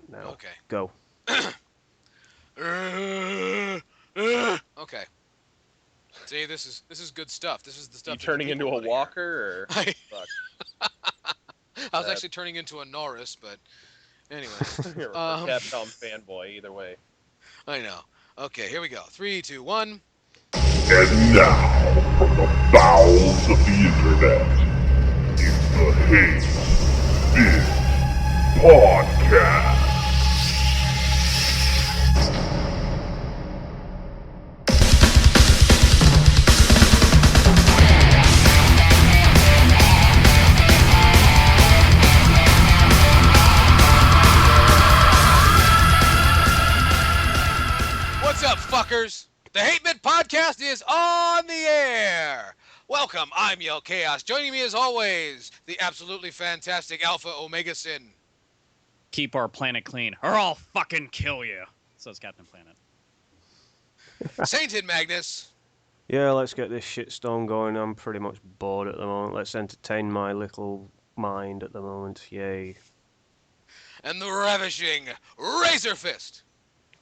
Now, Okay. go. Okay. See, this is good stuff. This is the You stuff that the turning people into a want to hear. walker, or I fuck? I was That actually turning into a Norris, but anyway. or Capcom fanboy, either way. I know. Okay, here we go. Three, two, one. And now, from the bowels of the internet, it's the Hate-Bit Podcast. What's up, fuckers? The Hate-Bit Podcast is on the air. Welcome, I'm YELLKAOS. Joining me as always, the absolutely fantastic Alpha Omega Sin. Keep our planet clean, or I'll fucking kill you. Says Captain Planet. Sainted Magnus. Yeah, let's get this shitstorm going. I'm pretty much bored at the moment. Let's entertain my little mind at the moment. Yay. And the ravishing Razor Fist.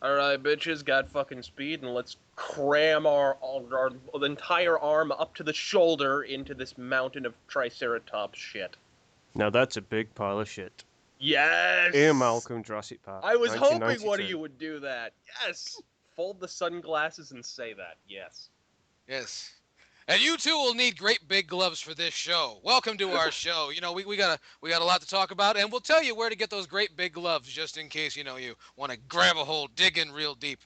All right, bitches, got fucking speed, and let's cram our entire arm up to the shoulder into this mountain of Triceratops shit. Now that's a big pile of shit. Yes. Ian Malcolm, Jurassic Park. I was hoping one of 1992. you would do that. Yes. Fold the sunglasses and say that. Yes. Yes. And you too will need great big gloves for this show. Welcome to our show. You know, we got a lot to talk about, and we'll tell you where to get those great big gloves just in case, you want to grab a hold, dig in real deep.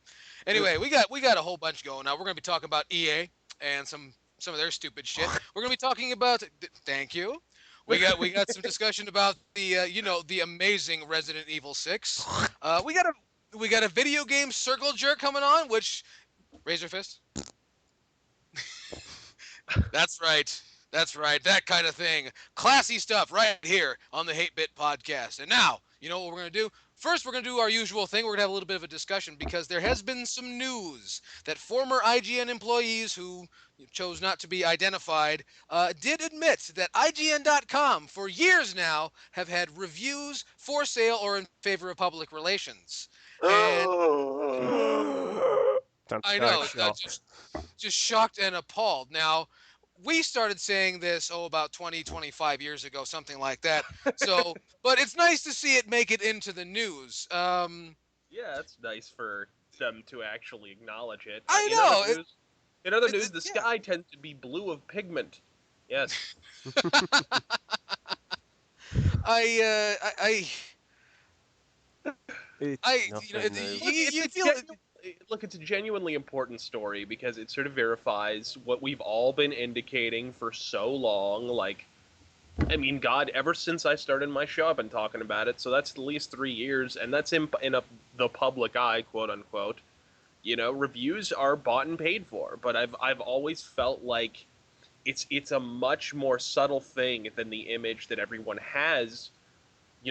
Anyway, we got a whole bunch going on. We're going to be talking about EA and some of their stupid shit. We're going to be talking about thank you. We got some discussion about the amazing Resident Evil 6. We got a video game circle jerk coming on, which Razor Fist. That's right. That's right. That kind of thing. Classy stuff right here on the Hate-Bit Podcast. And now, you know what we're going to do? First, we're going to do our usual thing. We're going to have a little bit of a discussion because there has been some news that former IGN employees who chose not to be identified did admit that IGN.com for years now have had reviews for sale or in favor of public relations. And I know, just shocked and appalled. Now, we started saying this, about 20, 25 years ago, something like that. So, but it's nice to see it make it into the news. Yeah, it's nice for them to actually acknowledge it. I In know. other news, the sky tends to be blue of pigment. Yes. I Nothing new. you feel Look, it's a genuinely important story because it sort of verifies what we've all been indicating for so long. Like, I mean, God, ever since I started my show, I've been talking about it. So that's at least 3 years, and that's in the public eye, quote unquote. You know, reviews are bought and paid for, but I've always felt like it's a much more subtle thing than the image that everyone has,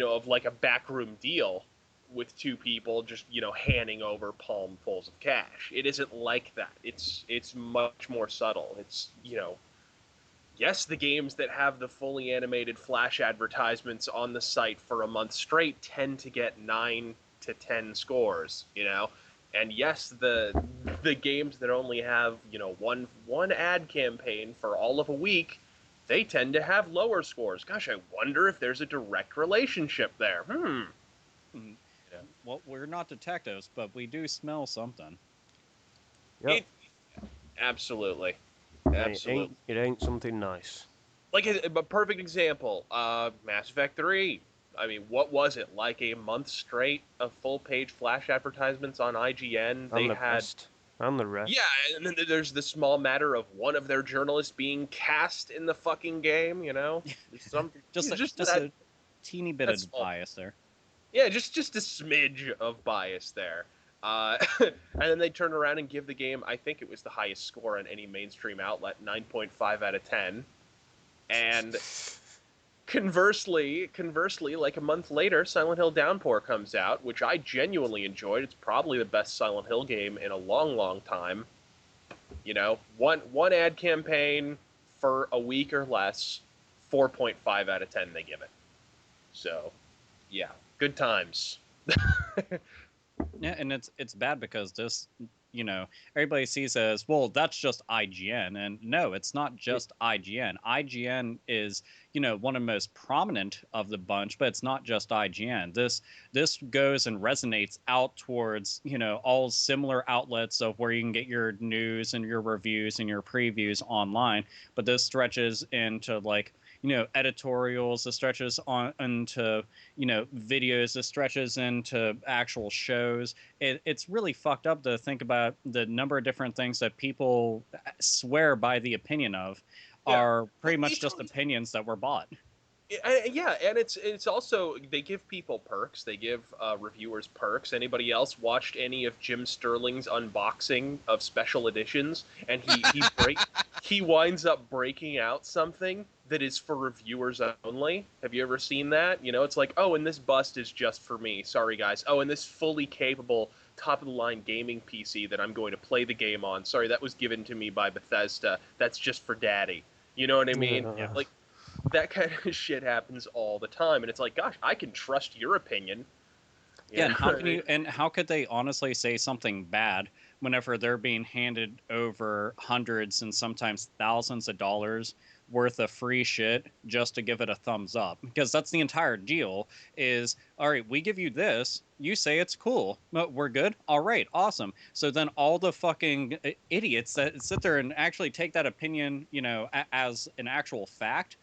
of like a backroom deal with two people just, handing over palmfuls of cash. It isn't like that. It's much more subtle. It's, yes, the games that have the fully animated flash advertisements on the site for a month straight tend to get 9 to 10 scores, And yes, the games that only have, one ad campaign for all of a week, they tend to have lower scores. Gosh, I wonder if there's a direct relationship there. Well, we're not detectives, but we do smell something. Yep. Absolutely. It ain't something nice. Like a perfect example, Mass Effect 3. I mean, what was it? Like a month straight of full-page flash advertisements on IGN? And the rest. Yeah, and then there's the small matter of one of their journalists being cast in the fucking game, just a teeny bit of bias there. Yeah, just a smidge of bias there. And then they turn around and give the game, I think it was the highest score on any mainstream outlet, 9.5 out of 10. And conversely, like a month later, Silent Hill Downpour comes out, which I genuinely enjoyed. It's probably the best Silent Hill game in a long, long time. One ad campaign for a week or less, 4.5 out of 10 they give it. So, yeah, good times. Yeah, and it's bad because this, everybody sees as, well, that's just IGN, and no, it's not just IGN. IGN is, one of the most prominent of the bunch, but it's not just IGN. This goes and resonates out towards, all similar outlets of where you can get your news and your reviews and your previews online, but this stretches into like, editorials, this stretches on into videos, this stretches into actual shows. It's really fucked up to think about the number of different things that people swear by the opinion of are pretty much just opinions that were bought. Yeah, and it's also, they give people perks. They give reviewers perks. Anybody else watched any of Jim Sterling's unboxing of special editions? And he winds up breaking out something that is for reviewers only. Have you ever seen that? It's like, oh, and this bust is just for me. Sorry, guys. Oh, and this fully capable top-of-the-line gaming PC that I'm going to play the game on. Sorry, that was given to me by Bethesda. That's just for daddy. You know what I mean? Yeah. Like, that kind of shit happens all the time, and it's like, gosh, I can trust your opinion. Yeah, and how could they honestly say something bad whenever they're being handed over hundreds and sometimes thousands of dollars worth of free shit just to give it a thumbs up? Because that's the entire deal is, all right, we give you this, you say it's cool, but we're good, all right, awesome. So then all the fucking idiots that sit there and actually take that opinion, as an actual fact,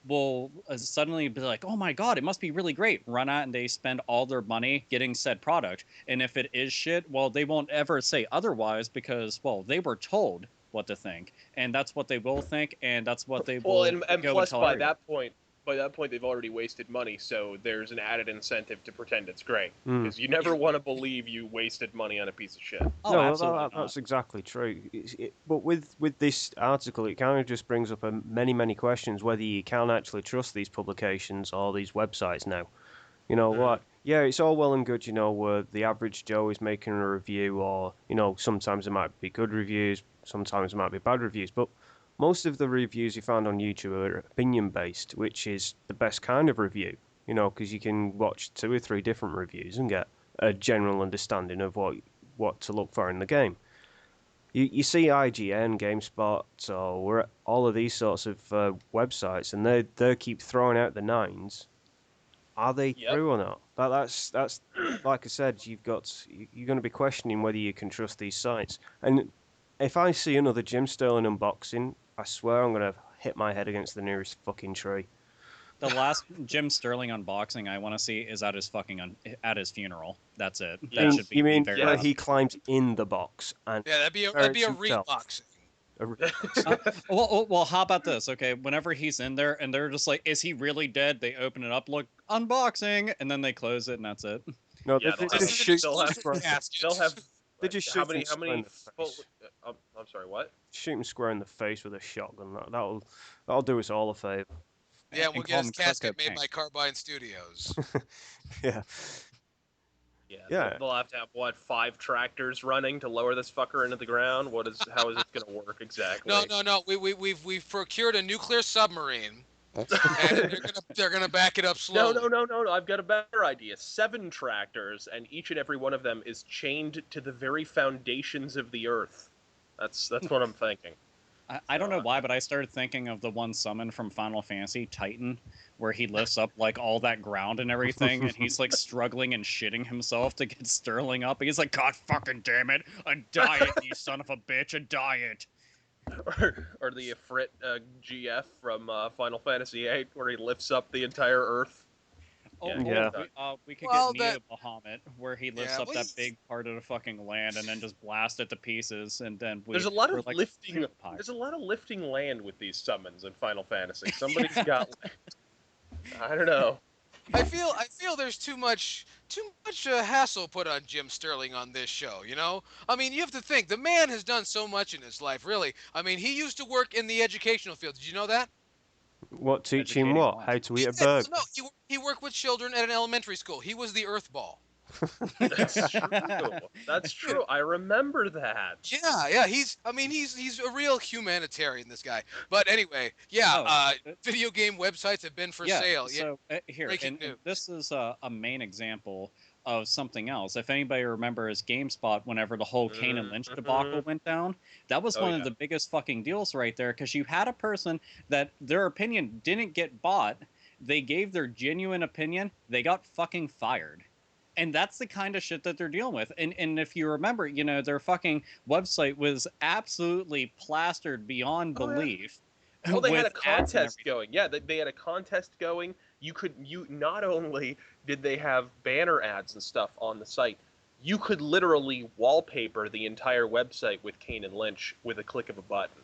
will suddenly be like, oh my god, it must be really great. Run out and they spend all their money getting said product. And if it is shit, well, they won't ever say otherwise because, well, they were told what to think. And that's what they will think, and that's what they will and go plus, and tell by that point, they've already wasted money, so there's an added incentive to pretend it's great. Mm. Because you never want to believe you wasted money on a piece of shit. Oh, no, absolutely that's exactly true. But with this article, it kind of just brings up many questions whether you can actually trust these publications or these websites now. What? Yeah, it's all well and good, where the average Joe is making a review, or sometimes it might be good reviews, sometimes it might be bad reviews, but most of the reviews you find on YouTube are opinion-based, which is the best kind of review, because you can watch 2 or 3 different reviews and get a general understanding of what to look for in the game. You see IGN, GameSpot, or all of these sorts of websites, and they keep throwing out the 9s. Are they true or not? That's like I said, you're going to be questioning whether you can trust these sites. And if I see another Jim Sterling unboxing, I swear I'm going to hit my head against the nearest fucking tree. The last Jim Sterling unboxing I want to see is at his fucking at his funeral. That's it. That should be you mean very where he climbs in the box and that'd be a reboxing. Well, how about this? Okay, whenever he's in there and they're just like, "Is he really dead?" They open it up, look, unboxing, and then they close it, and that's it. No, Yeah, they just shoot. they'll have. They just shoot how many? I'm sorry, what? Shoot him square in the face with a shotgun. That'll do us all a favor. Yeah, we'll And get call his him casket Coco made by Carbine Studios. Yeah. Yeah. They'll have to have, what, 5 tractors running to lower this fucker into the ground? How is it going to work exactly? No. We've procured a nuclear submarine. And they're gonna back it up slowly. No. I've got a better idea. 7 tractors, and each and every one of them is chained to the very foundations of the earth. That's what I'm thinking. I don't know why, but I started thinking of the one summon from Final Fantasy, Titan, where he lifts up like all that ground and everything, and he's like struggling and shitting himself to get Sterling up. And he's like, God fucking damn it, a diet, you son of a bitch, a diet. Or the Ifrit GF from Final Fantasy VIII, where he lifts up the entire Earth. We could get Neo Bahamut, where he lifts up that big part of the fucking land and then just blast it to pieces, and then there's a lot of lifting. There's a lot of lifting land with these summons in Final Fantasy. Somebody's got. I don't know. I feel there's too much hassle put on Jim Sterling on this show, I mean, you have to think, the man has done so much in his life, really. I mean, he used to work in the educational field. Did you know that? What, teaching what? How to eat a bird? No, he worked with children at an elementary school. He was the Earth Ball. That's true. I remember that. Yeah. He's a real humanitarian, this guy. But anyway, video game websites have been for sale. So here, and this is a main example of something else. If anybody remembers GameSpot, whenever the whole Kane and Lynch debacle went down, that was one of the biggest fucking deals right there, because you had a person that their opinion didn't get bought. They gave their genuine opinion. They got fucking fired. And that's the kind of shit that they're dealing with. And if you remember, you know, their fucking website was absolutely plastered beyond belief. Well, they had a with ads and contest going. Yeah, they had a contest going. You not only did they have banner ads and stuff on the site, you could literally wallpaper the entire website with Kane and Lynch with a click of a button.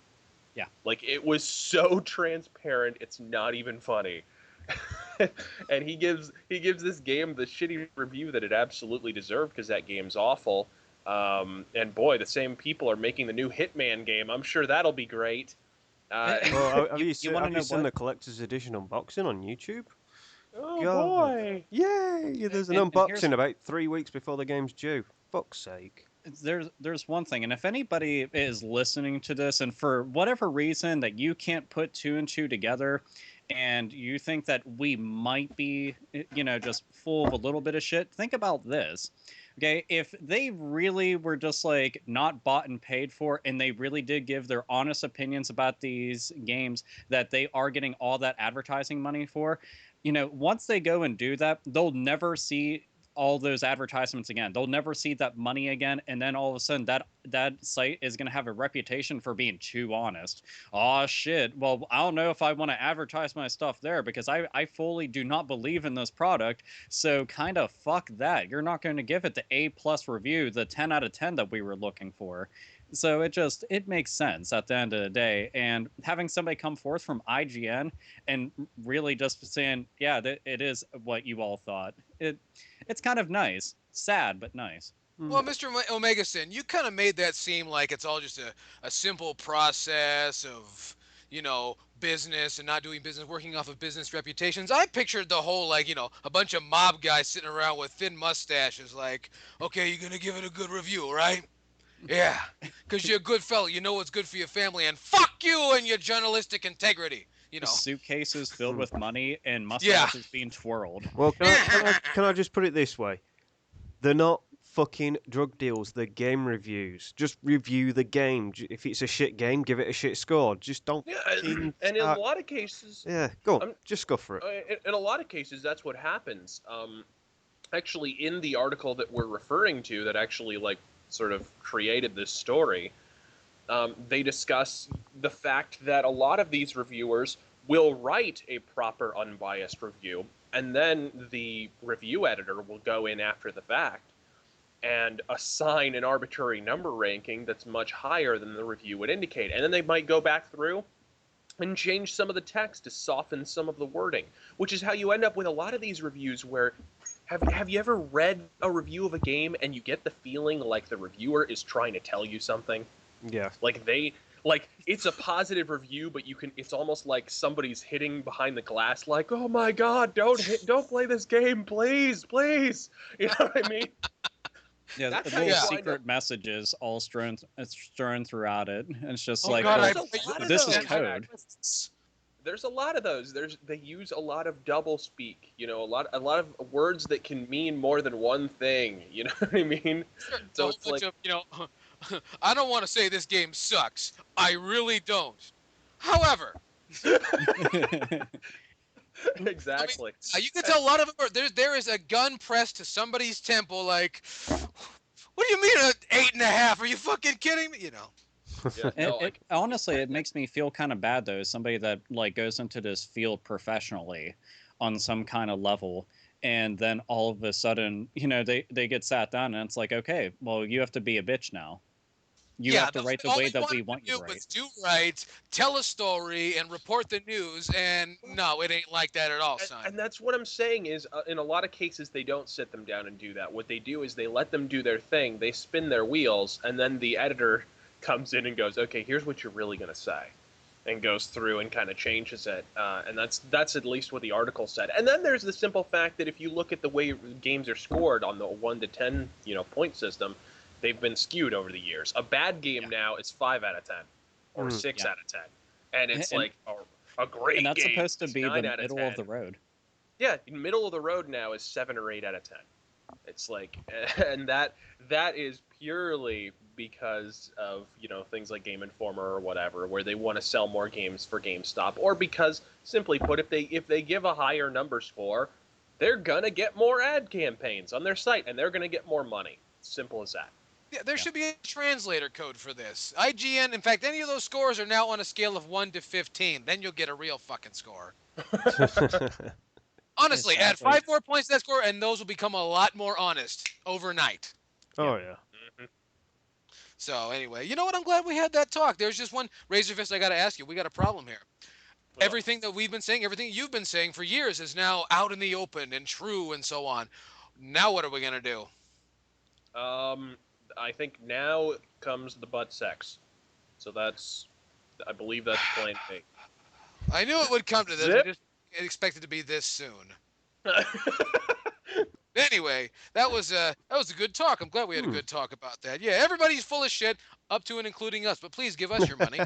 Yeah. Like, it was so transparent, it's not even funny. And he gives this game the shitty review that it absolutely deserved, because that game's awful. And boy, the same people are making the new Hitman game. I'm sure that'll be great. Well, have you seen what? the collector's edition unboxing on YouTube? Oh God. boy! Yay! There's an And unboxing about 3 weeks before the game's due. Fuck's sake. There's one thing, and if anybody is listening to this and for whatever reason that you can't put two and two together, and you think that we might be, you know, just full of a little bit of shit, think about this. Okay, if they really were just like not bought and paid for, and they really did give their honest opinions about these games that they are getting all that advertising money for, you know, once they go and do that, they'll never see all those advertisements again. They'll never see that money again, and then all of a sudden that site is going to have a reputation for being too honest. Oh shit, well, I don't know if I want to advertise my stuff there, because I fully do not believe in this product, so kind of fuck that. You're not going to give it the A+ review, the 10 out of 10 that we were looking for. So it makes sense at the end of the day. And having somebody come forth from IGN and really just saying, yeah, it is what you all thought, it's kind of nice. Sad, but nice. Well, Mr. Omegason, you kind of made that seem like it's all just a simple process of, you know, business and not doing business, working off of business reputations. I pictured the whole, like, you know, a bunch of mob guys sitting around with thin mustaches like, okay, you're going to give it a good review, right? Yeah, because you're a good fellow. You know what's good for your family, and fuck you and your journalistic integrity. You know, suitcases filled with money and mustaches being twirled. Well, can I just put it this way? They're not fucking drug deals. They're game reviews. Just review the game. If it's a shit game, give it a shit score. Just don't. Yeah, and in a lot of cases, yeah, go on. Just go for it. In a lot of cases, that's what happens. Actually, in the article that we're referring to, that actually like sort of created this story, they discuss the fact that a lot of these reviewers will write a proper unbiased review, and then the review editor will go in after the fact and assign an arbitrary number ranking that's much higher than the review would indicate. And then they might go back through and change some of the text to soften some of the wording, which is how you end up with a lot of these reviews where have you ever read a review of a game and you get the feeling like the reviewer is trying to tell you something? Yeah. Like it's a positive review, but it's almost like somebody's hitting behind the glass like, "Oh my god, don't play this game, please, please." You know what I mean? Yeah, That's the little secret messages all strewn throughout it. And it's just like, God, well, this is code. There's a lot of those. They use a lot of double speak. You know, a lot of words that can mean more than one thing. You know what I mean? So it's like, you know, I don't want to say this game sucks. I really don't. However, exactly. I mean, you can tell a lot of them. There is a gun pressed to somebody's temple. Like, what do you mean 8.5? Are you fucking kidding me? You know. Yeah, honestly, it makes me feel kind of bad though. Somebody that like goes into this field professionally on some kind of level, and then all of a sudden, you know, they get sat down and it's like, okay, well, you have to be a bitch now. You have to write the way that we want you to write. Do right, tell a story, and report the news. And no, it ain't like that at all, son. And that's what I'm saying is, in a lot of cases, they don't sit them down and do that. What they do is they let them do their thing. They spin their wheels, and then the editor comes in and goes, okay, here's what you're really going to say, and goes through and kind of changes it. And that's at least what the article said. And then there's the simple fact that if you look at the way games are scored on the 1 to 10, point system, they've been skewed over the years. A bad game now is 5 out of 10 or 6 out of 10. And it's like a great game. And that's supposed to be the 9 out of middle 10. of the road. Yeah, middle of the road now is 7 or 8 out of 10. It's like, and that is purely because of, you know, things like Game Informer or whatever, where they want to sell more games for GameStop, or because, simply put, if they give a higher number score, they're gonna get more ad campaigns on their site, and they're gonna get more money. Simple as that. Yeah, there should be a translator code for this. IGN, in fact, any of those scores are now on a scale of 1 to 15. Then you'll get a real fucking score. Honestly, add Exactly. 5 more points to that score, and those will become a lot more honest overnight. Oh yeah. So anyway, you know what? I'm glad we had that talk. There's just one Razorfist I got to ask you. We got a problem here. Everything that we've been saying, everything you've been saying for years is now out in the open and true and so on. Now what are we gonna do? I think now comes the butt sex. So I believe that's plan B. I knew it would come to this. I Zip. just expected it to be this soon. Anyway, that was a good talk. I'm glad we had a good talk about that. Yeah, everybody's full of shit, up to and including us. But please give us your money.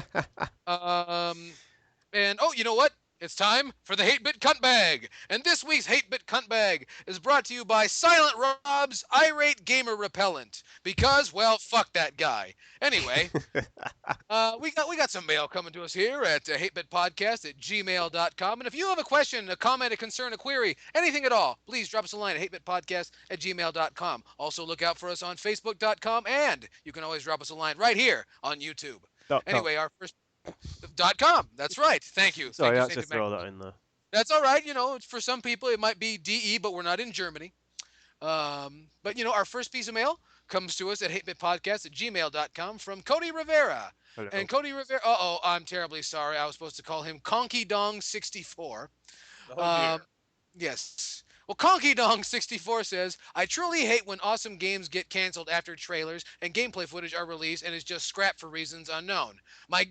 And oh, you know what? It's time for the Hate-Bit Cuntbag. And this week's Hate-Bit Cuntbag is brought to you by Silent Rob's Irate Gamer Repellent. Because, well, fuck that guy. Anyway, we got some mail coming to us here at hatebitpodcast@gmail.com. And if you have a question, a comment, a concern, a query, anything at all, please drop us a line at hatebitpodcast@gmail.com. Also look out for us on facebook.com, and you can always drop us a line right here on YouTube. Anyway, our first... .com. That's right. Thank you. Sorry, I Thank had you, to throw that in there. That's all right. You know, for some people it might be DE, but we're not in Germany. But you know, our first piece of mail comes to us at hatebitpodcast@gmail.com from Cody Rivera. Hello. And Cody Rivera, I'm terribly sorry. I was supposed to call him Conky Dong 64. Oh dear. Yes. Well, Conky Dong 64 says, I truly hate when awesome games get canceled after trailers and gameplay footage are released and is just scrapped for reasons unknown. My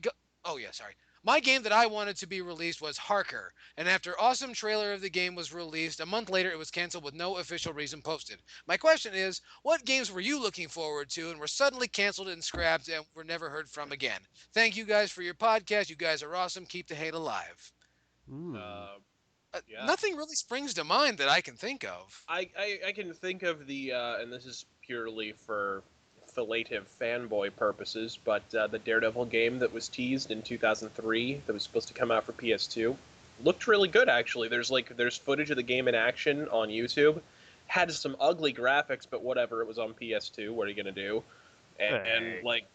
game that I wanted to be released was Harker, and after awesome trailer of the game was released, a month later it was canceled with no official reason posted. My question is, what games were you looking forward to and were suddenly canceled and scrapped and were never heard from again? Thank you guys for your podcast. You guys are awesome. Keep the hate alive. Yeah. Nothing really springs to mind that I can think of. I can think of the, and this is purely for fillative fanboy purposes, but the Daredevil game that was teased in 2003 that was supposed to come out for PS2 looked really good, actually. There's footage of the game in action on YouTube. Had some ugly graphics, but whatever. It was on PS2. What are you gonna do? And like,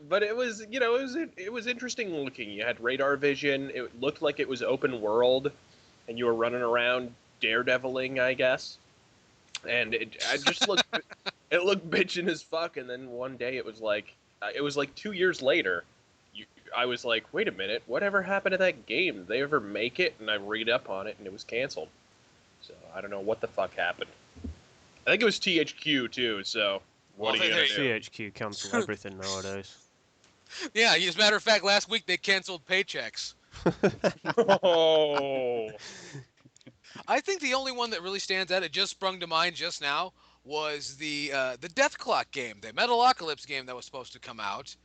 but it was, you know, it was interesting looking. You had radar vision. It looked like it was open world, and you were running around daredeviling, I guess. And it just looked, it looked bitchin' as fuck. And then one day it was like 2 years later. I was like, wait a minute, whatever happened to that game? Did they ever make it? And I read up on it, and it was canceled. So I don't know what the fuck happened. I think it was THQ too. So what are you gonna do? THQ cancel everything nowadays. Yeah, as a matter of fact, last week they canceled paychecks. Oh. I think the only one that really stands out, it just sprung to mind just now, was the Death Clock game, the Metalocalypse game that was supposed to come out.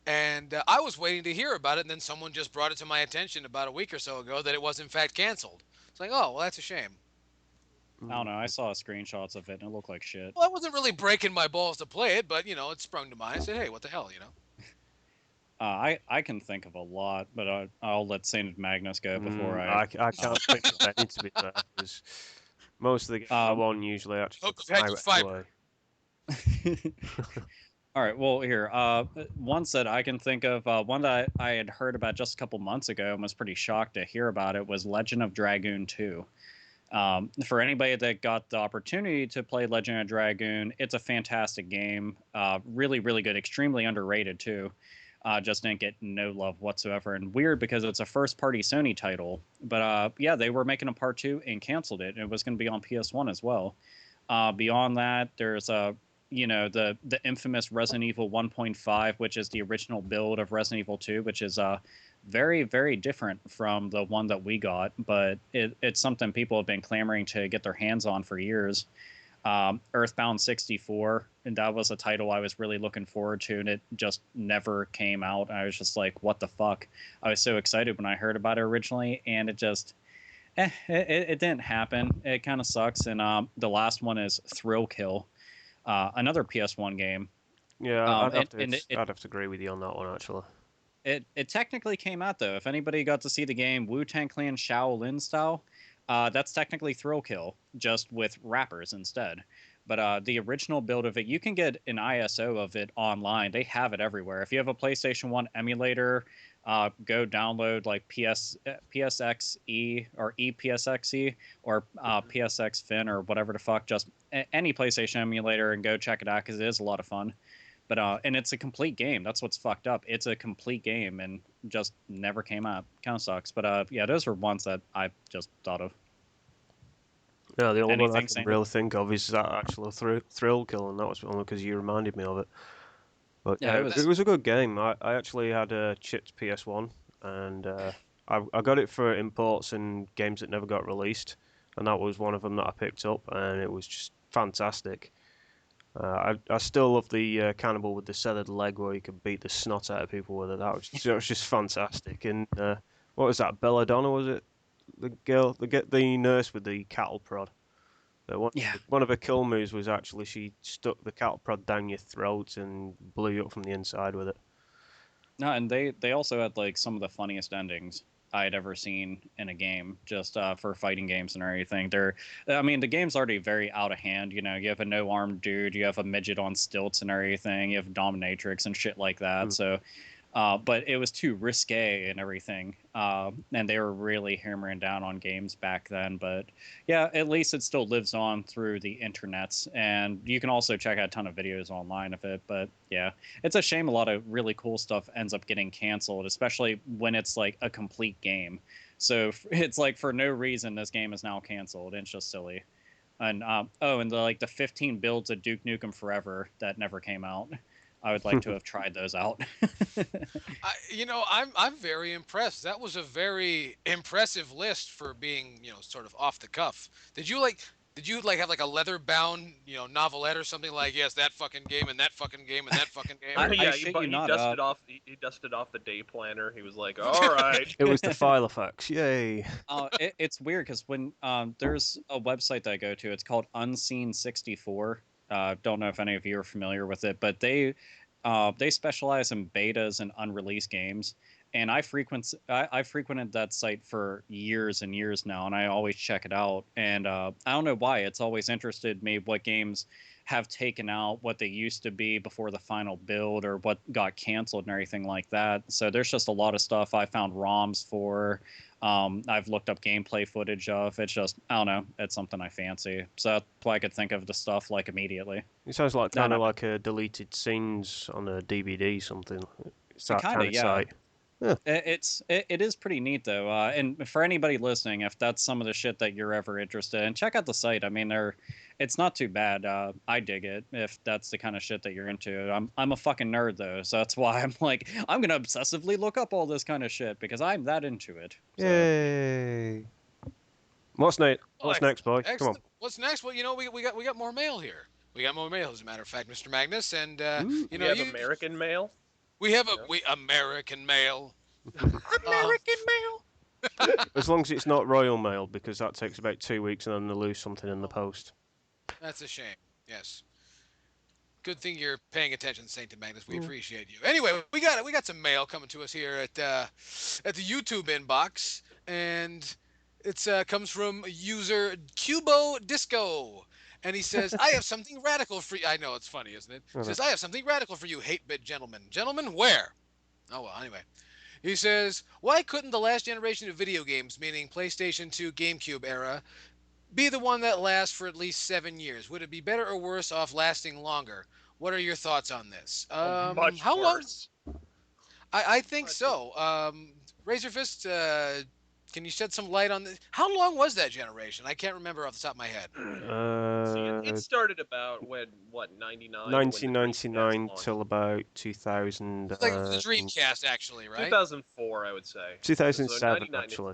And I was waiting to hear about it, and then someone just brought it to my attention about a week or so ago that it was in fact canceled. It's like, oh, well, that's a shame. I don't know. I saw screenshots of it and it looked like shit. Well, I wasn't really breaking my balls to play it, but, you know, it sprung to mind. I said, hey, what the hell, you know? I can think of a lot, but I'll let Saint Magnus go before I can't think of any, to be fair, because most of the games I won usually actually fiber. All right, well, here, ones that I can think of, one that I had heard about just a couple months ago and was pretty shocked to hear about it was Legend of Dragoon 2. For anybody that got the opportunity to play Legend of Dragoon, it's a fantastic game. Really, really good. Extremely underrated, too. Just didn't get no love whatsoever. And weird because it's a first-party Sony title. But, yeah, they were making a part 2 and canceled it. And it was going to be on PS1 as well. Beyond that, there's the infamous Resident Evil 1.5, which is the original build of Resident Evil 2, which is very, very different from the one that we got, but it's something people have been clamoring to get their hands on for years. Earthbound 64, and that was a title I was really looking forward to, and it just never came out. I was just like, what the fuck? I was so excited when I heard about it originally, and it just... It didn't happen. It kind of sucks. And the last one is Thrill Kill, another PS1 game. Yeah, I'd I'd have to agree with you on that one, actually. It technically came out though. If anybody got to see the game Wu-Tang Clan Shaolin style, that's technically Thrill Kill, just with rappers instead. But the original build of it, you can get an ISO of it online. They have it everywhere. If you have a PlayStation 1 emulator, go download like PSXE or EPSXE or PSX Fin or whatever the fuck. Just any PlayStation emulator and go check it out because it is a lot of fun. But and it's a complete game. That's what's fucked up. It's a complete game and just never came out. Kind of sucks. But yeah, those were ones that I just thought of. Yeah, the only one I Anything, can Sam? really think of is that actual Thrill Kill, and that was only because you reminded me of it. But Yeah, yeah, it was- it was a good game. I actually had a chipped PS1, and I got it for imports and games that never got released, and that was one of them that I picked up, and it was just fantastic. I still love the cannibal with the severed leg where you could beat the snot out of people with it. That was just fantastic. And what was that? Belladonna, was it? The girl, the nurse with the cattle prod. Yeah. One of her kill moves was actually she stuck the cattle prod down your throat and blew you up from the inside with it. No, and they also had like some of the funniest endings I had ever seen in a game, just for fighting games and everything. I mean, the game's already very out of hand. You know, you have a no-armed dude, you have a midget on stilts and everything, you have dominatrix and shit like that. Mm. So, but it was too risque and everything, and they were really hammering down on games back then. But yeah, at least it still lives on through the internets, and you can also check out a ton of videos online of it. But yeah, it's a shame a lot of really cool stuff ends up getting canceled, especially when it's like a complete game. So it's like for no reason this game is now canceled. It's just silly. And and the 15 builds of Duke Nukem Forever that never came out. I would like to have tried those out. I'm very impressed. That was a very impressive list for being, sort of off the cuff. Did you have like a leather bound, novelette or something like, yes, that fucking game and that fucking game and that fucking game? Yeah, shit he you not, dusted off. He dusted off the day planner. He was like, "All right." It was the file effects, yay! It's weird because when there's a website that I go to, it's called Unseen64. Don't know if any of you are familiar with it, but they specialize in betas and unreleased games. And I frequented that site for years and years now, and I always check it out. And I don't know why, it's always interested me what games have taken out, what they used to be before the final build, or what got canceled and everything like that. So there's just a lot of stuff I found ROMs for. I've looked up gameplay footage of. It's just, I don't know, it's something I fancy. So that's why I could think of the stuff like immediately. It sounds like No, kind of no. like a deleted scenes on a DVD, something. It's that Kinda, kind of yeah. site. It is pretty neat though, and for anybody listening, if that's some of the shit that you're ever interested in, check out the site. I mean, it's not too bad. I dig it if that's the kind of shit that you're into. I'm a fucking nerd though, so that's why I'm like I'm gonna obsessively look up all this kind of shit because I'm that into it. So. Yay! What's next? What's next, boy? Come on. Excellent. What's next? Well, we got more mail here. We got more mail, as a matter of fact, Mr. Magnus, and Ooh. We have American mail. we have American mail. American mail. As long as it's not Royal Mail, because that takes about 2 weeks and then they lose something in the post. That's a shame. Yes. Good thing you're paying attention, Saint Magnus. We appreciate you. Anyway, we got some mail coming to us here at the YouTube inbox, and it's comes from user Cubo Disco, and he says, "I have something radical for you." I know it's funny, isn't it? He says, "I have something radical for you, hate-bit gentlemen. Gentlemen, where?" Oh well. Anyway, he says, "Why couldn't the last generation of video games, meaning PlayStation 2, GameCube era, be the one that lasts for at least 7 years? Would it be better or worse off lasting longer? What are your thoughts on this?" Much How long? worse. I think Much so. Razorfist, can you shed some light on this? How long was that generation? I can't remember off the top of my head. See, it started about when 99. 1999 till about 2000. It's like the Dreamcast, actually, right? 2004, I would say. 2007, So 99 actually.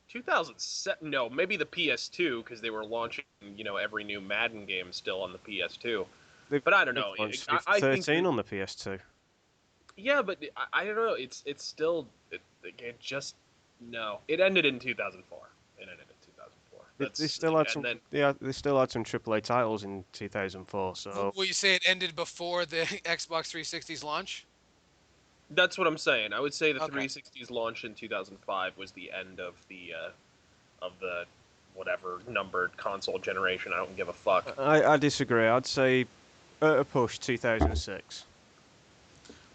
2007. No, maybe the PS2 because they were launching, every new Madden game still on the PS2. But I don't know. Launched I FIFA 13 think on the PS2. yeah, but I don't know. It's still it just No, it ended in 2004. It ended in 2004. They still had some. then Yeah, they still had some AAA titles in 2004. So Will you say it ended before the Xbox 360's launch? that's what I'm saying. I would say the Okay. 360's launch in 2005 was the end of the whatever numbered console generation. I don't give a fuck. I disagree. I'd say at a push 2006.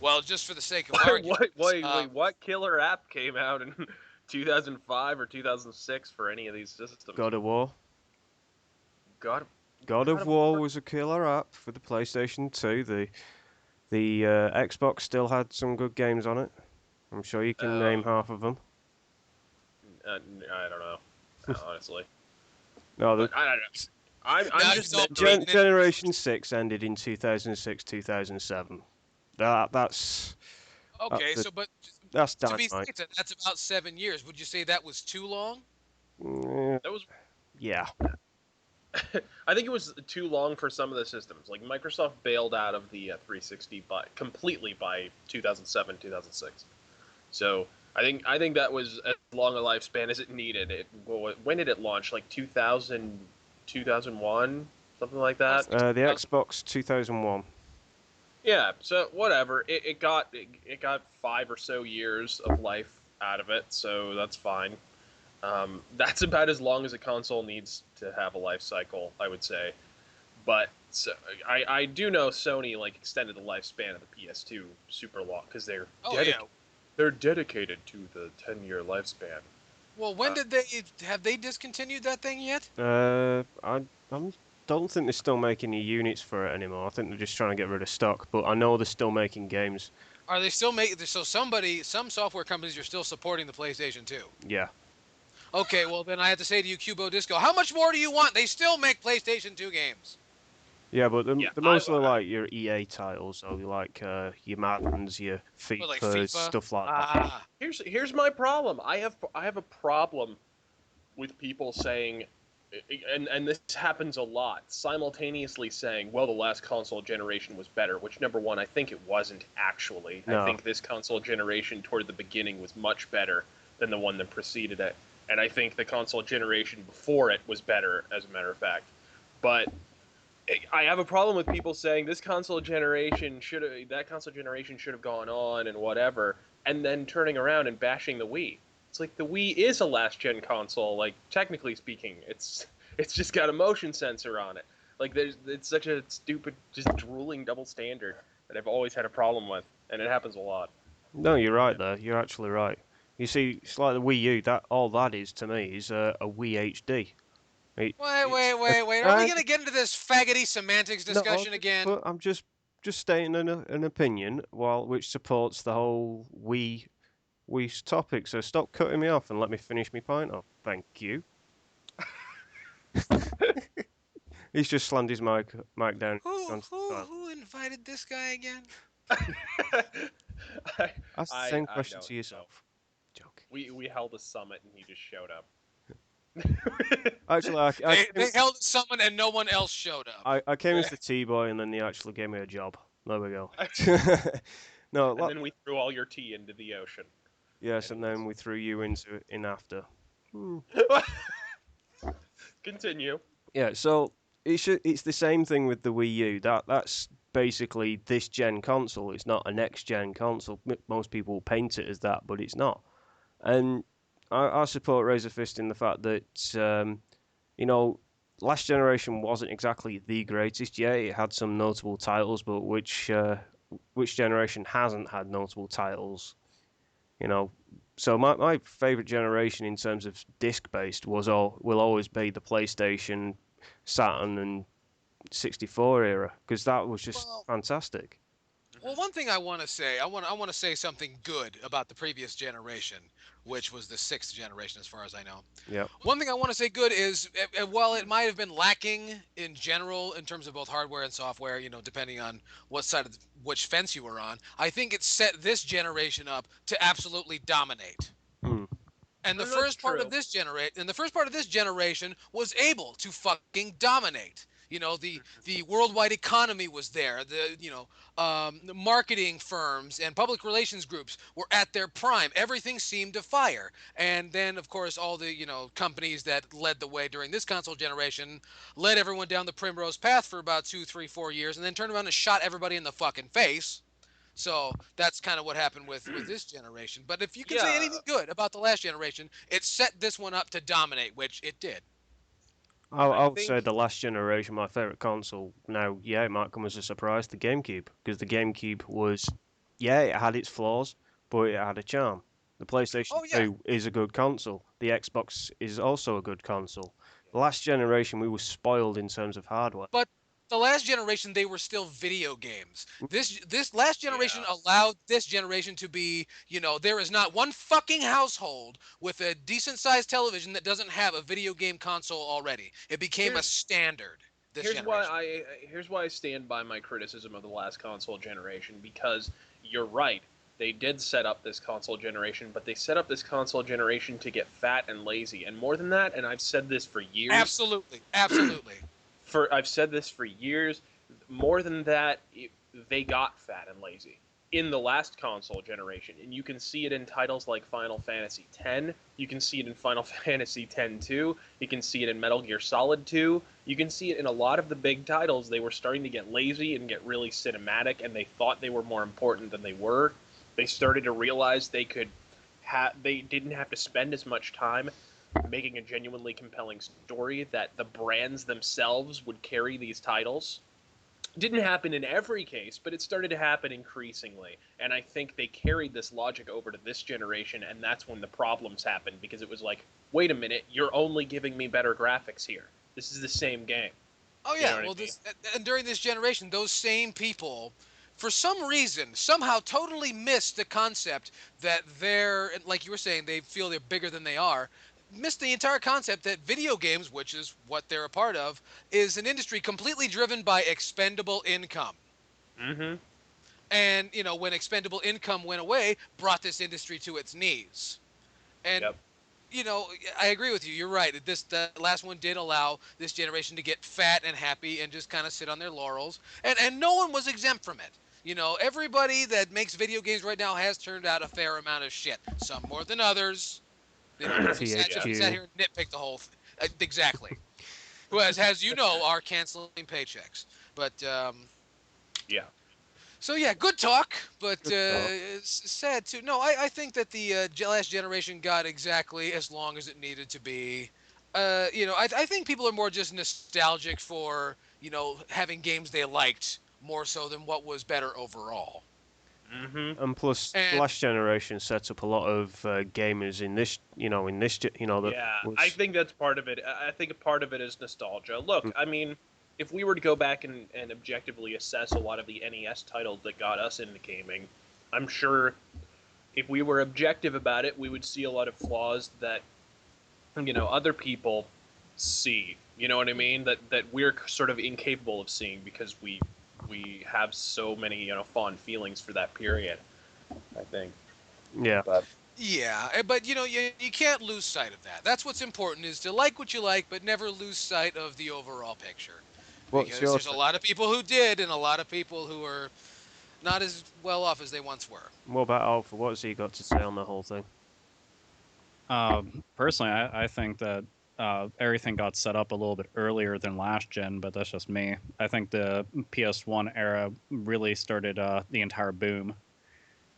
Well, just for the sake of argument. Wait, what killer app came out in 2005 or 2006 for any of these systems? God of War. God God of War was a killer app for the PlayStation 2. The Xbox still had some good games on it. I'm sure you can name half of them. I don't know, honestly. No, But I don't know. I'm Now just you don't mentally- bring- Generation 6 ended in 2006, 2007. That's Okay, the- but that's to be dynamite. safe, that's about 7 years. Would you say that was too long? that was. Yeah. I think it was too long for some of the systems. Like Microsoft bailed out of the 360 completely by 2007, 2006. So I think that was as long a lifespan as it needed. When did it launch? Like 2000, 2001, something like that. The Xbox 2001. Yeah. So whatever. It got 5 or so years of life out of it. So that's fine. That's about as long as a console needs to have a life cycle, I would say. But so, I do know Sony like extended the lifespan of the PS2 super long because they're they're dedicated to the 10-year lifespan. Well, when did have they discontinued that thing yet? I don't think they're still making any units for it anymore. I think they're just trying to get rid of stock. But I know they're still making games. Are they still making? So some software companies are still supporting the PlayStation 2. Yeah. Okay, well then I have to say to you, Cubo Disco, how much more do you want? They still make PlayStation 2 games. Yeah, but the Yeah, mostly like your EA titles, so like your Maddens, your FIFA, like FIFA? stuff like that. Ah, Here's my problem. I have a problem with people saying, and this happens a lot, simultaneously saying, well, the last console generation was better. Which number one, I think it wasn't actually. No. I think this console generation toward the beginning was much better than the one that preceded it, and I think the console generation before it was better, as a matter of fact. But I have a problem with people saying that console generation should have gone on and whatever, and then turning around and bashing the Wii. It's like the Wii is a last gen console, like technically speaking. It's just got a motion sensor on it. Like it's such a stupid, just drooling double standard that I've always had a problem with, and it happens a lot. No, you're right there. You're actually right. You see, it's like the Wii U. All that is to me is a Wii HD. wait. Are we gonna get into this faggoty semantics discussion again? But I'm just stating an opinion, which supports the whole Wii's topic. So stop cutting me off and let me finish my point off. Thank you. He's just slammed his mic down. Who invited this guy again? Ask the same question to yourself. Joke. We held a summit and he just showed up. Actually, They held someone and no one else showed up. I came as the T-boy and then they actually gave me a job. There we go. No, And then we threw all your tea into the ocean. yes, and then we threw you in after. Continue. Yeah, so it's the same thing with the Wii U. That's basically this gen console. It's not a next gen console. Most people paint it as that, but it's not. And I support Razor Fist in the fact that last generation wasn't exactly the greatest. Yeah, it had some notable titles, but which generation hasn't had notable titles? So my favorite generation in terms of disc-based will always be the PlayStation, Saturn, and 64 era, because that was just fantastic. Well, one thing I want to say, I want to say something good about the previous generation, which was the 6th generation, as far as I know. Yeah. One thing I want to say good is, while it might have been lacking in general in terms of both hardware and software, depending on what side of which fence you were on, I think it set this generation up to absolutely dominate. And the first part of this generation was able to fucking dominate. The worldwide economy was there. The marketing firms and public relations groups were at their prime. Everything seemed to fire. And then, of course, all the companies that led the way during this console generation led everyone down the primrose path for about 2, 3, 4 years, and then turned around and shot everybody in the fucking face. So that's kind of what happened with this generation. But if you can say Yeah, anything good about the last generation, it set this one up to dominate, which it did. I I'll think say the last generation, my favorite console. Now, yeah, it might come as a surprise, the GameCube, because the GameCube was, yeah, it had its flaws, but it had a charm. The PlayStation Oh yeah, 2 is a good console. The Xbox is also a good console. The last generation, we were spoiled in terms of hardware. but the last generation they were still video games. This last generation yeah. allowed this generation to be, there is not one fucking household with a decent sized television that doesn't have a video game console already. It became a Here's standard this here's why generation. I stand by my criticism of the last console generation, because you're right. They did set up this console generation, but they set up this console generation to get fat and lazy. And more than that, and I've said this for years, Absolutely. Absolutely. I've said this for years. More than that, they got fat and lazy in the last console generation, and you can see it in titles like Final Fantasy X. You can see it in Final Fantasy X-2. You can see it in Metal Gear Solid 2. You can see it in a lot of the big titles. They were starting to get lazy and get really cinematic, and they thought they were more important than they were. They started to realize they didn't have to spend as much time making a genuinely compelling story, that the brands themselves would carry these titles. It didn't happen in every case, but it started to happen increasingly. And I think they carried this logic over to this generation, and that's when the problems happened, because it was like, wait a minute, you're only giving me better graphics here. This is the same game. Oh You know yeah, what I well, mean? and during this generation, those same people, for some reason, somehow totally missed the concept that they're, like you were saying, they feel they're bigger than they are. Missed the entire concept that video games, which is what they're a part of, is an industry completely driven by expendable income. Mm-hmm. And when expendable income went away, brought this industry to its knees. And Yep. I agree with you. You're right. The last one did allow this generation to get fat and happy and just kind of sit on their laurels, and no one was exempt from it. Everybody that makes video games right now has turned out a fair amount of shit. Some more than others. But if we sat THQ. here and nitpicked the whole, exactly. Who as you know, are canceling paychecks. But Yeah. so yeah, good talk, but Good talk. it's sad too. No, I think that the last generation got exactly as long as it needed to be. I think people are more just nostalgic for having games they liked more so than what was better overall. Mm-hmm. And plus, the And last generation sets up a lot of gamers in this, that Yeah, I was. think that's part of it. I think a part of it is nostalgia. Look, I mean, if we were to go back and objectively assess a lot of the NES titles that got us into gaming, I'm sure if we were objective about it, we would see a lot of flaws that, other people see. You know what I mean? That we're sort of incapable of seeing, because we have so many, fond feelings for that period, I think. Yeah. But yeah, but you can't lose sight of that. That's what's important, is to like what you like, but never lose sight of the overall picture. What's Because your there's a lot of people who did, and a lot of people who are not as well off as they once were. What about Alpha? What's he got to say on the whole thing? Personally, I think that everything got set up a little bit earlier than last gen, but that's just me. I think the PS1 era really started the entire boom.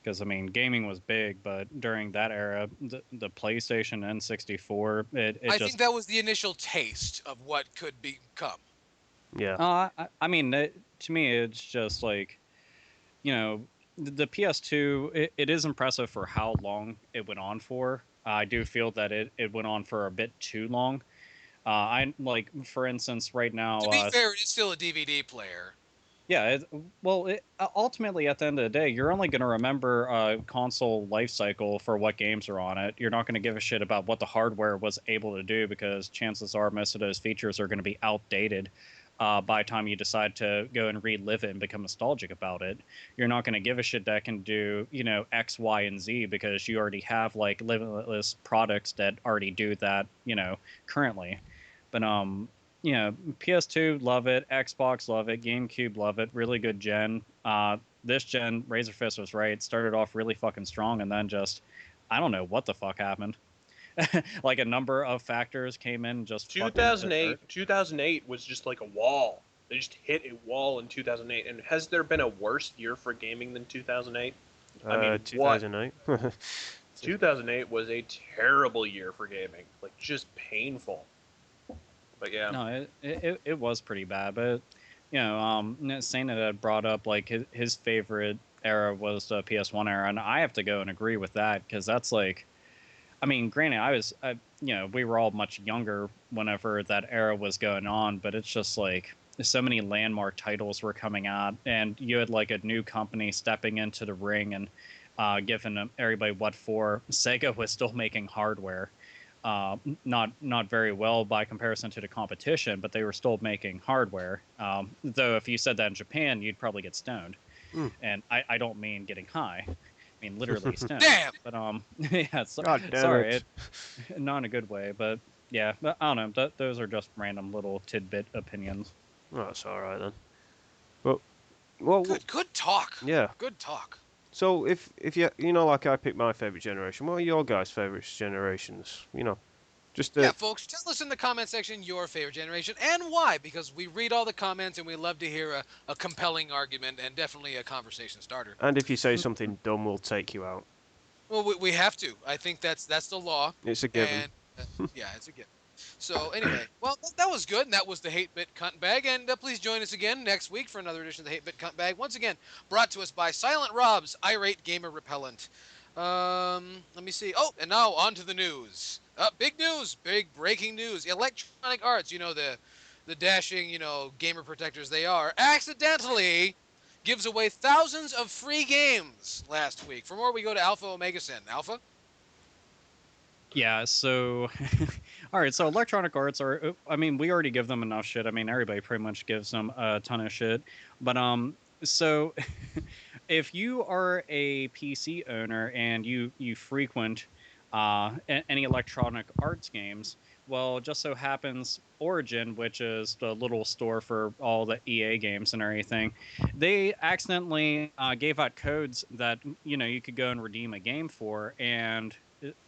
Because, I mean, gaming was big, but during that era, the PlayStation N64, it I just... think that was the initial taste of what could become. Yeah. I mean, to me, it's just like, the PS2, it is impressive for how long it went on for. I do feel that it went on for a bit too long. I like, for instance, right now. To be fair, it is still a DVD player. Yeah, ultimately, at the end of the day, you're only going to remember a console life cycle for what games are on it. You're not going to give a shit about what the hardware was able to do, because chances are most of those features are going to be outdated by the time you decide to go and relive it and become nostalgic about it. You're not going to give a shit that can do, X, Y, and Z, because you already have, limitless products that already do that, currently. But you know, PS2 love it, Xbox love it, GameCube love it, really good gen. This gen, Razorfist was right, started off really fucking strong, and then just, I don't know what the fuck happened. Like a number of factors came in, just fucking 2008 was just like a wall. They just hit a wall in 2008. And has there been a worse year for gaming than 2008? I mean, 2008. 2008 was a terrible year for gaming. Like, just painful. But yeah. No, it was pretty bad, but you know, Saint had brought up like his favorite era was the PS1 era, and I have to go and agree with that because that's like, I mean, granted, you know, we were all much younger whenever that era was going on, but it's just like so many landmark titles were coming out, and you had like a new company stepping into the ring and giving everybody what for. Sega was still making hardware. Not very well by comparison to the competition, but they were still making hardware. Though if you said that in Japan, you'd probably get stoned. And I don't mean getting high. I mean literally stoned. Damn! But yeah, God damn sorry, it. not in a good way. But yeah, but I don't know. Those are just random little tidbit opinions. Oh, that's all right then. But well, Good talk. yeah. Good talk. So if you know, like I picked my favorite generation, what are your guys' favorite generations? You know, just Yeah, folks, tell us in the comment section your favorite generation and why, because we read all the comments and we love to hear a compelling argument and definitely a conversation starter. and if you say something dumb, we'll take you out. Well, we have to. I think that's the law. It's a given. And, yeah, it's a given. So anyway, well, that was good, and that was the Hate-Bit Cuntbag, and please join us again next week for another edition of the Hate-Bit Cuntbag. Once again, brought to us by Silent Rob's Irate Gamer Repellent. Let me see. Oh, and now on to the news. Big news, big breaking news. Electronic Arts, you know, the dashing, you know, gamer protectors they are, accidentally gives away thousands of free games last week. For more, we go to Alpha Omega Sin. Alpha? Yeah, so all right, so Electronic Arts are, I mean, we already give them enough shit. I mean, everybody pretty much gives them a ton of shit. But so if you are a PC owner and you frequent any Electronic Arts games, well, it just so happens Origin, which is the little store for all the EA games and everything, they accidentally gave out codes that, you know, you could go and redeem a game for, and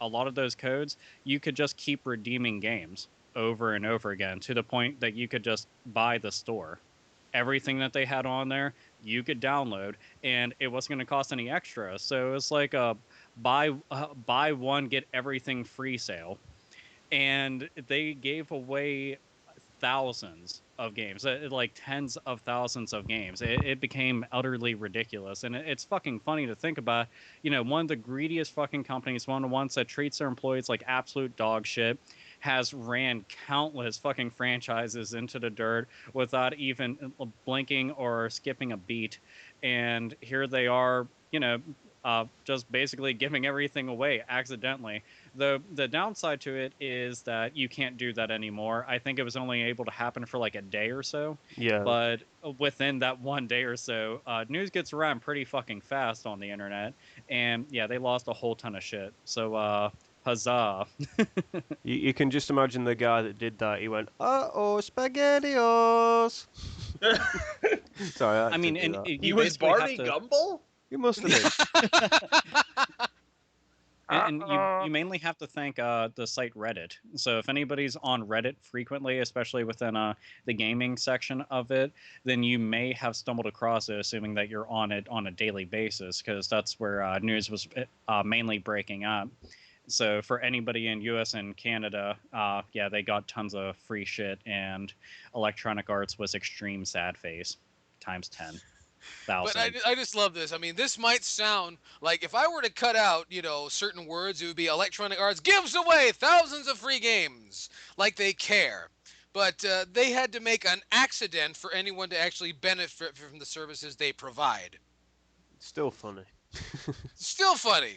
a lot of those codes you could just keep redeeming games over and over again to the point that you could just buy the store. Everything that they had on there you could download, and it wasn't going to cost any extra. So it's like a buy one get everything free sale, and they gave away thousands of games, like tens of thousands of games. It became utterly ridiculous, and it's fucking funny to think about. You know, one of the greediest fucking companies, one of the ones that treats their employees like absolute dog shit, has ran countless fucking franchises into the dirt without even blinking or skipping a beat, and here they are, you know, just basically giving everything away accidentally. The downside to it is that you can't do that anymore. I think it was only able to happen for like a day or so. Yeah. But within that one day or so, news gets around pretty fucking fast on the internet. And yeah, they lost a whole ton of shit. So, huzzah. You can just imagine the guy that did that. He went, "Uh-oh, SpaghettiOs." Sorry, I mean, and he was Barney Gumble? You must have been. And you mainly have to thank the site Reddit. So if anybody's on Reddit frequently, especially within the gaming section of it, then you may have stumbled across it, assuming that you're on it on a daily basis, because that's where news was mainly breaking up. So for anybody in U.S. and Canada, yeah, they got tons of free shit, and Electronic Arts was extreme sad face times 10. But I just love this. I mean, this might sound like if I were to cut out, you know, certain words, it would be Electronic Arts gives away thousands of free games, like they care. But they had to make an accident for anyone to actually benefit from the services they provide. Still funny. Still funny.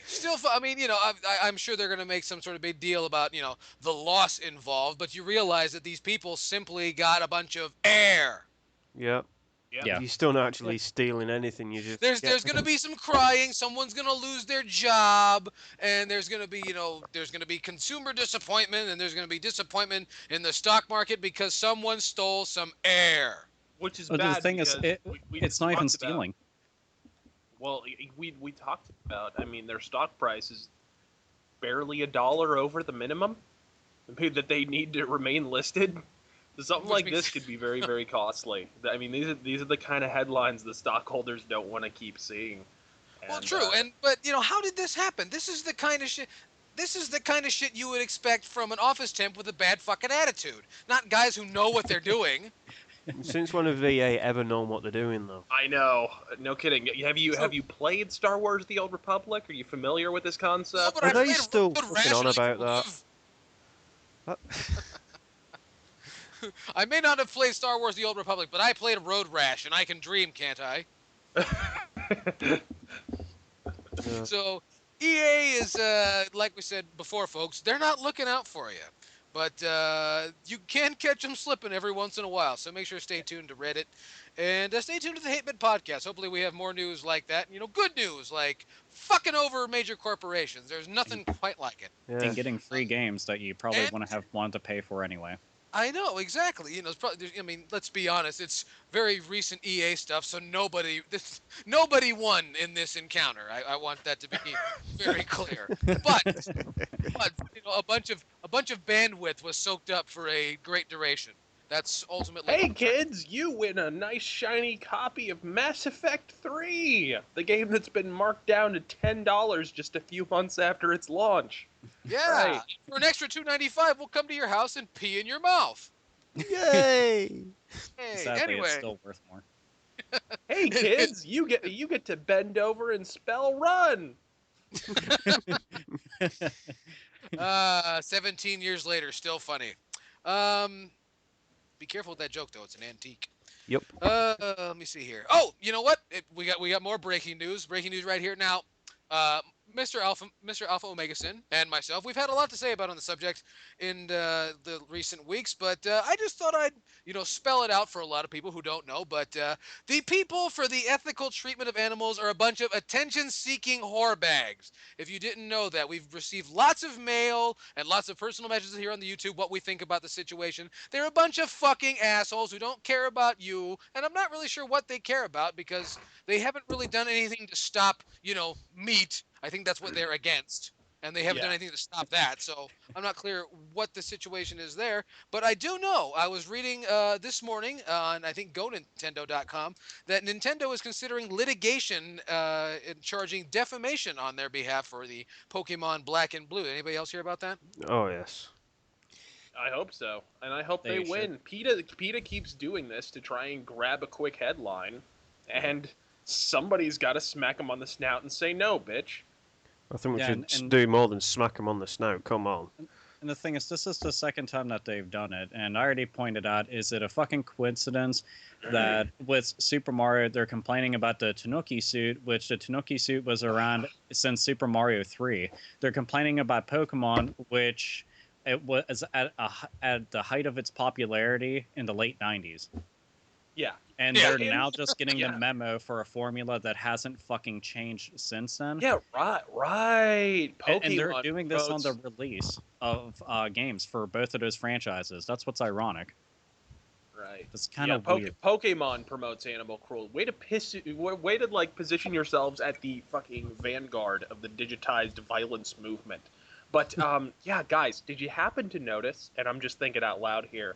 I mean, you know, I'm sure they're going to make some sort of big deal about, you know, the loss involved, but you realize that these people simply got a bunch of air. Yeah. Yeah. You're still not actually stealing anything. You just There's gonna be some crying. Someone's gonna lose their job, and there's gonna be there's gonna be consumer disappointment, and there's gonna be disappointment in the stock market because someone stole some air. Which is But bad. the thing is, because it's not even talked stealing. Well, we talked about. I mean, their stock price is barely $1 over the minimum that they need to remain listed. So something Which like means- this could be very, very costly. I mean, these are the kind of headlines the stockholders don't want to keep seeing. Well, And, true, but how did this happen? This is the kind of shit. This is the kind of shit you would expect from an office temp with a bad fucking attitude, not guys who know what they're doing. Since when have VA ever known what they're doing, though? I know, no kidding. Have you played Star Wars: The Old Republic? Are you familiar with this No, concept? but Are I they played still Road fucking Rash on and I about could that? live. I may not have played Star Wars: The Old Republic, but I played Road Rash, and I can dream, can't I? Yeah. So EA is, like we said before, folks, they're not looking out for you. But you can catch them slipping every once in a while. So make sure to stay tuned to Reddit. And stay tuned to the Hate-Bit podcast. Hopefully we have more news like that. Good news, like fucking over major corporations. There's nothing quite like it. Yeah. And getting free games that you probably and- wouldn't have wanted to pay for anyway. I know, exactly. It's probably, I mean, let's be honest. It's very recent EA stuff, so nobody won in this encounter. I want that to be very clear. But a bunch of bandwidth was soaked up for a great duration. That's ultimately. Hey kids, you win a nice shiny copy of Mass Effect 3, the game that's been marked down to $10 just a few months after its launch. Yeah. Right. For an extra $2.95, we'll come to your house and pee in your mouth. Yay! Hey, Sadly, anyway. it's still worth more. Hey kids, you get to bend over and spell run. 17 years later, still funny. Be careful with that joke, though. It's an antique. Yep. Let me see here. Oh, you know what? We got more breaking news. Breaking news right here now. Mr. Alpha Omega Sin and myself, we've had a lot to say about on the subject in the recent weeks, but I just thought I'd spell it out for a lot of people who don't know. But the people for the ethical treatment of animals are a bunch of attention-seeking whore bags. If you didn't know that, we've received lots of mail and lots of personal messages here on the YouTube what we think about the situation. They're a bunch of fucking assholes who don't care about you, and I'm not really sure what they care about because they haven't really done anything to stop, meat. I think that's what they're against. And they haven't done anything to stop that. So I'm not clear what the situation is there. But I do know, I was reading this morning on, I think, GoNintendo.com, that Nintendo is considering litigation and charging defamation on their behalf for the Pokemon Black and Blue. Anybody else hear about that? Oh, yes. I hope so, and I hope they They win. PETA keeps doing this to try and grab a quick headline, and somebody's got to smack them on the snout and say no, bitch. I think we Yeah, should and- do more than smack them on the snout. Come on. And the thing is, this is the second time that they've done it. And I already pointed out, is it a fucking coincidence that with Super Mario, they're complaining about the Tanuki suit, which the Tanuki suit was around since Super Mario 3. They're complaining about Pokemon, which it was at the height of its popularity in the late 90s. Yeah. And Yeah. they're now just getting Yeah. the memo for a formula that hasn't fucking changed since then. Yeah, right. And they're Pokemon doing this on the promotes- release of games for both of those franchises. That's what's ironic. Right. It's kind Yeah, of weird. Pokemon promotes animal cruelty. Way to position yourselves at the fucking vanguard of the digitized violence movement. But yeah, guys, did you happen to notice? And I'm just thinking out loud here,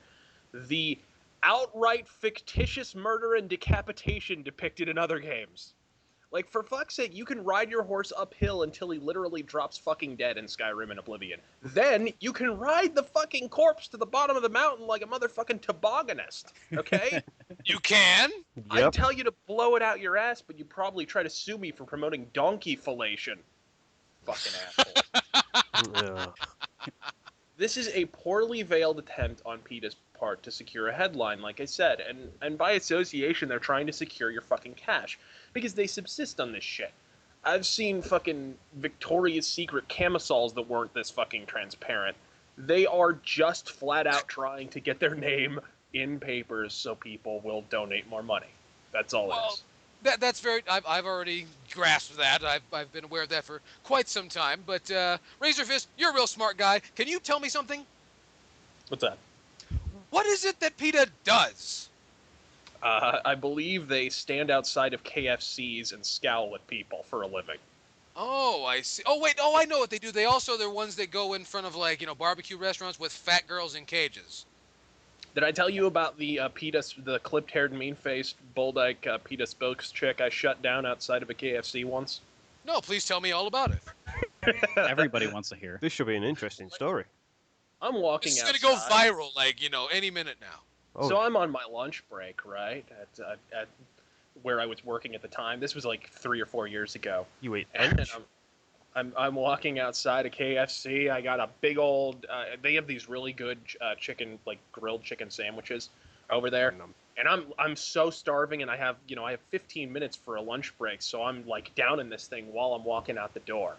the outright fictitious murder and decapitation depicted in other games. Like, for fuck's sake, you can ride your horse uphill until he literally drops fucking dead in Skyrim and Oblivion. Then you can ride the fucking corpse to the bottom of the mountain like a motherfucking tobogganist, okay? You can? I'd Yep. tell you to blow it out your ass, but you'd probably try to sue me for promoting donkey fellation. Fucking asshole. Yeah. This is a poorly veiled attempt on PETA's part to secure a headline, like I said, and by association, they're trying to secure your fucking cash because they subsist on this shit. I've seen fucking Victoria's Secret camisoles that weren't this fucking transparent. They are just flat out trying to get their name in papers so people will donate more money. That's all it Well, is. that's very. I've already grasped that. I've been aware of that for quite some time. But Razorfist, you're a real smart guy. Can you tell me something? What's that? What is it that PETA does? I believe they stand outside of KFCs and scowl at people for a living. Oh, I see. Oh, wait. Oh, I know what they do. They're ones that go in front of, like, barbecue restaurants with fat girls in cages. Did I tell you about the PETA, the clipped-haired, mean-faced, bull-dyke PETA spokes chick I shut down outside of a KFC once? No, please tell me all about it. Everybody wants to hear. This should be an interesting story. I'm walking This is outside. going to go viral, like, any minute now. Oh, So I'm on my lunch break, right, at where I was working at the time. This was like 3 or 4 years ago. you eat And lunch? I'm walking outside a KFC. I got a big old. They have these really good chicken, like grilled chicken sandwiches, over there. And I'm so starving, and I have 15 minutes for a lunch break. So I'm like down in this thing while I'm walking out the door,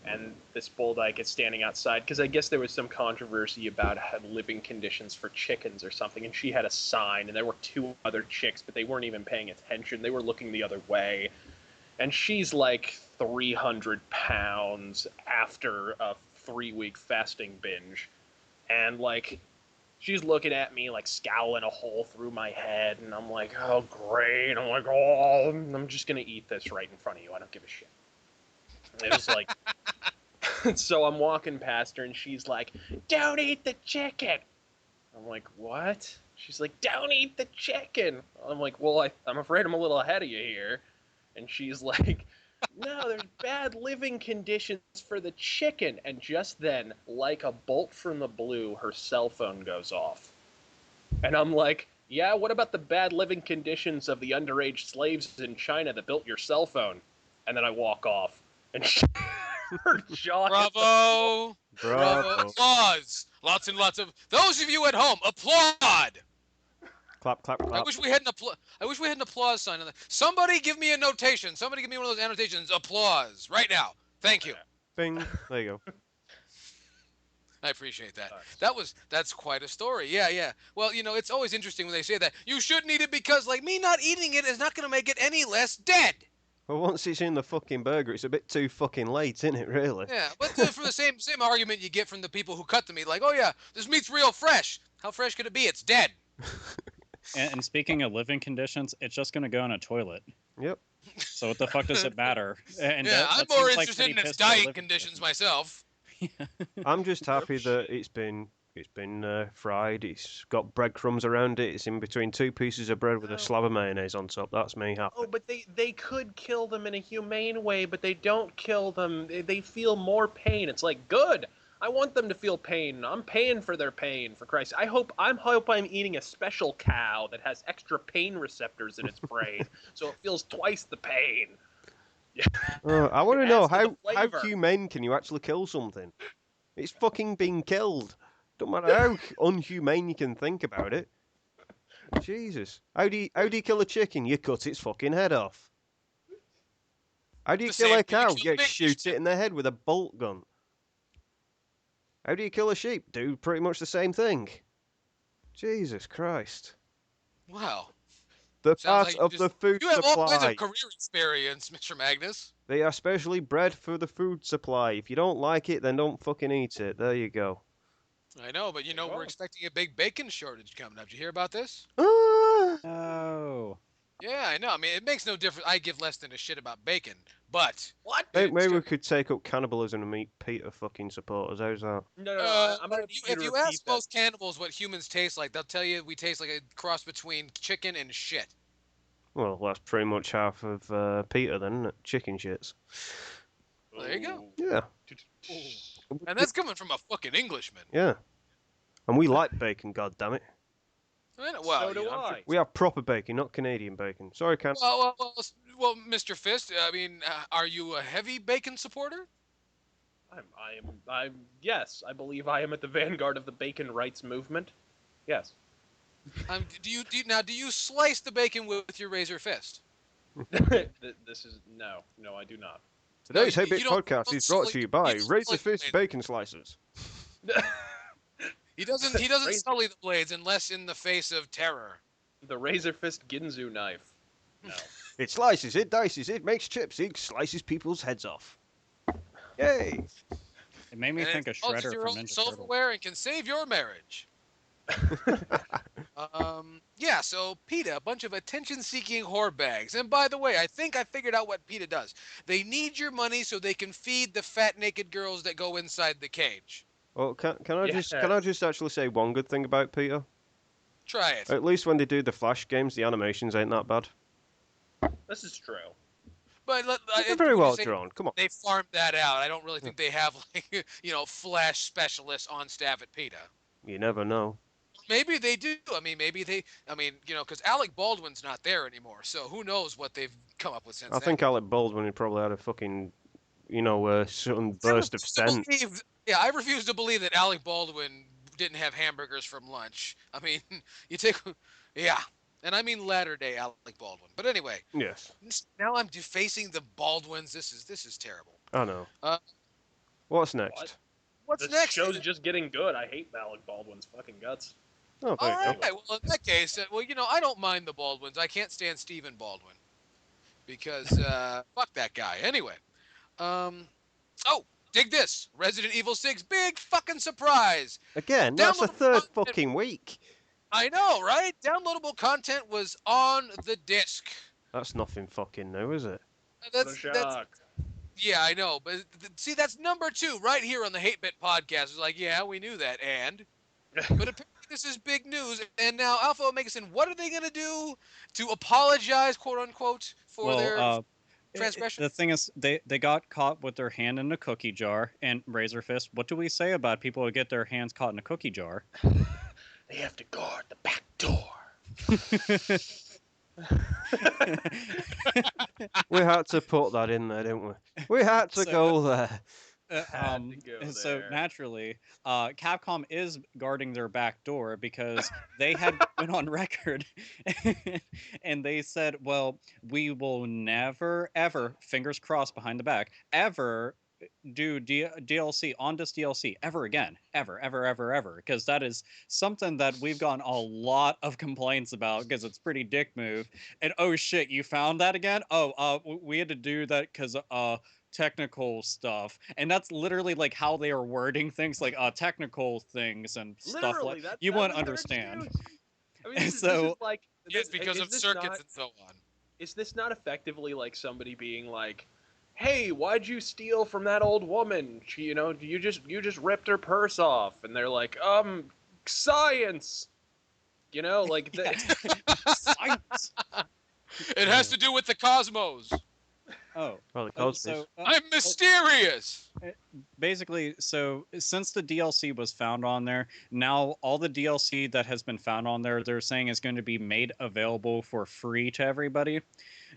and this bull dyke is standing outside because I guess there was some controversy about living conditions for chickens or something. And she had a sign, and there were 2 other chicks, but they weren't even paying attention. They were looking the other way. And she's like 300 pounds after a 3-week fasting binge. And like, she's looking at me like scowling a hole through my head. And I'm like, oh, great. I'm like, oh, I'm just going to eat this right in front of you. I don't give a shit. It was like, so I'm walking past her and she's like, don't eat the chicken. I'm like, what? She's like, don't eat the chicken. I'm like, well, I'm afraid I'm a little ahead of you here. And she's like, no, there's bad living conditions for the chicken. And just then, like a bolt from the blue, her cell phone goes off. And I'm like, yeah, what about the bad living conditions of the underage slaves in China that built your cell phone? And then I walk off. And her jaw. Bravo! Bravo. Applause! Lots and lots of. Those of you at home, applaud! Clap, clap, clap. I wish we had an applause sign on that. Somebody give me a notation. Somebody give me one of those annotations. Applause right now. Thank you. Bing. There you go. I appreciate that. That's quite a story. Yeah. Well, it's always interesting when they say that. You shouldn't eat it because, like, me not eating it is not going to make it any less dead. Well, once it's in the fucking burger, it's a bit too fucking late, isn't it, really? Yeah, but for the same argument you get from the people who cut the meat, like, oh yeah, this meat's real fresh. How fresh could it be? It's dead. And speaking of living conditions, it's just going to go in a toilet. Yep. So what the fuck does it matter? And Yeah, I'm that more seems like interested in pretty its piss poor diet living conditions myself. I'm just happy that it's been fried. It's got breadcrumbs around it. It's in between 2 pieces of bread with a slab of mayonnaise on top. That's me happy. Oh, but they could kill them in a humane way, but they don't kill them. They feel more pain. It's like, good. I want them to feel pain. I'm paying for their pain, for Christ. I hope I'm eating a special cow that has extra pain receptors in its brain, so it feels twice the pain. I want to It know adds to how the flavor. humane can you actually kill something? It's fucking being killed. Don't matter how unhumane you can think about it. Jesus. How do you kill a chicken? You cut its fucking head off. How do you The kill same a way you cow? kill You fish. shoot it in the head with a bolt gun. How do you kill a sheep? Do pretty much the same thing. Jesus Christ. Wow. The Sounds part like of the food You have all kinds supply. of career experience, Mr. Magnus. They are specially bred for the food supply. If you don't like it, then don't fucking eat it. There you go. I know, but we're expecting a big bacon shortage coming up. Did you hear about this? Ah! Oh. Yeah, I know. I mean, it makes no difference. I give less than a shit about bacon, but What? Maybe we could take up cannibalism and meet PETA fucking supporters. How's that? No, I'm gonna need you if to you repeat ask that. most cannibals what humans taste like, they'll tell you we taste like a cross between chicken and shit. Well, that's pretty much half of PETA then, isn't it? Chicken shits. Well, there you go. Yeah. And that's coming from a fucking Englishman. Yeah. And we like bacon, goddammit. I know, well, So do I'm I. sure- We have proper bacon, not Canadian bacon. Sorry, Can. well, Mr. Fist. I mean, are you a heavy bacon supporter? Yes, I believe I am at the vanguard of the bacon rights movement. Yes. Do you slice the bacon with your razor fist? This is no, I do not. Today's you Hate-Bit don't- podcast don't is brought to you by you don't Razor slice Fist it. Bacon Slicers. He doesn't Razor- sully the blades unless in the face of terror. The Razor Fist Ginzu knife. No. It slices, it dices, it makes chips, it slices people's heads off. Yay! It made me And think it of launches Shredder your from own Ninja Turtles. silverware and can save your marriage. Yeah, so PETA, a bunch of attention-seeking whore bags. And by the way, I think I figured out what PETA does. They need your money so they can feed the fat naked girls that go inside the cage. Well, can I Yes. just actually say one good thing about Peter? Try it. At least when they do the Flash games, the animations ain't that bad. This is true. But They're very would you well say drawn. Come on. they farmed that out. I don't really think they have like Flash specialists on staff at PETA. You never know. Maybe they do. I mean, because Alec Baldwin's not there anymore. So who knows what they've come up with since I then. think Alec Baldwin probably had a fucking, sudden burst of sense. I refuse to believe that Alec Baldwin didn't have hamburgers from lunch. I mean, yeah. And I mean latter-day Alec Baldwin. But anyway, Yes, now I'm defacing the Baldwins. This is terrible. I know. What's next? What's This next? show's just getting good. I hate Alec Baldwin's fucking guts. Oh, All there you right. go. Well, in that case, I don't mind the Baldwins. I can't stand Stephen Baldwin because fuck that guy. Anyway, dig this: Resident Evil 6, big fucking surprise. Again, that's the Downloadable third content- fucking week. I know, right? Downloadable content was on the disc. That's nothing fucking new, is it? What a shock. Yeah, I know, but see, that's number 2 right here on the Hate-Bit podcast. It's like, yeah, we knew that, but apparently this is big news. And now Alpha Omega Sin, what are they gonna do to apologize, quote unquote, for their transgression? The thing is, they got caught with their hand in a cookie jar, and Razor Fist. What do we say about people who get their hands caught in a cookie jar? They have to guard the back door. We had to put that in there, didn't we? We had to go there. Had to go So there. naturally, Capcom is guarding their back door because they had been on record and they said, well, we will never, ever, fingers crossed behind the back, ever do DLC on this DLC ever again. Ever, because that is something that we've gotten a lot of complaints about because it's pretty dick move. And oh shit, you found that again? We had to do that because technical stuff, and that's literally like how they are wording things, like technical things and stuff Literally, like that you that won't was their understand. excuse. I mean, this So- is like Yes, because is of this circuits not- and so on. Is this not effectively like somebody being like, "Hey, why'd you steal from that old woman? She, you just ripped her purse off," and they're like, science." Like Science. It has to do with the cosmos. Oh, Well, the oh, Cosbys. so I'm mysterious. basically, so since the DLC was found on there, now all the DLC that has been found on there, they're saying is going to be made available for free to everybody.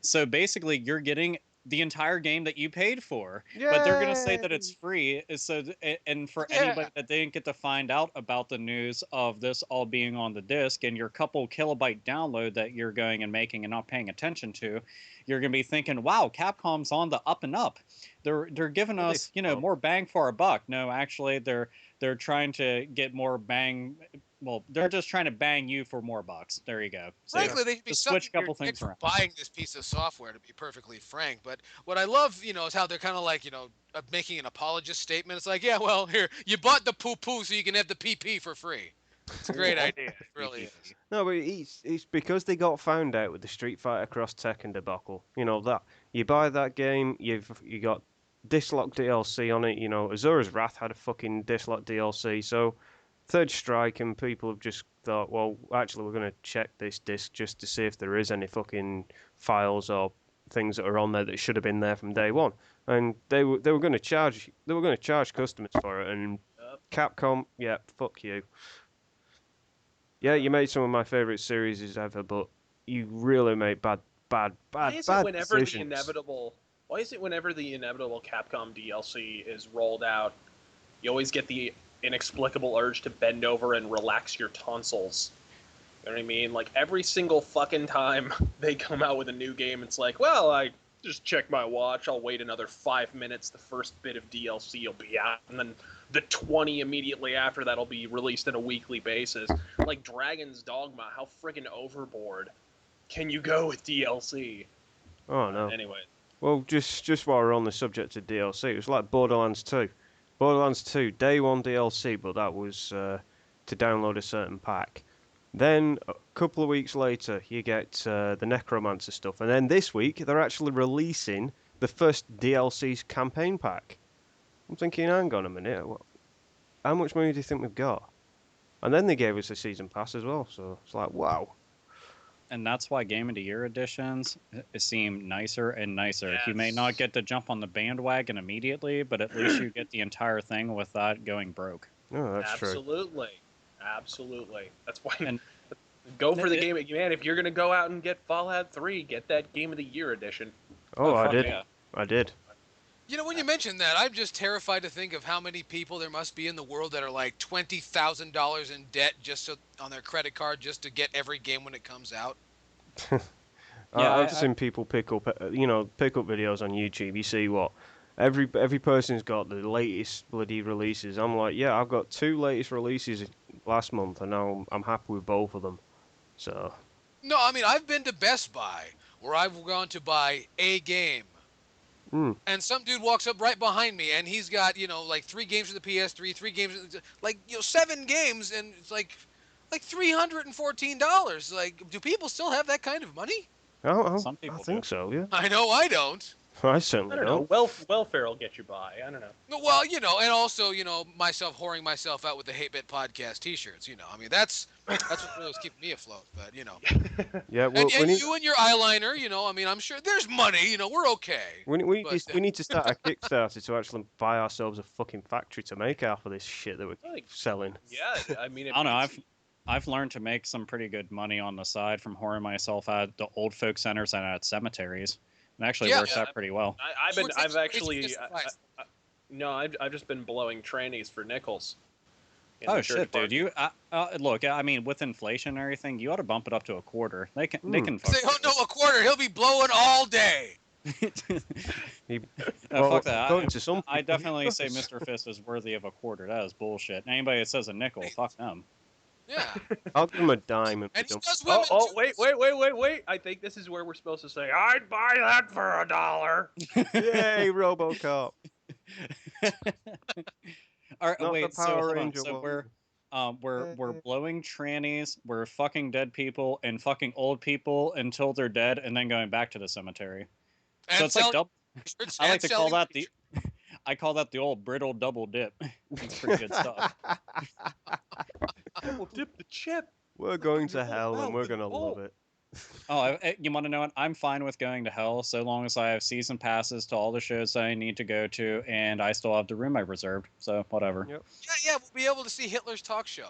So basically, you're getting the entire game that you paid for, but they're going to say that it's free. And for Yeah. anybody that didn't get to find out about the news of this all being on the disc and your couple kilobyte download that you're going and making and not paying attention to, you're going to be thinking, wow, Capcom's on the up and up. They're giving Well, us, more bang for our buck. No, actually, they're trying to get more bang. Well, they're just trying to bang you for more bucks. There you go. So, Frankly, they should be just switch a sucking couple your dick things for around. buying this piece of software, to be perfectly frank. But what I love, is how they're kind of like, making an apologist statement. It's like, yeah, well, here, you bought the poo-poo so you can have the PP for free. It's a great idea. It really is. No, but it's because they got found out with the Street Fighter Cross Tekken debacle. That you buy that game, you got Dislock DLC on it. Azura's Wrath had a fucking Dislock DLC. So Third Strike and people have just thought, well, actually, we're going to check this disc just to see if there is any fucking files or things that are on there that should have been there from day one. And they were going to charge customers for it. And Capcom, yeah, fuck you. Yeah, you made some of my favorite series ever, but you really made bad decisions. Why is it whenever the inevitable Capcom DLC is rolled out, you always get the inexplicable urge to bend over and relax your tonsils? You know what I mean? Like every single fucking time they come out with a new game, it's like, well, I just check my watch, I'll wait another 5 minutes, the first bit of DLC will be out, and then the 20 immediately after that will be released on a weekly basis. Like Dragon's Dogma, how friggin' overboard Can you go with DLC? Oh no. Anyway. Well, just while we're on the subject of DLC, it was like Borderlands 2. Borderlands 2, day one DLC, but that was to download a certain pack. Then a couple of weeks later, you get the Necromancer stuff, and then this week they're actually releasing the first DLC's campaign pack. I'm thinking, hang on a minute, how much money do you think we've got? And then they gave us a season pass as well, so it's like, wow. And that's why Game of the Year editions seem nicer and nicer. Yes. You may not get to jump on the bandwagon immediately, but at least you get the entire thing without going broke. Oh, that's Absolutely. True. Absolutely. That's why. And go for the game, man. If you're gonna go out and get Fallout 3, get that Game of the Year edition. Oh, I did. Yeah. I did. You know, when you mention that, I'm just terrified to think of how many people there must be in the world that are like $20,000 in debt just on their credit card just to get every game when it comes out. I've seen people pick up videos on YouTube. You see what every person's got the latest bloody releases. I'm like, yeah, I've got 2 latest releases last month, and now I'm happy with both of them. So. No, I mean, I've been to Best Buy where I've gone to buy a game. And some dude walks up right behind me, and he's got, like 3 games for the PS3, 3 games, like, 7 games, and it's like $314. Like, do people still have that kind of money? Oh, some people I think so, yeah. I know I don't. I certainly don't. Welfare will get you by. I don't know. Well, and also, myself whoring myself out with the Hate-Bit podcast T-shirts. I mean, that's what really was keeping me afloat. But yeah. Well, and you and your eyeliner, I mean, I'm sure there's money. We're okay. We need to start a Kickstarter to actually buy ourselves a fucking factory to make half of this shit that we're selling. Yeah, I mean, I don't know. I've learned to make some pretty good money on the side from whoring myself at the old folk centers and at cemeteries. It actually works out pretty well. I've just been blowing trannies for nickels. Oh shit, dude! Look, I mean, with inflation and everything, you ought to bump it up to a quarter. They can. Say, oh no, a quarter! He'll be blowing all day. Fuck that. I definitely say Mr. Fist is worthy of a quarter. That is bullshit. Anybody that says a nickel, fuck them. Yeah. I'll give him a dime. And he does women wait. I think this is where we're supposed to say, I'd buy that for $1. Yay, RoboCop. All right, wait, so we're blowing trannies, we're fucking dead people and fucking old people until they're dead and then going back to the cemetery. And so it's like double. I like to call that I call that the old brittle double dip. It's pretty good stuff. Double dip the chip. We're going to hell and we're going to love it. Oh, you want to know what? I'm fine with going to hell so long as I have season passes to all the shows that I need to go to and I still have the room I reserved. So, whatever. Yep. Yeah, we'll be able to see Hitler's talk show.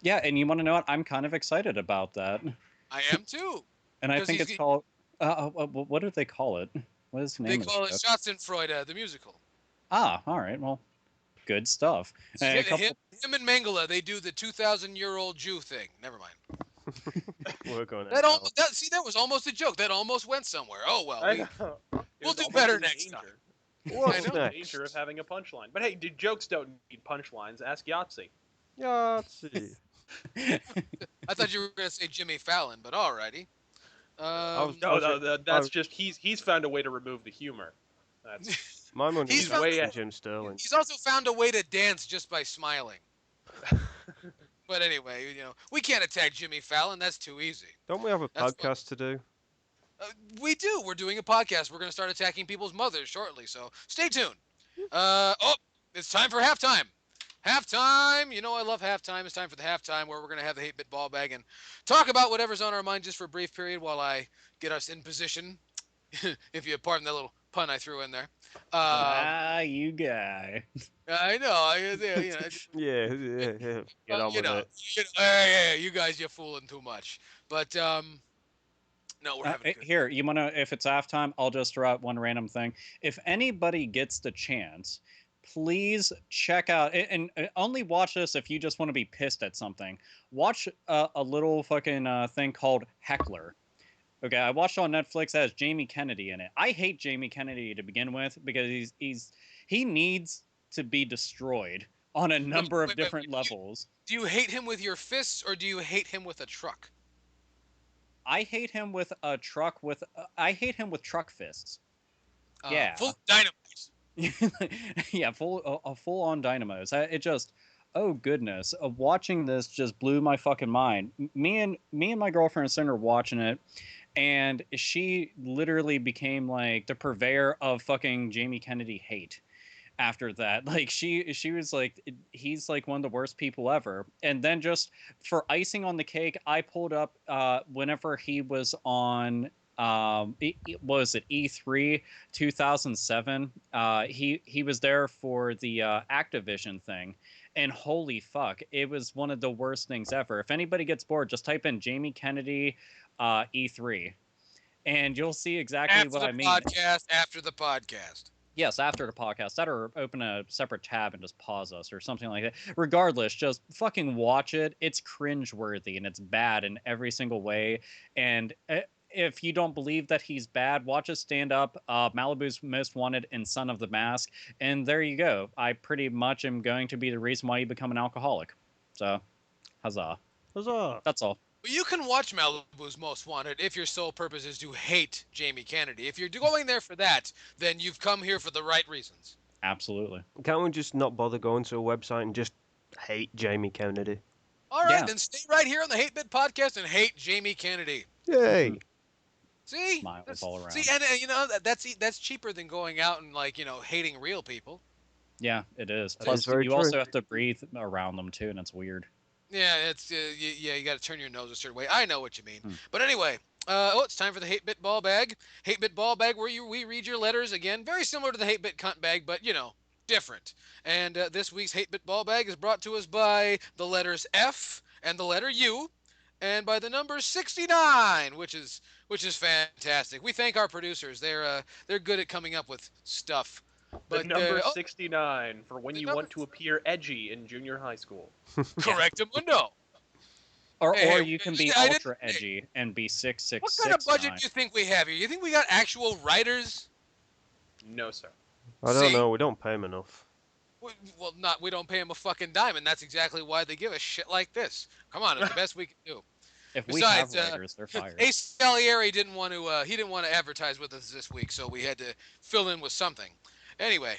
Yeah, and you want to know what? I'm kind of excited about that. I am too. And I think it's called... what do they call it? What is the name of it? They call it Schadenfreude, the musical. Ah, all right. Well, good stuff. Him and Mengele, they do the 2,000-year-old Jew thing. Never mind. We're going that was almost a joke. That almost went somewhere. Oh, well. We'll do better next time. What's the danger of having a punchline? But hey, jokes don't need punchlines. Ask Yahtzee. Yahtzee. I thought you were going to say Jimmy Fallon, but alrighty. No, that's just he's found a way to remove the humor. That's my money's way at Jim Sterling. He's also found a way to dance just by smiling. But anyway, we can't attack Jimmy Fallon. That's too easy. Don't we have a podcast to do? We do. We're doing a podcast. We're going to start attacking people's mothers shortly, so stay tuned. It's time for halftime. Halftime. I love halftime. It's time for the halftime where we're going to have the Hate-Bit BallBag and talk about whatever's on our mind just for a brief period while I get us in position. If you pardon that little pun I threw in there. You guy. I know. Yeah. Get on with it. Yeah, you guys, you're fooling too much. But no, we're having. Here, you want to? If it's halftime, I'll just throw out one random thing. If anybody gets the chance, please check out and only watch this if you just want to be pissed at something. Watch a little fucking thing called Heckler. Okay, I watched it on Netflix. That has Jamie Kennedy in it. I hate Jamie Kennedy to begin with because he needs to be destroyed on a number of different levels. Do you hate him with your fists or do you hate him with a truck? I hate him with a truck with. I hate him with truck fists. Yeah. Full dynamite. Yeah, full on dynamos. It just, oh goodness, watching this just blew my fucking mind. Me and my girlfriend sitting there watching it, and she literally became like the purveyor of fucking Jamie Kennedy hate. After that, like she was like, he's like one of the worst people ever. And then just for icing on the cake, I pulled up whenever he was on was it E3 2007. He was there for the Activision thing, and holy fuck, it was one of the worst things ever. If anybody gets bored, just type in Jamie Kennedy E3, and you'll see exactly what I mean. After the podcast. Yes, after the podcast. That, or open a separate tab and just pause us or something like that. Regardless, just fucking watch it. It's cringeworthy and it's bad in every single way. And if you don't believe that he's bad, watch us stand up, Malibu's Most Wanted and Son of the Mask. And there you go. I pretty much am going to be the reason why you become an alcoholic. So, huzzah. Huzzah. That's all. But you can watch Malibu's Most Wanted if your sole purpose is to hate Jamie Kennedy. If you're going there for that, then you've come here for the right reasons. Absolutely. Can't we just not bother going to a website and just hate Jamie Kennedy? All right, then stay right here on the Hate-Bit podcast and hate Jamie Kennedy. Yay. See? Smiles all around. See, and you know, that's cheaper than going out and, like, you know, hating real people. Yeah, it is. That Plus, is very you true. also have to breathe around them, too, and it's weird. Yeah, it's you got to turn your nose a certain way. I know what you mean. But anyway, it's time for the Hate-Bit BallBag. Hate-Bit BallBag, where we read your letters again, very similar to the Hate-Bit Cuntbag, but, you know, different. And this week's Hate-Bit BallBag is brought to us by the letters F and the letter U, and by the number 69, which is fantastic. We thank our producers. They're good at coming up with stuff. But The number 69 for when you want to appear edgy in junior high school. Correctamundo. Or Hey, you can be I didn't- ultra edgy and be 666. What kind of budget do you think we have here? You think we got actual writers? No, sir. I don't See? know. We don't pay him enough. We don't pay them a fucking dime, and that's exactly why they give us shit like this. Come on, it's the best we can do. If Besides, we have writers, they're fired. Ace Salieri didn't want to advertise with us this week, so we had to fill in with something. Anyway,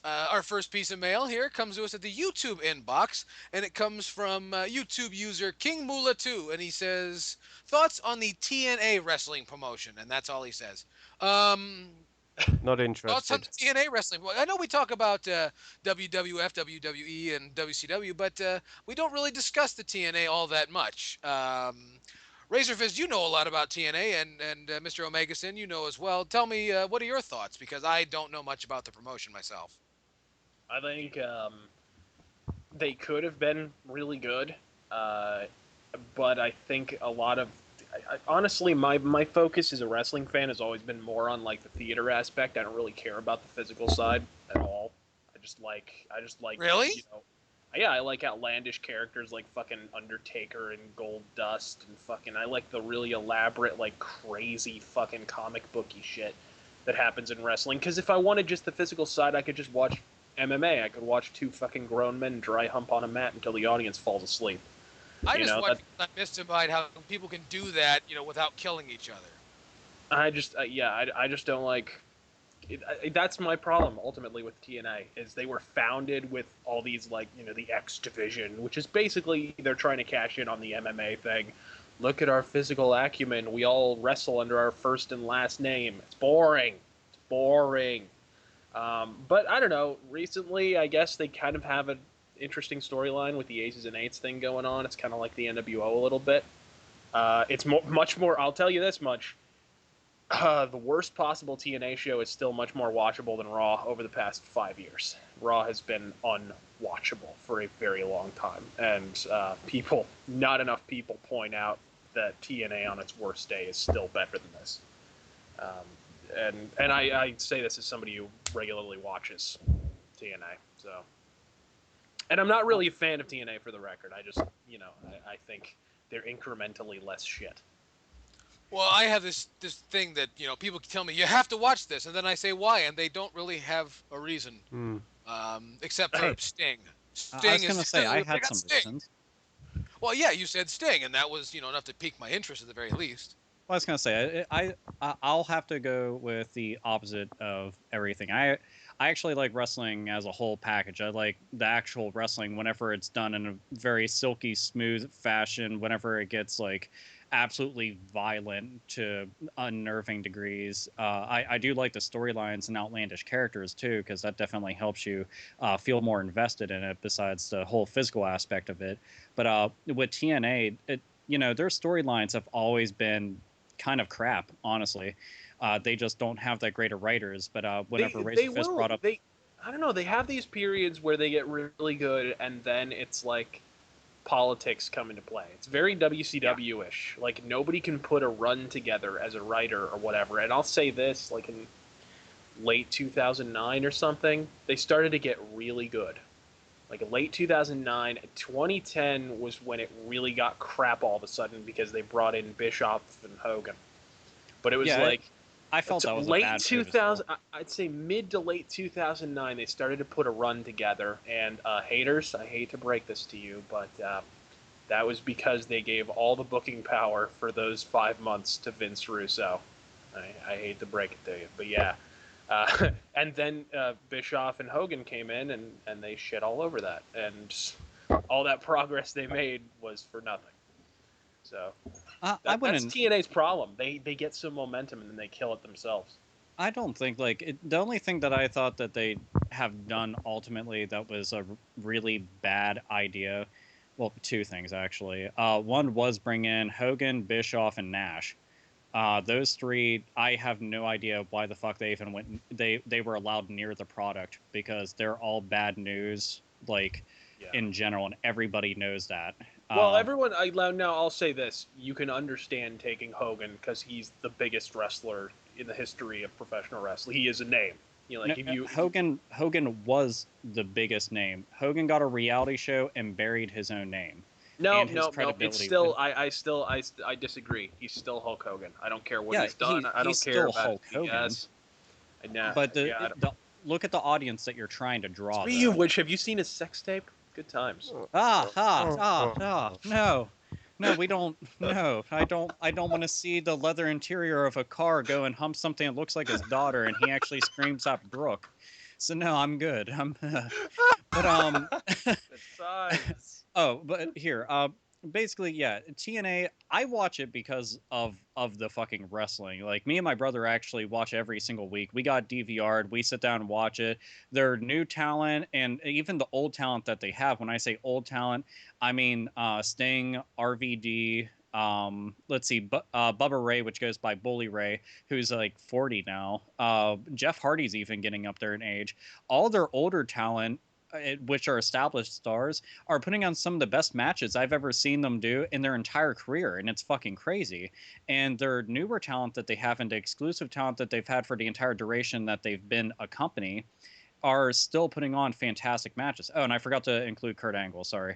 our first piece of mail here comes to us at the YouTube inbox, and it comes from YouTube user King Mula 2, and he says, thoughts on the TNA wrestling promotion, and that's all he says. Not Thoughts on interested. the TNA wrestling? I know we talk about WWF, WWE, and WCW, but we don't really discuss the TNA all that much. Razorfist, you know a lot about TNA, and Mr. Omegason, you know as well. Tell me, what are your thoughts? Because I don't know much about the promotion myself. I think they could have been really good, but I think a lot of honestly, my focus as a wrestling fan has always been more on like the theater aspect. I don't really care about the physical side at all. I just like Really? You know, yeah, I like outlandish characters like fucking Undertaker and Gold Dust and fucking. I like the really elaborate, like crazy fucking comic booky shit that happens in wrestling. Because if I wanted just the physical side, I could just watch MMA. I could watch two fucking grown men dry hump on a mat until the audience falls asleep. I just want to mystified how people can do that, you know, without killing each other. I just don't like. That's my problem ultimately with TNA is they were founded with all these like the X division, which is basically they're trying to cash in on the MMA thing. Look at our physical acumen. We all wrestle under our first and last name. It's boring. It's boring. But I don't know. Recently, I guess they kind of have an interesting storyline with the Aces and Eights thing going on. It's kind of like the NWO a little bit. It's much more. I'll tell you this much. The worst possible TNA show is still much more watchable than Raw over the past 5 years. Raw has been unwatchable for a very long time, and not enough people point out that TNA on its worst day is still better than this. And I say this as somebody who regularly watches TNA, so. And I'm not really a fan of TNA for the record. I just, I think they're incrementally less shit. Well, I have this thing that, people tell me, you have to watch this, and then I say why, and they don't really have a reason, except for Sting. I was going to say, I had some Sting. reasons. Well, yeah, you said Sting, and that was, enough to pique my interest at the very least. I was gonna say I'll have to go with the opposite of everything. I actually like wrestling as a whole package. I like the actual wrestling whenever it's done in a very silky smooth fashion. Whenever it gets like absolutely violent to unnerving degrees. I do like the storylines and outlandish characters too, because that definitely helps you feel more invested in it. Besides the whole physical aspect of it, but with TNA, their storylines have always been kind of crap, honestly. They just don't have that great of writers. But whenever Razor Fist brought up, I don't know. They have these periods where they get really good, and then it's like politics come into play. It's very WCW-ish. Yeah. Like, nobody can put a run together as a writer or whatever. And I'll say this, like in late 2009 or something, they started to get really good. Like late 2009, 2010 was when it really got crap all of a sudden because they brought in Bischoff and Hogan. But it was I felt that was late a bad 2000. I'd say mid to late 2009, they started to put a run together. And haters, I hate to break this to you, but that was because they gave all the booking power for those 5 months to Vince Russo. I hate to break it to you, but yeah. And then Bischoff and Hogan came in, and they shit all over that. And all that progress they made was for nothing. So that's TNA's problem. They get some momentum, and then they kill it themselves. I don't think, the only thing that I thought that they have done ultimately that was a really bad idea, well, two things, actually. One was bring in Hogan, Bischoff, and Nash. Those three, I have no idea why the fuck they even went. They were allowed near the product, because they're all bad news, in general, and everybody knows that. Well, everyone. Now I'll say this: you can understand taking Hogan because he's the biggest wrestler in the history of professional wrestling. He is a name. Hogan was the biggest name. Hogan got a reality show and buried his own name. No. It's still. I disagree. He's still Hulk Hogan. I don't care what he's done. I don't care about Hulk Hogan. Yes. But look at the audience that you're trying to draw. Speaking of which, have you seen his sex tape? Good times. No, we don't. No, I don't want to see the leather interior of a car go and hump something that looks like his daughter, and he actually screams out Brooke. So no, I'm good. But here, basically, yeah, TNA, I watch it because of the fucking wrestling. Like, me and my brother actually watch every single week. We got DVR'd. We sit down and watch it. Their new talent and even the old talent that they have. When I say old talent, I mean Sting, RVD. Let's see, Bubba Ray, which goes by Bully Ray, who's like 40 now. Jeff Hardy's even getting up there in age. All their older talent, which are established stars, are putting on some of the best matches I've ever seen them do in their entire career, and it's fucking crazy. And their newer talent that they have, and the exclusive talent that they've had for the entire duration that they've been a company, are still putting on fantastic matches. Oh, and I forgot to include Kurt Angle, sorry.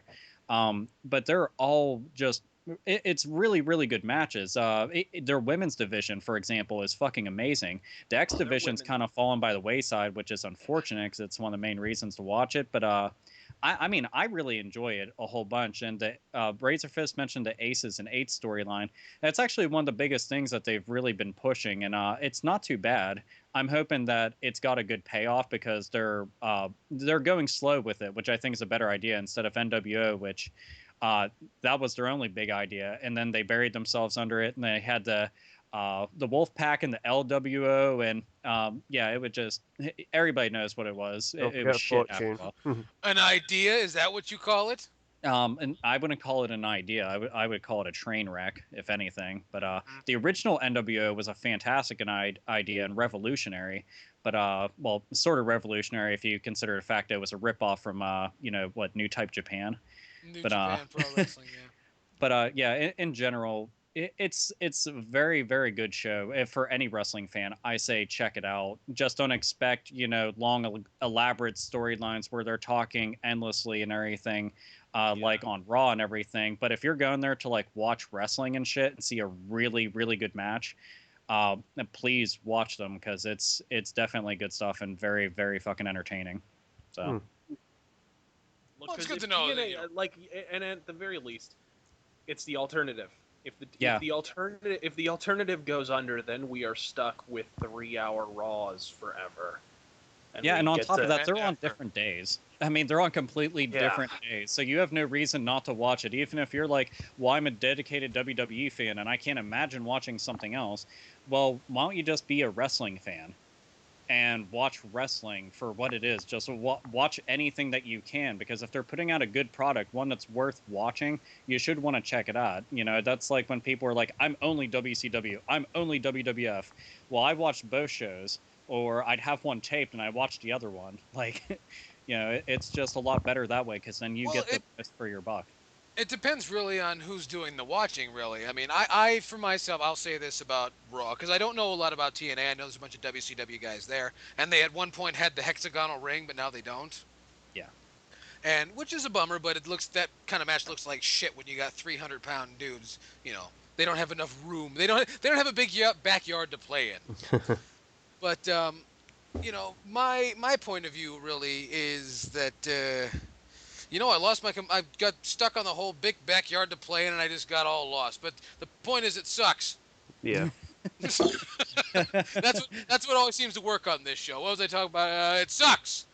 But they're all just... It's really, really good matches. Their women's division, for example, is fucking amazing. The X division's kind of fallen by the wayside, which is unfortunate because it's one of the main reasons to watch it. But I mean, I really enjoy it a whole bunch. And the Razor Fist mentioned the Aces and Eights storyline. That's actually one of the biggest things that they've really been pushing, and it's not too bad. I'm hoping that it's got a good payoff, because they're going slow with it, which I think is a better idea, instead of NWO, which... that was their only big idea, and then they buried themselves under it, and they had the Wolfpack and the LWO, and it would just... Everybody knows what it was. It was shit after a while. An idea? Is that what you call it? And I wouldn't call it an idea. I would call it a train wreck, if anything. But the original NWO was a fantastic idea and revolutionary. But sort of revolutionary if you consider the fact that it was a ripoff from New Type Japan. Japan Pro Wrestling, yeah. But in general, it's a very, very good show. For any wrestling fan, I say check it out. Just don't expect long, elaborate storylines where they're talking endlessly and everything, like on Raw and everything. But if you're going there to watch wrestling and shit and see a really, really good match, please watch them, because it's definitely good stuff and very, very fucking entertaining. So. Well, it's good to know. And at the very least, it's the alternative. Yeah. If the alternative goes under, then we are stuck with 3-hour Raws forever. Yeah, we and on get top to- of that, they're on Ever. different days. I mean, they're on completely Yeah. different days. So you have no reason not to watch it, even if you're like, well, I'm a dedicated WWE fan and I can't imagine watching something else. Well, why don't you just be a wrestling fan and watch wrestling for what it is? Just watch anything that you can, because if they're putting out a good product, one that's worth watching, you should want to check it out. You know, that's like when people are like, I'm only WCW, I'm only WWF. Well, I watched both shows. Or I'd have one taped and I watched the other one. Like, you know, it's just a lot better that way, because then you Well, get the best for your buck. It depends really on who's doing the watching, really. I mean, I for myself, I'll say this about Raw, because I don't know a lot about TNA. I know there's a bunch of WCW guys there, and they at one point had the hexagonal ring, but now they don't. Yeah. And which is a bummer, but that kind of match looks like shit when you got 300-pound dudes. You know, they don't have enough room. They don't have a big backyard to play in. But you know, my point of view really is that you know, I got stuck on the whole big backyard to play in, and I just got all lost. But the point is, it sucks. Yeah. That's what always seems to work on this show. What was I talking about? It sucks.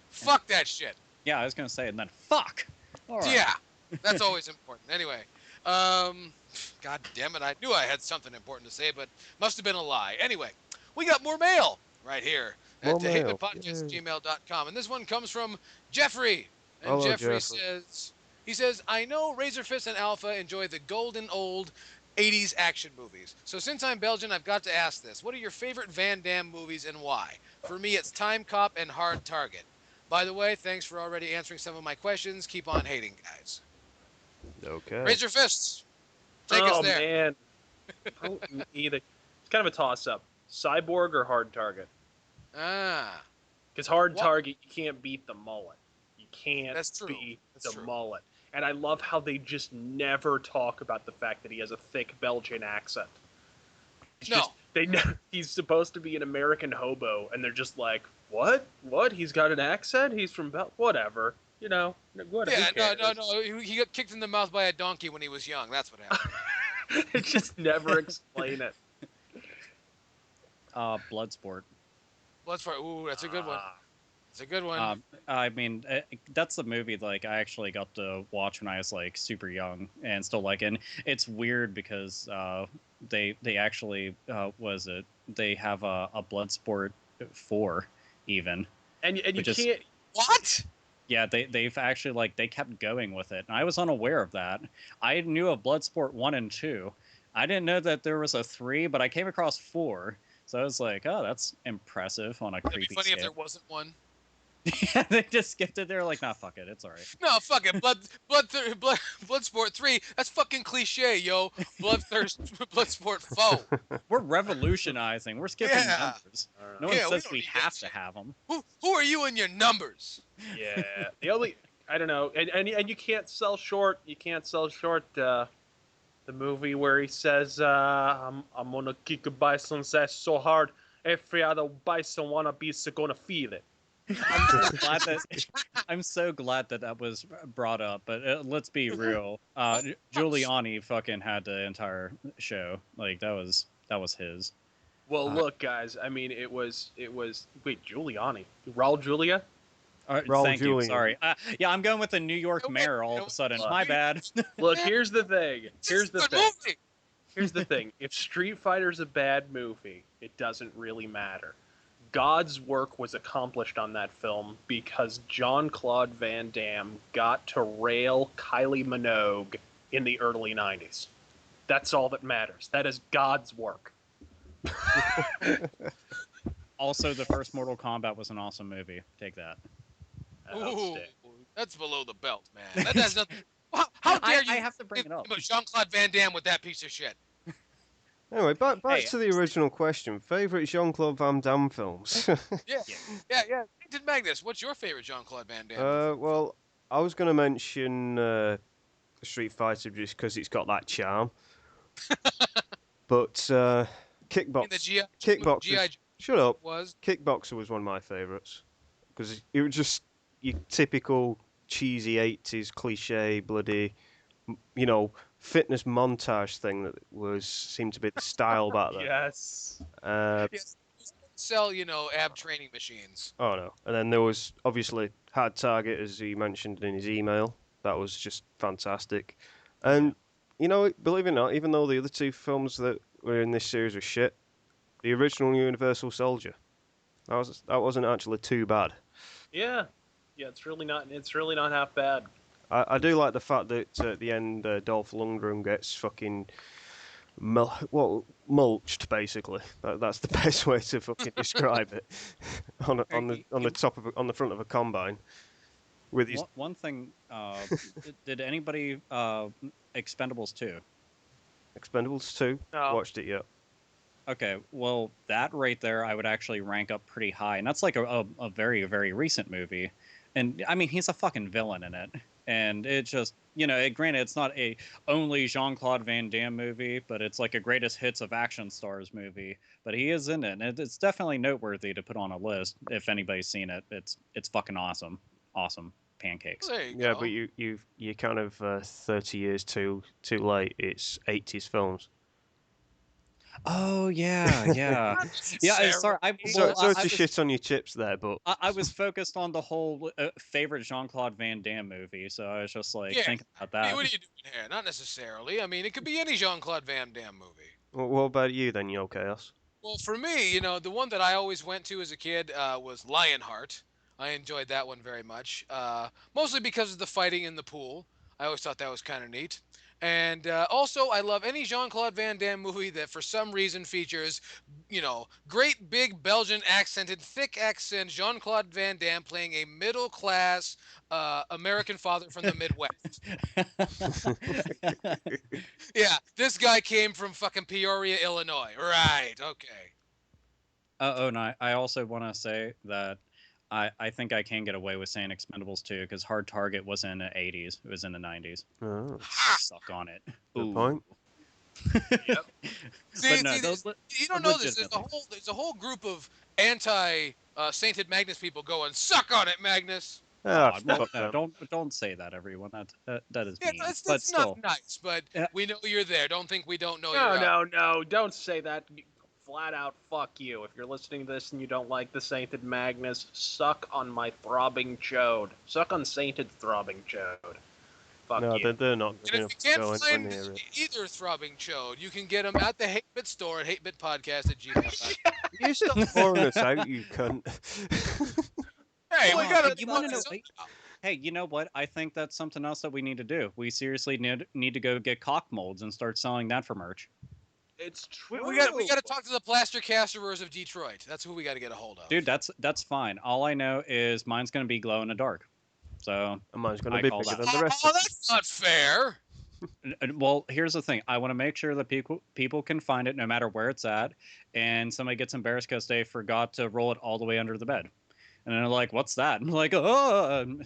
Fuck that shit. Yeah, I was going to say, and then fuck. All right. Yeah, that's always important. Anyway, God damn it, I knew I had something important to say, but must have been a lie. Anyway, we got more mail right here at More mail. hatebitpodcast@gmail.com, and this one comes from Jeffrey. And Hello, Jeffrey Jeffrey. says, I know Razorfist and Alpha enjoy the golden old 80s action movies. So since I'm Belgian, I've got to ask this. What are your favorite Van Damme movies and why? For me, it's Time Cop and Hard Target. By the way, thanks for already answering some of my questions. Keep on hating, guys. Okay. Raise your fists. Take us there. Man. Either. It's kind of a toss-up. Cyborg or Hard Target? Ah. Because Hard What? Target, you can't beat the mullet. You can't That's true. beat That's the true. mullet. And I love how they just never talk about the fact that he has a thick Belgian accent. It's No. just, he's supposed to be an American hobo, and they're just like, what? What? He's got an accent? He's from Whatever. You know, whatever. Yeah, no. He got kicked in the mouth by a donkey when he was young. That's what happened. They just never explain it. Bloodsport. Bloodsport. Ooh, that's a good one. Ah. It's a good one. I mean, that's the movie like I actually got to watch when I was like super young and still like it. And it's weird because they actually they have a Bloodsport 4 even. And you Which is- can't. What? Yeah, they've actually like they kept going with it, and I was unaware of that. I knew of Bloodsport 1 and 2. I didn't know that there was a 3, but I came across 4, so I was like, oh, that's impressive on a It'd creepy be funny if there scale. wasn't one. Yeah, they just skipped it. They're like, nah, fuck it, it's alright. No, fuck it. Bloodsport 3. That's fucking cliche, yo. Bloodsport foe. We're revolutionizing. We're skipping Yeah. numbers. No one Yeah, we says don't we need have that to shit. have them. Who are you and your numbers? Yeah. The only. I don't know. And you can't sell short. You can't sell short the movie where he says, I'm gonna kick a bison's ass so hard, every other bison wannabe's gonna feel it. I'm so glad that was brought up. But let's be real. Giuliani fucking had the entire show. Like that was his. Well, look, guys. I mean, it was. Wait, Giuliani, Raul Julia. Thank you. Julian. Sorry. Yeah, I'm going with the New York You know what? mayor all You of know a sudden. what? My bad. Look, here's the thing. Here's the Good thing. movie. Here's the thing. If Street Fighter's a bad movie, it doesn't really matter. God's work was accomplished on that film because Jean-Claude Van Damme got to rail Kylie Minogue in the early 90s. That's all that matters. That is God's work. Also, the first Mortal Kombat was an awesome movie. Take that. Ooh, that's below the belt, man. That has nothing. How dare you? I have to bring it up. Jean-Claude Van Damme with that piece of shit. Anyway, back Hey, to the original question. Favorite Jean-Claude Van Damme films? Yeah. Painted Magnus, what's your favorite Jean-Claude Van Damme? Well, I was going to mention Street Fighter just because it's got that charm. But In the GI Kickboxer. Shut up. was Kickboxer was one of my favourites because it was just your typical cheesy 80s cliche, bloody, fitness montage thing that seemed to be the style back then. Yes. Yes, sell ab training machines. Oh no! And then there was obviously Hard Target, as he mentioned in his email. That was just fantastic. And believe it or not, even though the other two films that were in this series were shit, the original Universal Soldier, that wasn't actually too bad. Yeah. Yeah, it's really not half bad. I do like the fact that at the end Dolph Lundgren gets fucking mulched basically. That's the best way to fucking describe it. on the front of a combine. With his... One thing, did anybody Expendables 2? Expendables 2? No. Watched it yet. Okay, well, that right there I would actually rank up pretty high. And that's like a very, very recent movie. And, I mean, he's a fucking villain in it. And it just, granted, it's not a only Jean-Claude Van Damme movie, but it's like a greatest hits of action stars movie. But he is in it. And it's definitely noteworthy to put on a list. If anybody's seen it, it's fucking awesome. Awesome pancakes. There you Yeah, go. but you're kind of 30 years too late. It's 80s films. Oh yeah. Yeah. Sorry, Sorry to shit on your chips there, but I was focused on the whole favorite Jean-Claude Van Damme movie, so I was just like thinking about that. What are you doing here? Not necessarily. I mean, it could be any Jean-Claude Van Damme movie. well, what about you then, YELLKAOS? Well, for me, the one that I always went to as a kid was Lionheart. I enjoyed that one very much, mostly because of the fighting in the pool. I always thought that was kind of neat. And also, I love any Jean-Claude Van Damme movie that for some reason features, great big Belgian accented, thick accent Jean-Claude Van Damme playing a middle-class American father from the Midwest. Yeah, this guy came from fucking Peoria, Illinois. Right, okay. No, I also want to say that I think I can get away with saying Expendables 2 because Hard Target wasn't in the 80s. It was in the 90s. Oh, Suck on it. good point. Yep. See, no, you don't know this. There's a whole group of anti-Sainted Magnus people going, suck on it, Magnus. Ah, No, fuck them. don't say that, everyone. That is Yeah, mean. that's but still, not nice, but we know you're there. Don't think we don't know No, you're out. no, don't say that. Flat out, fuck you. If you're listening to this and you don't like the Sainted Magnus, suck on my throbbing chode. Suck on Sainted throbbing chode. Fuck No, you. they're not And going if you to go can't anywhere find near it. either throbbing chode, you can get them at the Hate-Bit store at hatebitpodcast@gmail.com. You stop pouring us out, you cunt. Hey, we got you want to know? Hey, you know what? I think that's something else that we need to do. We seriously need to go get cock molds and start selling that for merch. It's true. We got to talk to the plaster casterers of Detroit. That's who we got to get a hold of. Dude, that's fine. All I know is mine's gonna be glow in the dark. So And mine's going I to be call bigger that. than the rest Oh, of us. that's not fair. well, here's the thing. I want to make sure that people can find it no matter where it's at, and somebody gets embarrassed because they forgot to roll it all the way under the bed. And they're like, "What's that?" And I'm like, "Oh,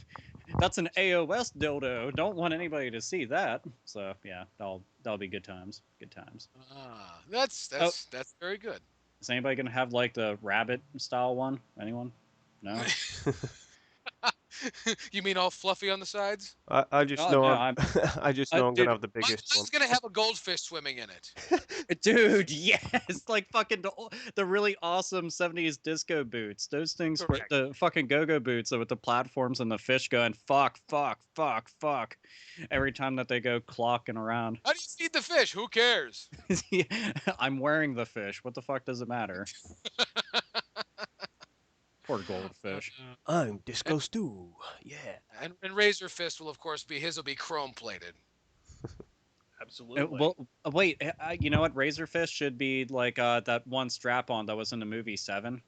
that's an AOS dildo. Don't want anybody to see that." So yeah, that'll be good times. Good times. That's very good. Is anybody gonna have like the rabbit style one? Anyone? No. You mean all fluffy on the sides? I just Oh, know no, I'm I'm dude, going to have the biggest one. Mine's gonna have a goldfish swimming in it. Dude, yes, like fucking the really awesome 70s disco boots. Those things were Correct. the fucking go-go boots with the platforms and the fish going fuck every time that they go clocking around. How do you feed the fish? Who cares? I'm wearing the fish. What the fuck does it matter? Poor goldfish. I'm Disco Stew. Yeah. And Razor Fist will of course be chrome plated. Absolutely. Well, wait. You know what? Razorfish should be like that one strap-on that was in the movie 7.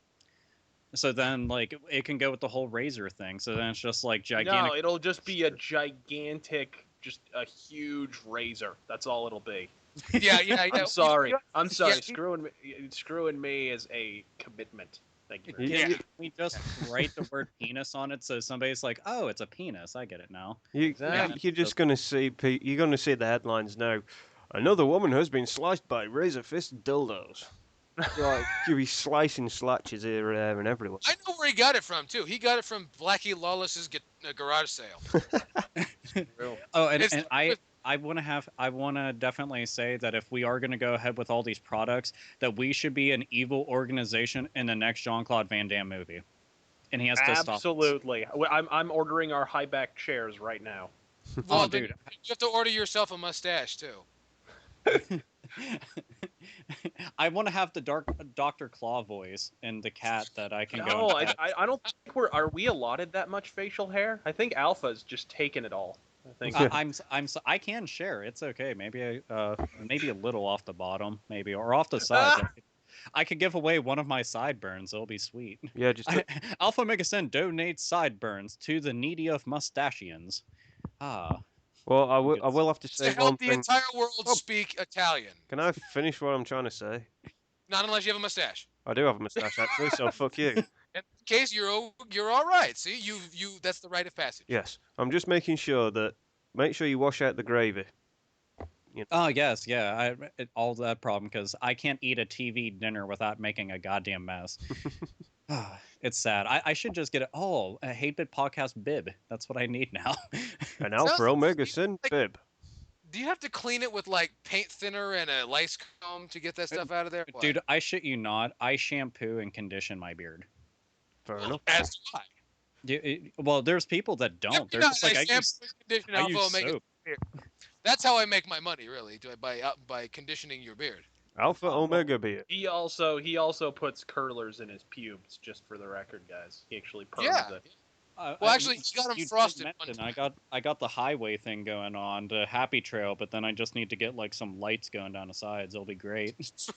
So then, like, it can go with the whole razor thing. So then it's just like gigantic. No, it'll just be a gigantic, just a huge razor. That's all it'll be. Yeah. I'm sorry. I'm sorry. Yeah. Screwing me is a commitment. Thank you. Can we just write the word penis on it so somebody's like, "Oh, it's a penis. I get it now." You're just going to see you're going to see the headlines now. Another woman has been sliced by razor fist dildos. Like you'll be slicing slatches here, there, and everywhere. I know where he got it from too. He got it from Blackie Lawless's garage sale. Oh, and It's I I want to definitely say that if we are going to go ahead with all these products, that we should be an evil organization in the next Jean-Claude Van Damme movie, and he has to stop us. Absolutely. I'm ordering our high back chairs right now. Well, Oh, then dude. you have to order yourself a mustache too. I want to have the Dr. Claw voice and the cat that I can go. No, And I don't think are we allotted that much facial hair? I think Alpha's just taken it all. I think. I can share. It's okay. Maybe maybe a little off the bottom, maybe, or off the sides. I could give away one of my sideburns. It'll be sweet. Yeah, just Alpha Mega Sin donates sideburns to the needy of mustachians. Ah. well, I will have to To say one help the thing. entire world speak Italian. Can I finish what I'm trying to say? Not unless you have a mustache. I do have a mustache actually, so fuck you. In this case, you're all right. See, you that's the rite of passage. Yes, I'm just making sure that. Make sure you wash out the gravy. Oh yes, yeah. All that problem because I can't eat a TV dinner without making a goddamn mess. It's sad. I should just get a Hate-Bit podcast bib. That's what I need now. An Alpha Omega Sin bib. Do you have to clean it with like paint thinner and a lice comb to get that stuff out of there? What? Dude, I shit you not. I shampoo and condition my beard. Fair enough. As do I. Well, there's people that don't. They're just like, I use soap. That's how I make my money, really, by conditioning your beard. Alpha Omega beard. He also puts curlers in his pubes, just for the record, guys. He actually perms it. Well, actually, he got them frosted. I got the highway thing going on, the Happy Trail, but then I just need to get like some lights going down the sides. It'll be great.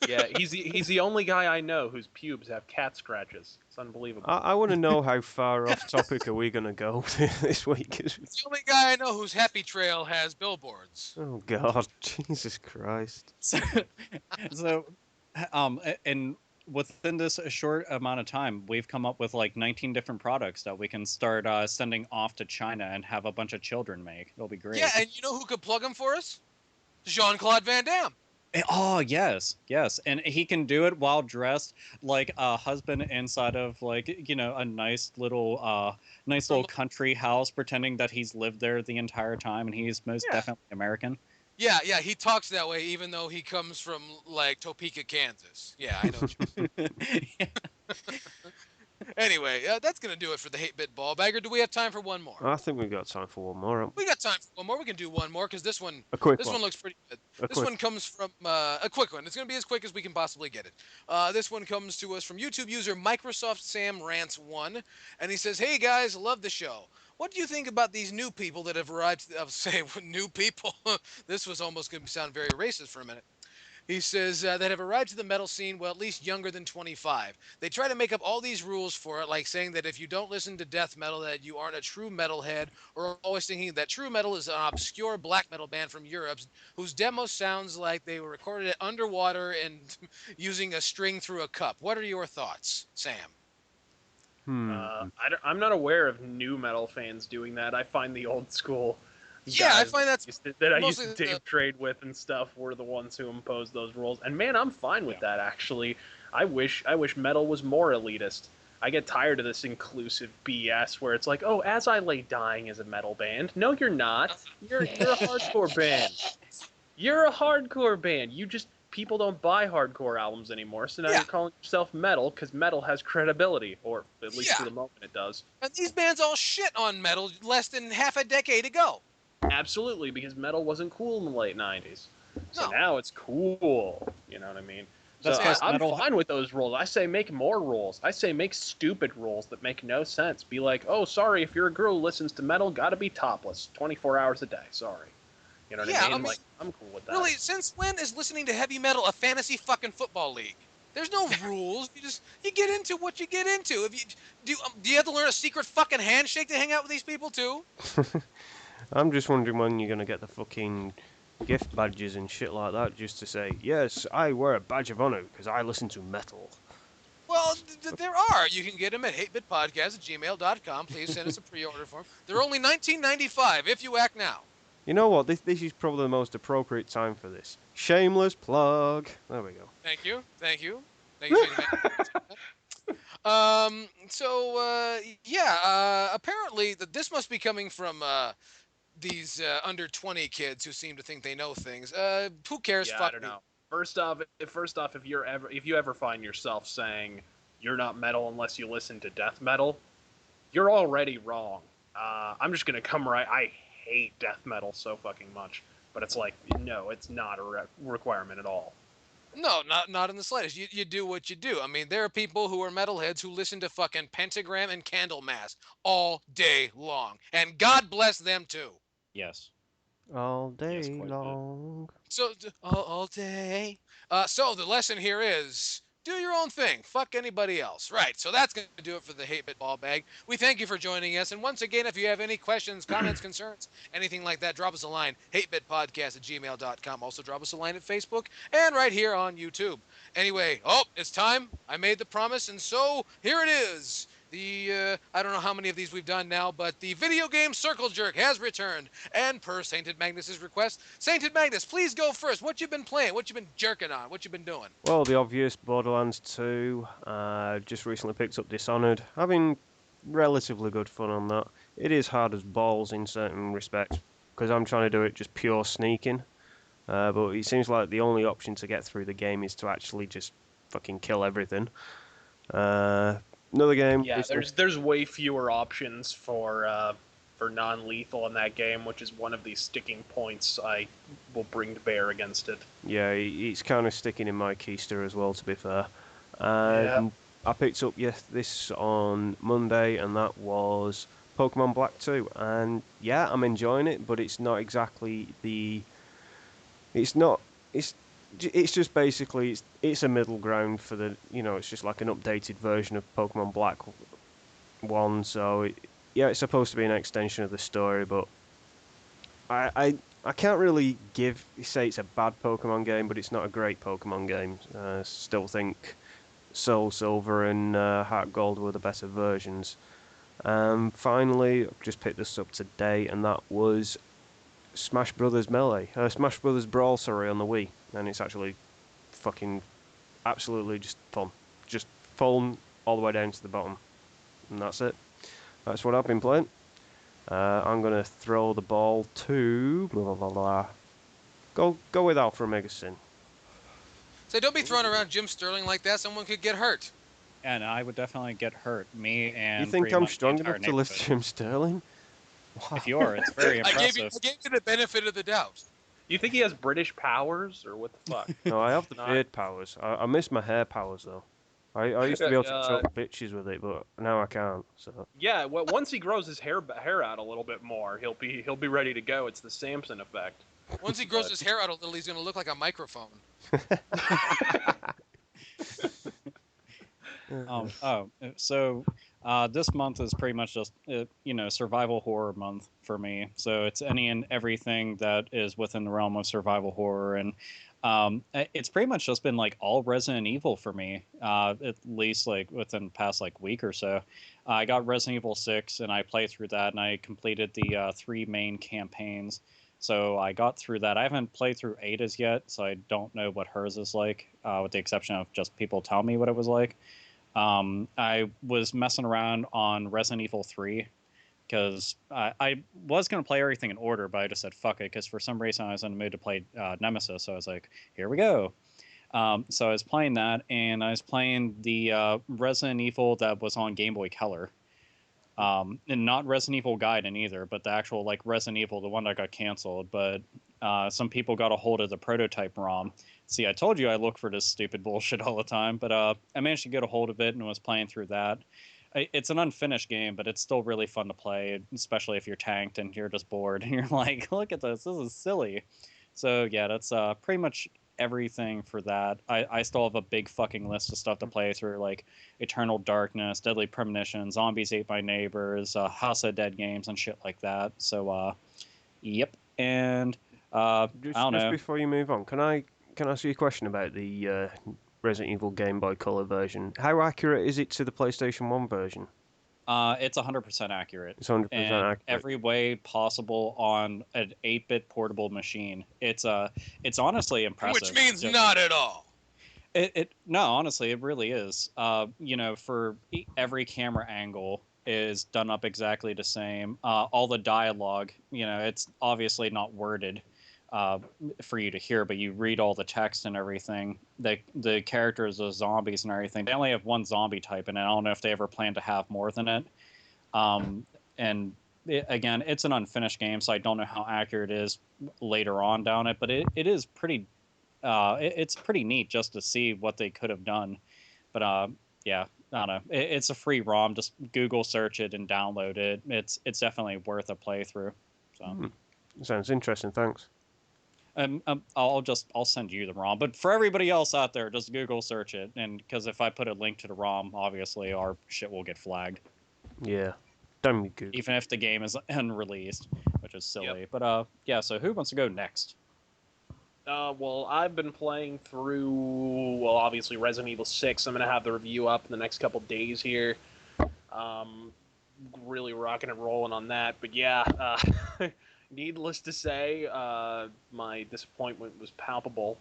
Yeah, he's the only guy I know whose pubes have cat scratches. It's unbelievable. I want to know how far off topic are we gonna go this week? It's the only guy I know whose Happy Trail has billboards. Oh God, Jesus Christ! And within this short amount of time, we've come up with like 19 different products that we can start sending off to China and have a bunch of children make. It'll be great. Yeah, and you know who could plug them for us? Jean-Claude Van Damme. Oh yes, and he can do it while dressed like a husband inside of like a nice little country house, pretending that he's lived there the entire time and he's most definitely American. Yeah, he talks that way even though he comes from like Topeka, Kansas. Yeah, I know. Anyway, that's gonna do it for the Hate-Bit BallBag. Or do we have time for one more? I think we've got time for one more. We got time for one more. We can do one more because this one one looks pretty good. This one comes from a quick one. It's gonna be as quick as we can possibly get it. This one comes to us from YouTube user Microsoft Sam Rants 1, and he says, "Hey guys, love the show. What do you think about these new people that have arrived?" I'll say new people. This was almost going to sound very racist for a minute. He says that have arrived to the metal scene, well, at least younger than 25. They try to make up all these rules for it, like saying that if you don't listen to death metal, that you aren't a true metalhead, or always thinking that true metal is an obscure black metal band from Europe whose demo sounds like they were recorded underwater and using a string through a cup. What are your thoughts, Sam? I'm not aware of new metal fans doing that. I find the old school I find that I used to Dave trade with and stuff were the ones who imposed those rules. And man, I'm fine with that actually. I wish metal was more elitist. I get tired of this inclusive BS where it's like, oh, As I Lay Dying is a metal band. No, you're not. You're a hardcore band. You're a hardcore band. People don't buy hardcore albums anymore, so now you're calling yourself metal because metal has credibility, or at least for the moment it does. And these bands all shit on metal less than half a decade ago. Absolutely, because metal wasn't cool in the late 90s. So now it's cool. You know what I mean? So I'm fine with those rules. I say make more rules. I say make stupid rules that make no sense. Be like, oh, sorry, if you're a girl who listens to metal, gotta be topless 24 hours a day. Sorry. You know what I mean? Like, I'm cool with that. Really, since when is listening to heavy metal a fantasy fucking football league? There's no rules. You get into what you get into. If you do you have to learn a secret fucking handshake to hang out with these people too? I'm just wondering when you're gonna get the fucking gift badges and shit like that, just to say, yes, I wear a badge of honor because I listen to metal. Well, there are. You can get them at hatebitpodcast@gmail.com. Please send us a pre-order form. They're only $19.95 if you act now. You know what? This is probably the most appropriate time for this. Shameless plug. There we go. Thank you. Apparently this must be coming from these under 20 kids who seem to think they know things. Who cares? Yeah, Fuck I don't me. know. First off, if you ever find yourself saying you're not metal unless you listen to death metal, you're already wrong. I'm just gonna come right. I hate death metal so fucking much, but it's like, no, it's not a requirement at all. No, not in the slightest. You do what you do. I mean, there are people who are metalheads who listen to fucking Pentagram and Candlemass all day long, and God bless them too. Yes. All Yes, day quite a bit. long. So all day. So the lesson here is do your own thing. Fuck anybody else. Right. So that's going to do it for the Hate-Bit BallBag. We thank you for joining us. And once again, if you have any questions, comments, concerns, anything like that, drop us a line. hatebitpodcast@gmail.com. Also drop us a line at Facebook and right here on YouTube. Anyway, it's time. I made the promise, and so here it is. I don't know how many of these we've done now, but the video game Circle Jerk has returned. And per Sainted Magnus's request, Sainted Magnus, please go first. What you been playing? What you been jerking on? What you been doing? Well, the obvious Borderlands 2. Just recently picked up Dishonored. Having relatively good fun on that. It is hard as balls in certain respects because I'm trying to do it just pure sneaking. But it seems like the only option to get through the game is to actually just fucking kill everything. Another game. Yeah, there's way fewer options for non-lethal in that game, which is one of the sticking points I will bring to bear against it. Yeah, it's kind of sticking in my keister as well, to be fair. And I picked up this on Monday, and that was Pokemon Black 2. And yeah, I'm enjoying it, but it's not exactly the. It's not. It's just basically it's a middle ground for the. It's just like an updated version of Pokemon Black 1. So yeah, it's supposed to be an extension of the story, but I can't really say it's a bad Pokemon game, but it's not a great Pokemon game. Still think Soul Silver and Heart Gold were the better versions. Finally, I've just picked this up today, and that was Smash Brothers Smash Brothers Brawl, sorry, on the Wii, and it's actually fucking absolutely just fun. Just fun all the way down to the bottom, and that's it. That's what I've been playing. I'm gonna throw the ball to blah blah blah blah. Go with Alpha Omega Sin. So don't be throwing around Jim Sterling like that. Someone could get hurt. And I would definitely get hurt. Me and You think pretty I'm much the strong entire enough to lift neighborhood. Jim Sterling? Wow. If you are, it's very I impressive. gave you the benefit of the doubt. You think he has British powers, or what the fuck? No, I have the Not- beard powers. I miss my hair powers though. I used to be able to choke bitches with it, but now I can't. So Yeah, well, once he grows his hair out a little bit more, he'll be ready to go. It's the Samson effect. Once he grows his hair out a little, he's going to look like a microphone. So this month is pretty much just survival horror month for me. So it's any and everything that is within the realm of survival horror, and it's pretty much just been like all Resident Evil for me. At least like within the past like week or so. I got Resident Evil 6 and I played through that, and I completed the 3 main campaigns. So I got through that. I haven't played through Ada's yet, so I don't know what hers is like, with the exception of just people telling me what it was like. I was messing around on Resident Evil 3 because I was going to play everything in order, but I just said fuck it because for some reason I was in the mood to play Nemesis, so I was like, here we go. So I was playing that, and I was playing the Resident Evil that was on Game Boy Color. And not Resident Evil Gaiden either, but the actual like Resident Evil, the one that got canceled. But some people got a hold of the prototype ROM. See, I told you I look for this stupid bullshit all the time, but I managed to get a hold of it and was playing through that. It's an unfinished game, but it's still really fun to play, especially if you're tanked and you're just bored and you're like, look at this is silly. So yeah, that's pretty much everything for that. I still have a big fucking list of stuff to play through, like Eternal Darkness, Deadly Premonition, Zombies Ate My Neighbors, House of Dead games, and shit like that. So, yep. And I don't know. Just before you move on, can I ask you a question about the Resident Evil Game Boy Color version? How accurate is it to the PlayStation 1 version? It's 100% accurate. It's 100% accurate. Every way possible on an 8-bit portable machine. It's honestly impressive. Which means not at all. No, honestly, it really is. For every camera angle is done up exactly the same. All the dialogue, it's obviously not worded for you to hear, but you read all the text and everything. The characters, the zombies and everything, they only have one zombie type, and I don't know if they ever plan to have more than it. And again, it's an unfinished game, so I don't know how accurate it is later on down it, but it is pretty. It's pretty neat just to see what they could have done. But yeah, I don't know. It's a free ROM. Just Google search it and download it. It's definitely worth a playthrough. So. Sounds interesting. Thanks. I'll send you the ROM, but for everybody else out there, just Google search it, and because if I put a link to the ROM, obviously our shit will get flagged. Yeah, damn you, Google. Even if the game is unreleased, which is silly. Yep. But yeah. So who wants to go next? Well, I've been playing through, obviously Resident Evil 6. I'm going to have the review up in the next couple days here. Really rocking and rolling on that. But yeah, needless to say, my disappointment was palpable.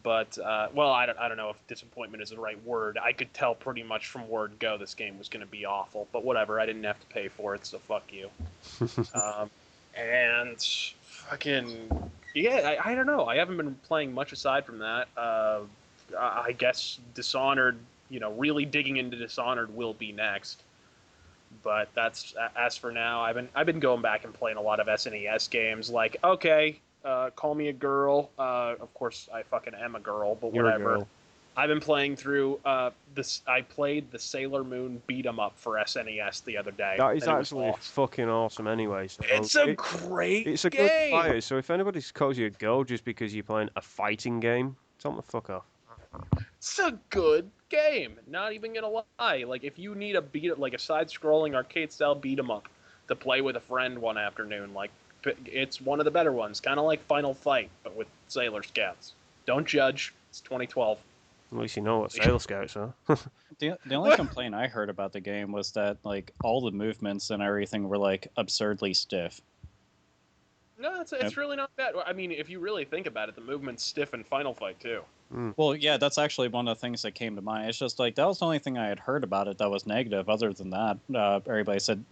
But, I don't know if disappointment is the right word. I could tell pretty much from word go this game was going to be awful. But whatever, I didn't have to pay for it, so fuck you. And fucking... Yeah, I don't know. I haven't been playing much aside from that. I guess Dishonored, really digging into Dishonored will be next. But that's as for now. I've been going back and playing a lot of SNES games. Like, okay, call me a girl. Of course, I fucking am a girl, but You're a whatever. girl. I've been playing through this. I played the Sailor Moon beat 'em up for SNES the other day. That is and it was actually awesome. fucking awesome anyway. So It's a great It's a game. good fight. So if anybody calls you a girl just because you're playing a fighting game, tell them the fuck off. It's a good game. Not even gonna lie. Like, if you need a side-scrolling arcade-style beat 'em up to play with a friend one afternoon, like, it's one of the better ones. Kind of like Final Fight, but with Sailor Scouts. Don't judge. It's 2012. At least you know what Sailor Scouts are. The only complaint I heard about the game was that like all the movements and everything were like absurdly stiff. No, it's really not bad. I mean, if you really think about it, the movement's stiff in Final Fight too. Well, yeah, that's actually one of the things that came to mind. It's just like that was the only thing I had heard about it that was negative. Other than that, everybody said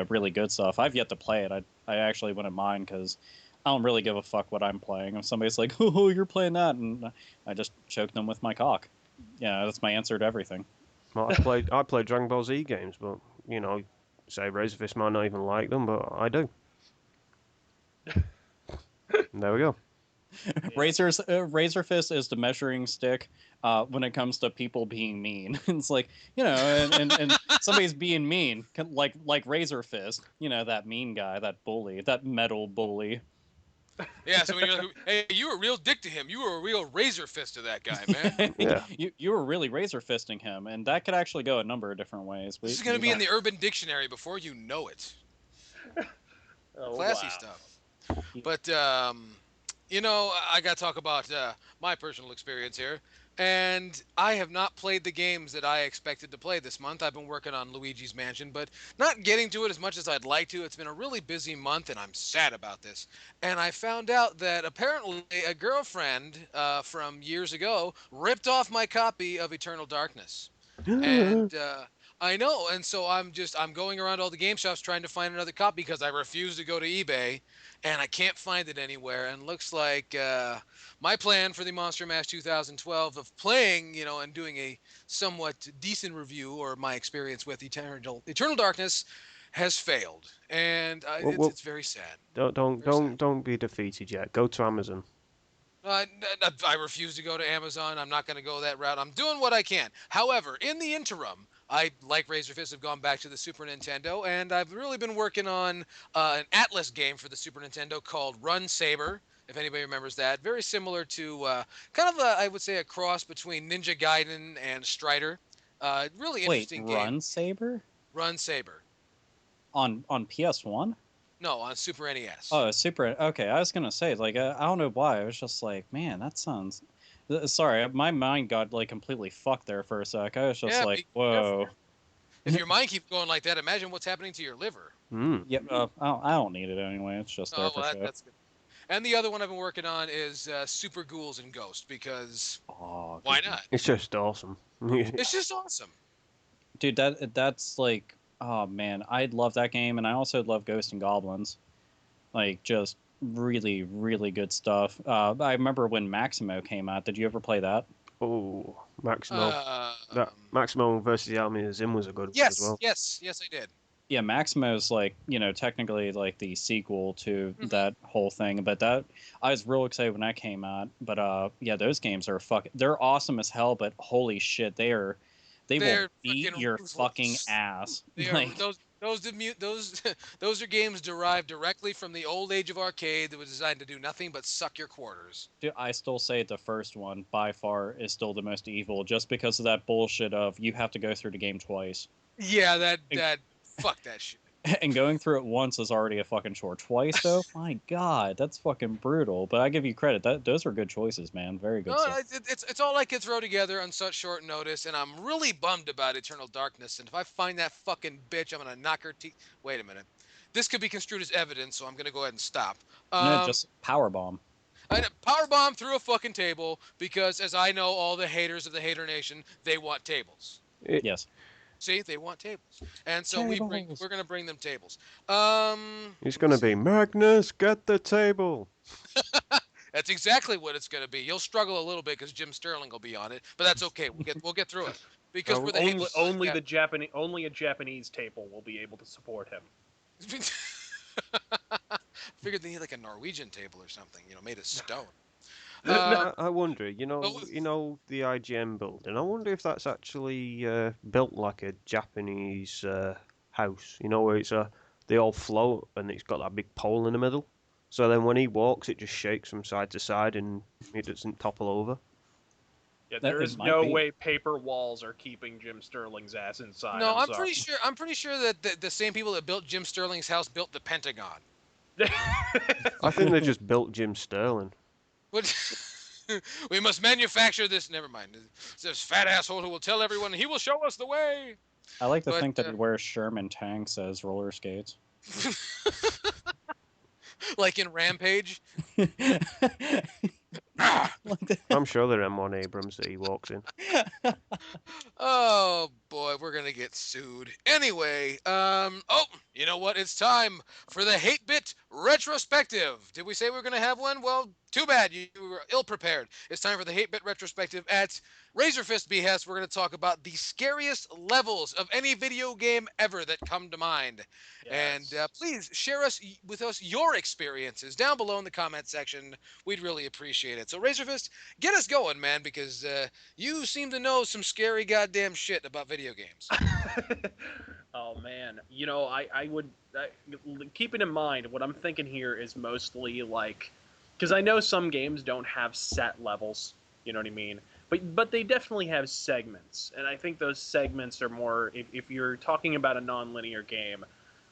really good stuff. I've yet to play it. I actually wouldn't mind because I don't really give a fuck what I'm playing. If somebody's like, "Oh, you're playing that," and I just choke them with my cock. Yeah, that's my answer to everything. Well, I played Dragon Ball Z games, but say Razorfist might not even like them, but I do. There we go. Razor Fist is the measuring stick when it comes to people being mean. It's like and somebody's being mean, like Razor Fist. That mean guy, that bully, that metal bully. Yeah, so when you're like, hey, you were a real dick to him. You were a real razor fist to that guy, man. Yeah. You were really razor fisting him, and that could actually go a number of different ways. This is going to be in the Urban Dictionary before you know it. Classy stuff. But, I got to talk about my personal experience here. And I have not played the games that I expected to play this month. I've been working on Luigi's Mansion, but not getting to it as much as I'd like to. It's been a really busy month, and I'm sad about this. And I found out that apparently a girlfriend from years ago ripped off my copy of Eternal Darkness. And I know, and so I'm going around all the game shops trying to find another copy because I refuse to go to eBay, and I can't find it anywhere. And looks like my plan for the Monster Mash 2012 of playing, and doing a somewhat decent review or my experience with Eternal Darkness has failed, and it's very sad. Don't be defeated yet. Go to Amazon. I refuse to go to Amazon. I'm not going to go that route. I'm doing what I can. However, in the interim, I, like Razorfist, have gone back to the Super Nintendo, and I've really been working on an Atlas game for the Super Nintendo called Run Saber, if anybody remembers that. Very similar to I would say, a cross between Ninja Gaiden and Strider. Really interesting game. Run Saber? Run Saber. On PS1? No, on Super NES. Oh, Super. Okay, I was gonna say, I don't know why. I was just like, man, that sounds. Sorry, my mind got completely fucked there for a sec. I was just whoa. If your mind keeps going like that, imagine what's happening to your liver. Yeah, I don't need it anyway. It's just there for show. That's good. And the other one I've been working on is Super Ghouls and Ghosts because why not? It's just awesome. It's just awesome. Dude, that's Oh man, I love that game, and I also love Ghosts and Goblins. Like, just really, really good stuff. I remember when Maximo came out. Did you ever play that? Oh, Maximo. That Um, Maximo versus the Army of Zim was a good one as yes, well. yes, yes, I did. Yeah, Maximo's like, technically like the sequel to Mhm. that whole thing. But that I was real excited when that came out. But yeah, those games are they're awesome as hell. But holy shit, they will They're beat freaking your fucking ruthless. ass. They are Like, those those are games derived directly from the old age of arcade that was designed to do nothing but suck your quarters. dude, I still say the first one by far is still the most evil, just because of that bullshit of you have to go through the game twice. Yeah, And, fuck that shit. and going through it once is already a fucking chore. Twice though, my god, that's fucking brutal. But I give you credit. Those are good choices, man. Very good No, stuff. it's all I could throw together on such short notice, and I'm really bummed about Eternal Darkness. And if I find that fucking bitch, I'm gonna knock her teeth. Wait a minute, this could be construed as evidence, so I'm gonna go ahead and stop. No, Um, just power bomb. I power bomb through a fucking table because, as I know, all the haters of the Hater Nation, they want tables. It, Yes. See, they want tables, and so Tables. we're gonna bring them tables. it's Let me gonna see. be Magnus, get the table. That's exactly what it's gonna be. You'll struggle a little bit because Jim Sterling will be on it, but that's okay. We'll get through it because we're the Only hate. the Japanese, only a Japanese table will be able to support him. Figured they need like a Norwegian table or something, made of stone. No, I wonder, But the IGM building. I wonder if that's actually built like a Japanese house. Where they all float and it's got that big pole in the middle. So then when he walks, it just shakes from side to side and it doesn't topple over. yeah, That there it is might no be. way paper walls are keeping Jim Sterling's ass inside. no, I'm sorry. I'm pretty sure that the same people that built Jim Sterling's house built the Pentagon. I think they just built Jim Sterling. What? We must manufacture this. Never mind. It's this fat asshole who will tell everyone he will show us the way. I like to But think that he wears Sherman tanks as roller skates. like in Rampage. I'm sure they're M1 Abrams that he walks in. Oh boy, we're gonna get sued. Anyway, oh, you know what? It's time for the Hate-Bit Retrospective. Did we say we were gonna have one? Well, too bad. You were ill prepared. It's time for the Hate-Bit Retrospective at Razorfist Behest. We're gonna talk about the scariest levels of any video game ever that come to mind. And Yes. please share with us your experiences down below in the comment section. We'd really appreciate it. So Razorfist, get us going, man, because you seem to know some scary goddamn shit about video games. Oh man, keeping in mind what I'm thinking here is mostly like, because I know some games don't have set levels, you know what I mean, but they definitely have segments, and I think those segments are more if you're talking about a non-linear game,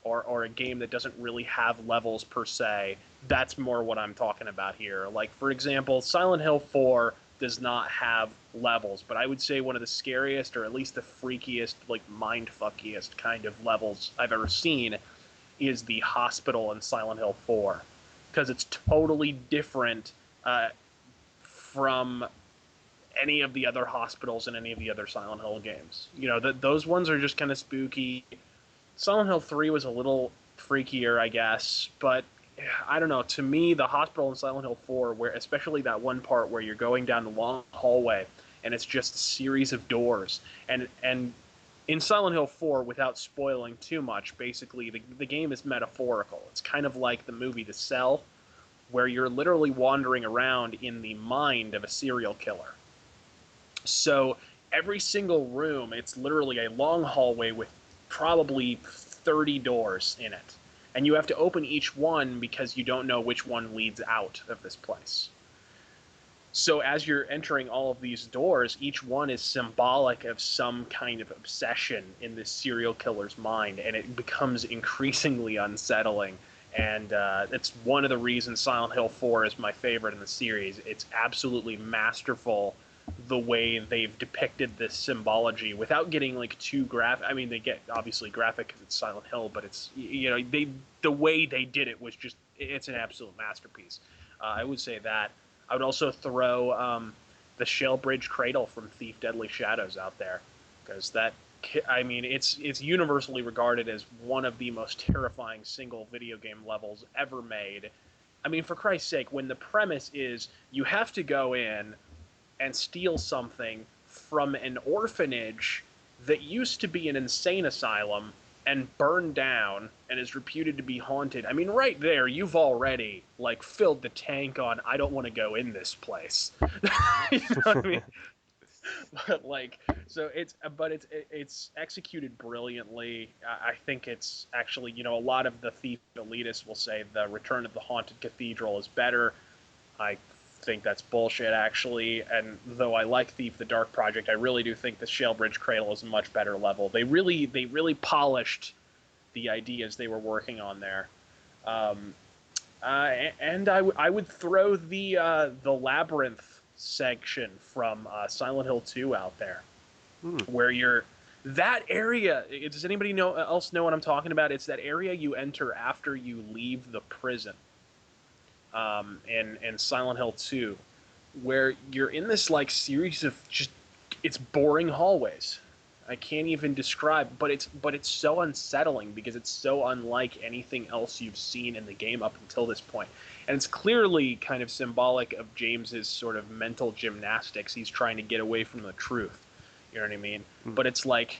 or a game that doesn't really have levels per se. That's more what I'm talking about here. Like for example, Silent Hill 4 does not have levels, but I would say one of the scariest, or at least the freakiest, like mindfuckiest kind of levels I've ever seen is the hospital in Silent Hill 4, because it's totally different from any of the other hospitals in any of the other Silent Hill games. Those ones are just kind of spooky. Silent Hill 3 was a little freakier, I guess, but I don't know. To me, the hospital in Silent Hill 4, where especially that one part where you're going down the long hallway and it's just a series of doors, and in Silent Hill 4, without spoiling too much, basically the game is metaphorical. It's kind of like the movie The Cell, where you're literally wandering around in the mind of a serial killer. So every single room, it's literally a long hallway with probably 30 doors in it. And you have to open each one because you don't know which one leads out of this place. So as you're entering all of these doors, each one is symbolic of some kind of obsession in this serial killer's mind, and it becomes increasingly unsettling. And it's one of the reasons Silent Hill 4 is my favorite in the series. It's absolutely masterful the way they've depicted this symbology without getting like too graphic. I mean, they get obviously graphic because it's Silent Hill, but it's the way they did it was just, it's an absolute masterpiece. I would say that. I would also throw the Shell Bridge Cradle from Thief Deadly Shadows out there, because that I mean, it's universally regarded as one of the most terrifying single video game levels ever made. I mean, for Christ's sake, when the premise is you have to go in and steal something from an orphanage that used to be an insane asylum and burned down and is reputed to be haunted. I mean, right there, you've already like filled the tank on I don't want to go in this place. You know what I mean? But like, so it's executed brilliantly. I think it's actually, you know, a lot of the thief elitists will say the Return of the Haunted Cathedral is better. I think that's bullshit, actually. And though I like Thief the Dark Project, I really do think the Shellbridge Cradle is a much better level. They really polished the ideas they were working on there. And I would throw the Labyrinth section from Silent Hill 2 out there, where you're that area. Does anybody else know what I'm talking about? It's that area you enter after you leave the prison. In Silent Hill 2, where you're in this like series of just it's boring hallways. I can't even describe, but it's so unsettling because it's so unlike anything else you've seen in the game up until this point. And it's clearly kind of symbolic of James's sort of mental gymnastics. He's trying to get away from the truth. You know what I mean? But it's like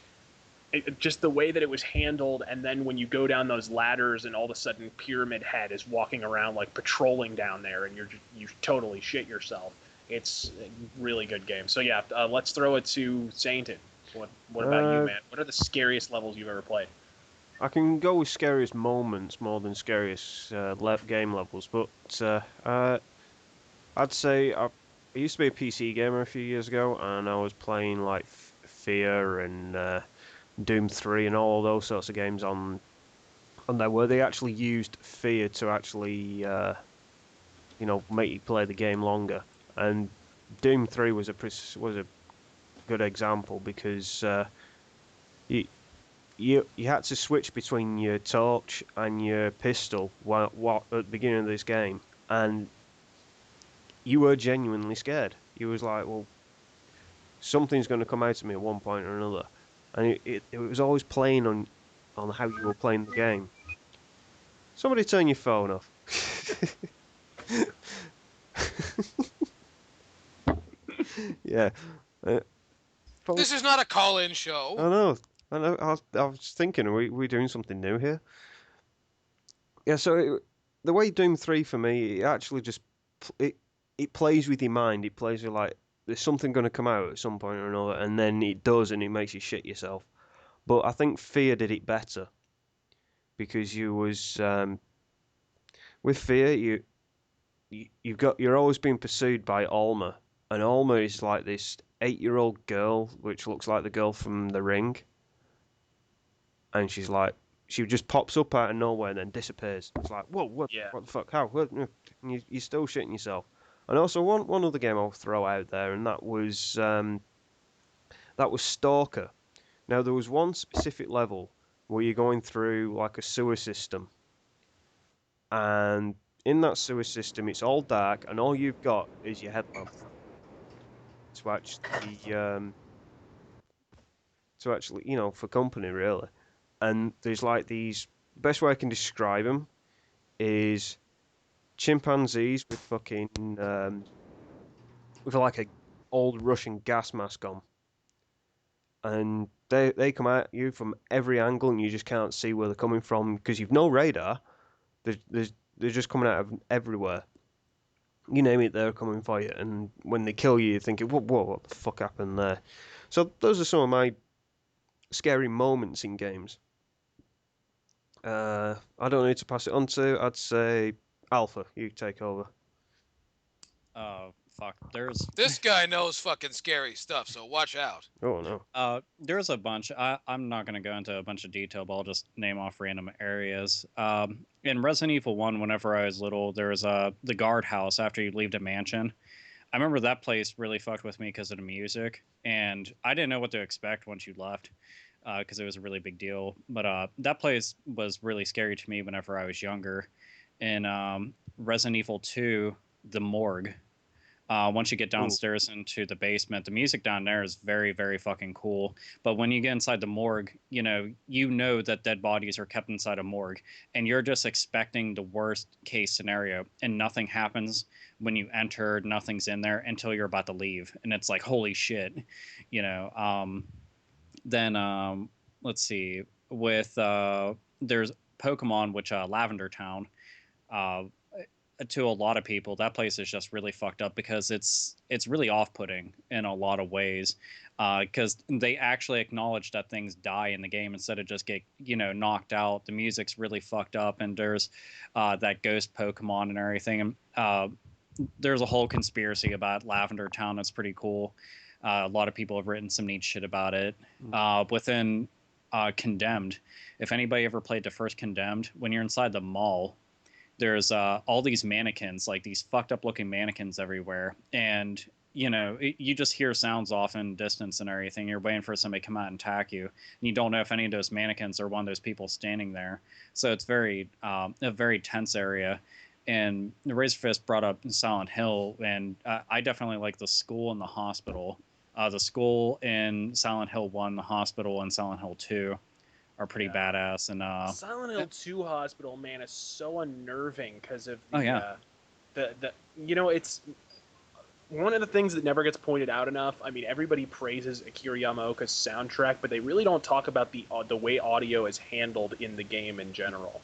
just the way that it was handled, and then when you go down those ladders and all of a sudden Pyramid Head is walking around like patrolling down there and you totally shit yourself. It's a really good game. So yeah, let's throw it to Sainted. What about you, man? What are the scariest levels you've ever played? I can go with scariest moments more than scariest game levels, but I'd say I used to be a PC gamer a few years ago, and I was playing like Fear and Doom 3 and all those sorts of games on there, where they actually used Fear to actually make you play the game longer. And Doom 3 was a good example because you had to switch between your torch and your pistol at the beginning of this game, and you were genuinely scared. You was like, well, something's going to come out of me at one point or another, and it was always playing on how you were playing the game. Somebody turn your phone off. Yeah. This is not a call-in show. I know. I was thinking, are we doing something new here? Yeah, so the way Doom 3 for me, it actually just it plays with your mind. It plays with like there's something going to come out at some point or another, and then it does, and it makes you shit yourself. But I think Fear did it better because you was with Fear you're always being pursued by Alma, and Alma is like this 8-year-old girl which looks like the girl from The Ring, and she just pops up out of nowhere and then disappears. It's like, whoa, what the fuck? How? You're still shitting yourself. And also one other game I'll throw out there, and that was Stalker. Now there was one specific level where you're going through like a sewer system, and in that sewer system it's all dark, and all you've got is your headlamp to actually for company, really. And there's like these. Best way I can describe them is chimpanzees with fucking with like a old Russian gas mask on, and they come at you from every angle, and you just can't see where they're coming from because you've no radar. They're just coming out of everywhere. You name it, they're coming for you. And when they kill you, you're thinking, whoa, what the fuck happened there? So those are some of my scary moments in games. I don't need to pass it on to. I'd say Alpha, you take over. Fuck. This guy knows fucking scary stuff, so watch out. Oh no. There's a bunch. I'm not gonna go into a bunch of detail, but I'll just name off random areas. In Resident Evil 1, whenever I was little, there was the guardhouse after you leave the mansion. I remember that place really fucked with me because of the music, and I didn't know what to expect once you left, because it was a really big deal. But that place was really scary to me whenever I was younger. In Resident Evil 2, the morgue. Once you get downstairs into the basement, the music down there is very, very fucking cool. But when you get inside the morgue, you know that dead bodies are kept inside a morgue, and you're just expecting the worst case scenario, and nothing happens when you enter. Nothing's in there until you're about to leave, and it's like, holy shit, Then let's see, with there's Pokemon, which Lavender Town. To a lot of people, that place is just really fucked up because it's really off-putting in a lot of ways, because they actually acknowledge that things die in the game instead of just get knocked out. The music's really fucked up, and there's that ghost Pokemon and everything. And there's a whole conspiracy about Lavender Town that's pretty cool. A lot of people have written some neat shit about it. Within Condemned, if anybody ever played the first Condemned, when you're inside the mall, there's all these mannequins, like these fucked up looking mannequins everywhere. And, you just hear sounds off in distance and everything. You're waiting for somebody to come out and attack you. And you don't know if any of those mannequins are one of those people standing there. So it's a very tense area. And Razorfist brought up Silent Hill, and I definitely like the school and the hospital. The school in Silent Hill 1, the hospital in Silent Hill 2. Are pretty badass. And Silent Hill 2 Hospital, man, is so unnerving because of it's one of the things that never gets pointed out enough. I mean, everybody praises Akira Yamaoka's soundtrack, but they really don't talk about the way audio is handled in the game in general.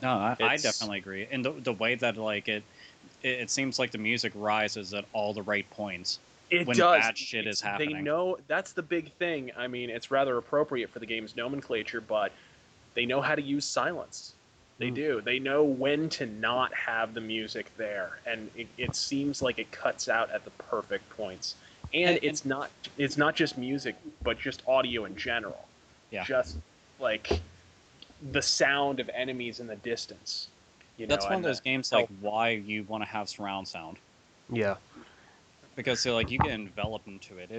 No, I definitely agree. And the way that it seems like the music rises at all the right points. When bad shit is happening. They know that's the big thing. I mean, it's rather appropriate for the game's nomenclature, but they know how to use silence. They do. They know when to not have the music there, and it seems like it cuts out at the perfect points. And it's not just music, but just audio in general. Yeah. Just like the sound of enemies in the distance. That's one of those games like why you want to have surround sound. Yeah. Because you get enveloped into it.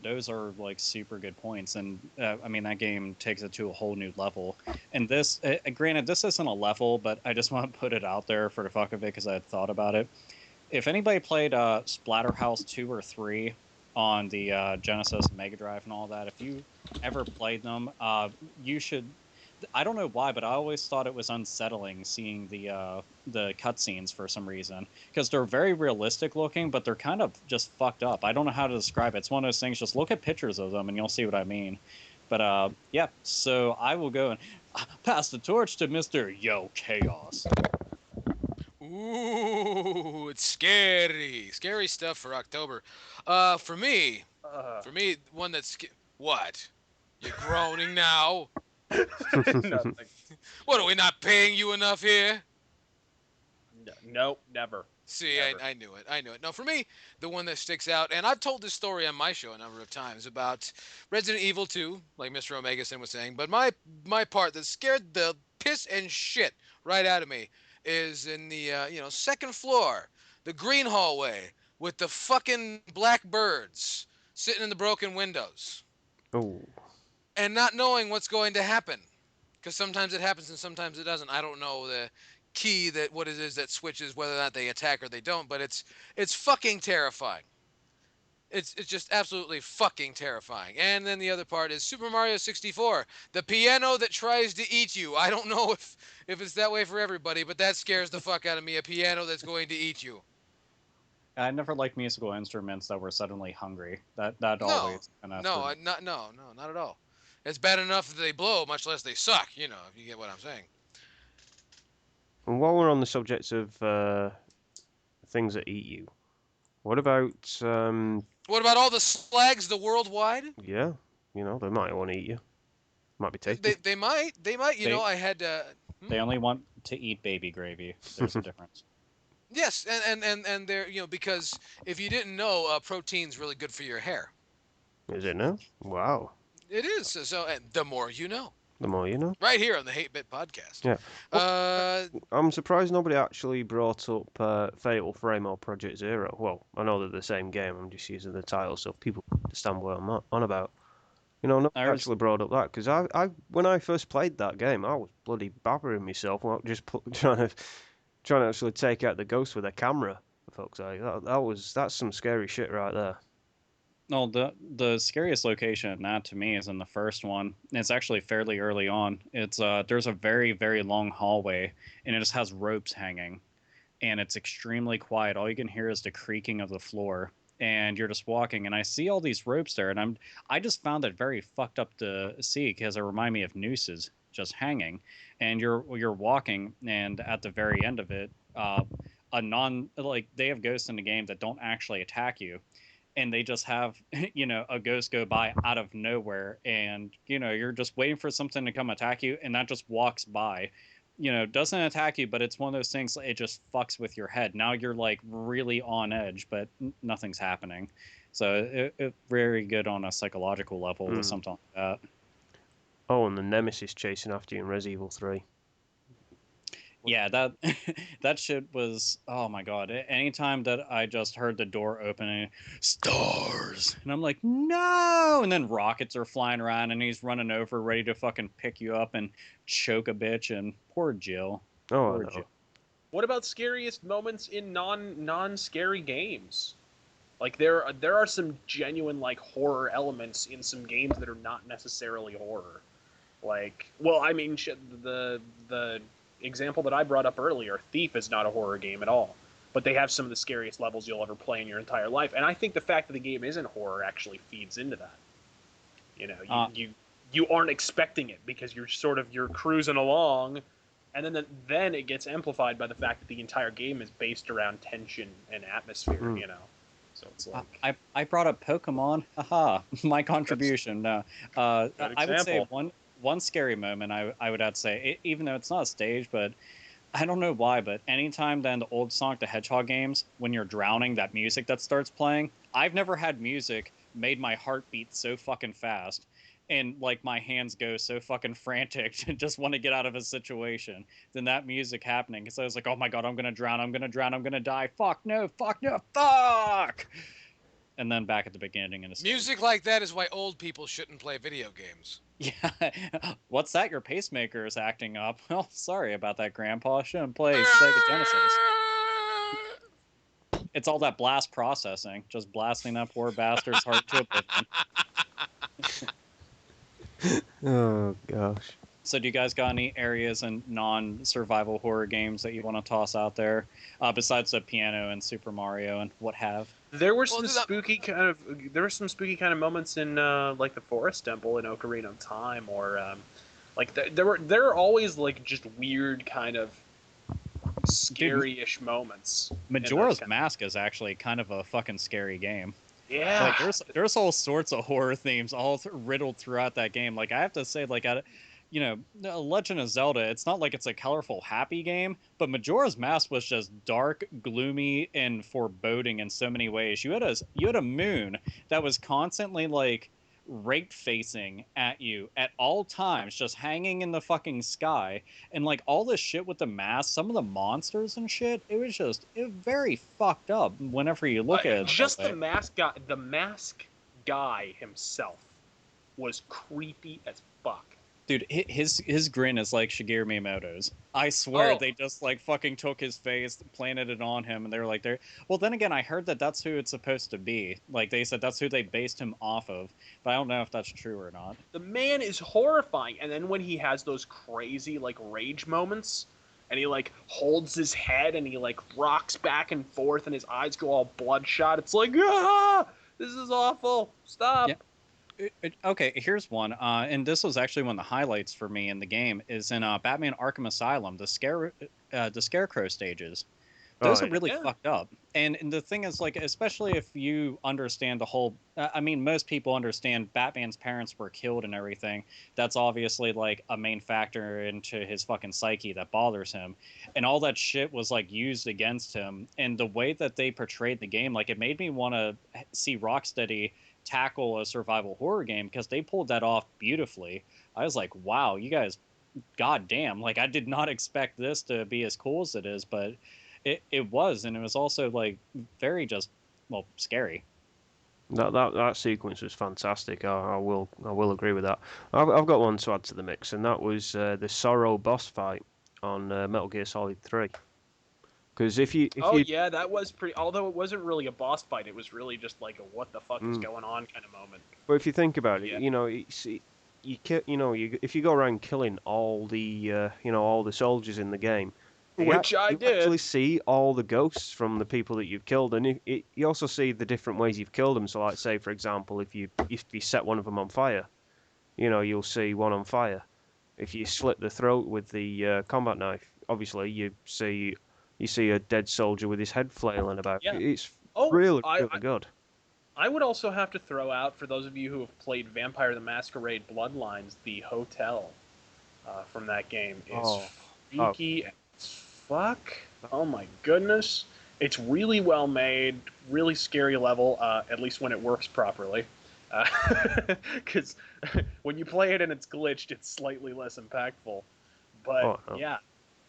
Those are like super good points, and I mean that game takes it to a whole new level. And this, granted, this isn't a level, but I just want to put it out there for the fuck of it because I had thought about it. If anybody played Splatterhouse 2 or 3 on the Genesis and Mega Drive and all that, if you ever played them, you should. I don't know why, but I always thought it was unsettling seeing the cutscenes for some reason, because they're very realistic looking, but they're kind of just fucked up. I don't know how to describe it. It's one of those things. Just look at pictures of them, and you'll see what I mean. But yeah. So I will go and pass the torch to Mr. YELLKAOS. Ooh, it's scary stuff for October. For me, one that's what? You're groaning now. Nothing. What, are we not paying you enough here? Nope, never. See, never. I knew it. No, for me, the one that sticks out, and I've told this story on my show a number of times about Resident Evil 2, like Mr. Omegason was saying, but my part that scared the piss and shit right out of me is in the second floor, the green hallway with the fucking black birds sitting in the broken windows. Oh. And not knowing what's going to happen, because sometimes it happens and sometimes it doesn't. I don't know the key what it is that switches whether or not they attack or they don't, but it's fucking terrifying. It's just absolutely fucking terrifying. And then the other part is Super Mario 64, the piano that tries to eat you. I don't know if it's that way for everybody, but that scares the fuck out of me. A piano that's going to eat you. I never liked musical instruments that were suddenly hungry. That always kind of not at all. It's bad enough that they blow, much less they suck, if you get what I'm saying. And while we're on the subject of things that eat you, what about... What about all the slags the worldwide? Yeah, they might want to eat you. Might be tasty. They might. I had... They only want to eat baby gravy. There's a difference. Yes, and they're, because if you didn't know, protein's really good for your hair. Is it now? Wow. It is. So and the more you know. The more you know. Right here on the Hate-Bit podcast. Yeah. I'm surprised nobody actually brought up Fatal Frame or Project Zero. Well, I know they're the same game. I'm just using the title so people understand what I'm on about. Nobody actually brought up that, because when I first played that game, I was bloody babbering myself, trying to trying to actually take out the ghost with a camera. For fuck's sake, that's some scary shit right there. No, the scariest location in that to me is in the first one. It's actually fairly early on. It's there's a very, very long hallway, and it just has ropes hanging, and it's extremely quiet. All you can hear is the creaking of the floor, and you're just walking. And I see all these ropes there, and I just found it very fucked up to see because it remind me of nooses just hanging. And you're walking, and at the very end of it, a non like they have ghosts in the game that don't actually attack you, and they just have a ghost go by out of nowhere, and you're just waiting for something to come attack you, and that just walks by, doesn't attack you, but it's one of those things, it just fucks with your head. Now you're like really on edge, but nothing's happening. So it very good on a psychological level with something like that. Oh, and the Nemesis chasing after you in Resident Evil 3. Yeah, that that shit was, oh my god. Anytime that I just heard the door opening, stars, and I'm like, no, and then rockets are flying around, and he's running over, ready to fucking pick you up and choke a bitch, and poor Jill. Oh, Poor no. Jill. What about scariest moments in non-scary games? Like there are some genuine like horror elements in some games that are not necessarily horror. Like, well, I mean, the example that I brought up earlier, Thief is not a horror game at all, but they have some of the scariest levels you'll ever play in your entire life. And I think the fact that the game isn't horror actually feeds into that. You aren't expecting it because you're cruising along, and then it gets amplified by the fact that the entire game is based around tension and atmosphere. So it's like I brought up Pokemon. Haha, my contribution. No, I would say one scary moment I would have to say, even though it's not a stage, but I don't know why, but anytime then the old Sonic the Hedgehog games, when you're drowning, that music that starts playing, I've never had music made my heart beat so fucking fast, and like my hands go so fucking frantic to just want to get out of a situation than that music happening. So I was like, oh my god, I'm gonna drown, I'm gonna die, fuck no, fuck. And then back at the beginning in a stage. Music like that is why old people shouldn't play video games. Yeah. What's that? Your pacemaker is acting up. Oh, sorry about that, Grandpa. Shouldn't play Sega Genesis. It's all that blast processing. Just blasting that poor bastard's heart to oblivion. Oh, gosh. So do you guys got any areas in non-survival horror games that you want to toss out there? Besides the piano and Super Mario and what have? there were some spooky kind of moments in like the Forest Temple in Ocarina of Time, or like there are always like just weird kind of scary-ish moments. Majora's Mask is actually kind of a fucking scary game. Yeah, like there's all sorts of horror themes all riddled throughout that game. Like I have to say, like Legend of Zelda, it's not like it's a colorful, happy game, but Majora's Mask was just dark, gloomy, and foreboding in so many ways. You had a moon that was constantly like rape facing at you at all times, just hanging in the fucking sky, and like all this shit with the mask, some of the monsters and shit, it was very fucked up whenever you look at it. Just the mask guy himself was creepy as fuck. Dude, his grin is like Shigeru Miyamoto's. I swear they just like fucking took his face, planted it on him, and they were like, well, then again, I heard that that's who it's supposed to be. Like they said that's who they based him off of, but I don't know if that's true or not. The man is horrifying, and then when he has those crazy like rage moments, and he like holds his head and he like rocks back and forth, and his eyes go all bloodshot. It's like, this is awful. Stop. Yeah. Okay, here's one, and this was actually one of the highlights for me in the game, is in Batman Arkham Asylum, the Scarecrow stages. Those are really fucked up. And the thing is, like, especially if you understand the whole... I mean, most people understand Batman's parents were killed and everything. That's obviously, like, a main factor into his fucking psyche that bothers him. And all that shit was, like, used against him. And the way that they portrayed the game, like, it made me want to see Rocksteady tackle a survival horror game, because they pulled that off beautifully. I was like, wow, you guys, goddamn, like I did not expect this to be as cool as it is, but it was, and it was also like very just scary. That sequence was fantastic. I will agree with that. I've got one to add to the mix, and that was the Sorrow boss fight on Metal Gear Solid 3. Because if you yeah, that was pretty. Although it wasn't really a boss fight, it was really just like a "what the fuck is going on" kind of moment. But if you think about it, Yeah. if you go around killing all the all the soldiers in the game, Which I you did. actually see all the ghosts from the people that you've killed, and you also see the different ways you've killed them. So, like, say for example, if you set one of them on fire, you'll see one on fire. If you slit the throat with the combat knife, obviously you see a dead soldier with his head flailing about. Yeah. It's Oh, really I good. I would also have to throw out, for those of you who have played Vampire the Masquerade Bloodlines, the hotel from that game is freaky as fuck. Oh my goodness. It's really well made, really scary level, at least when it works properly. Because when you play it and it's glitched, it's slightly less impactful. But yeah,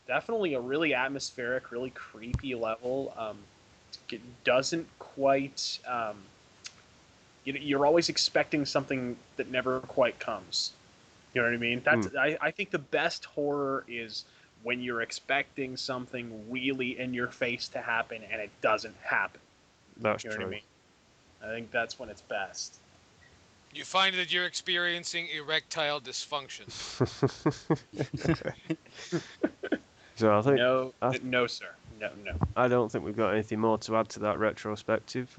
definitely a really atmospheric, really creepy level. It doesn't quite... you're always expecting something that never quite comes. You know what I mean? That's I think the best horror is when you're expecting something really in your face to happen and it doesn't happen. That's You know true. what I mean? I think that's when it's best. You find that you're experiencing erectile dysfunction. So I think No, sir. No. I don't think we've got anything more to add to that retrospective.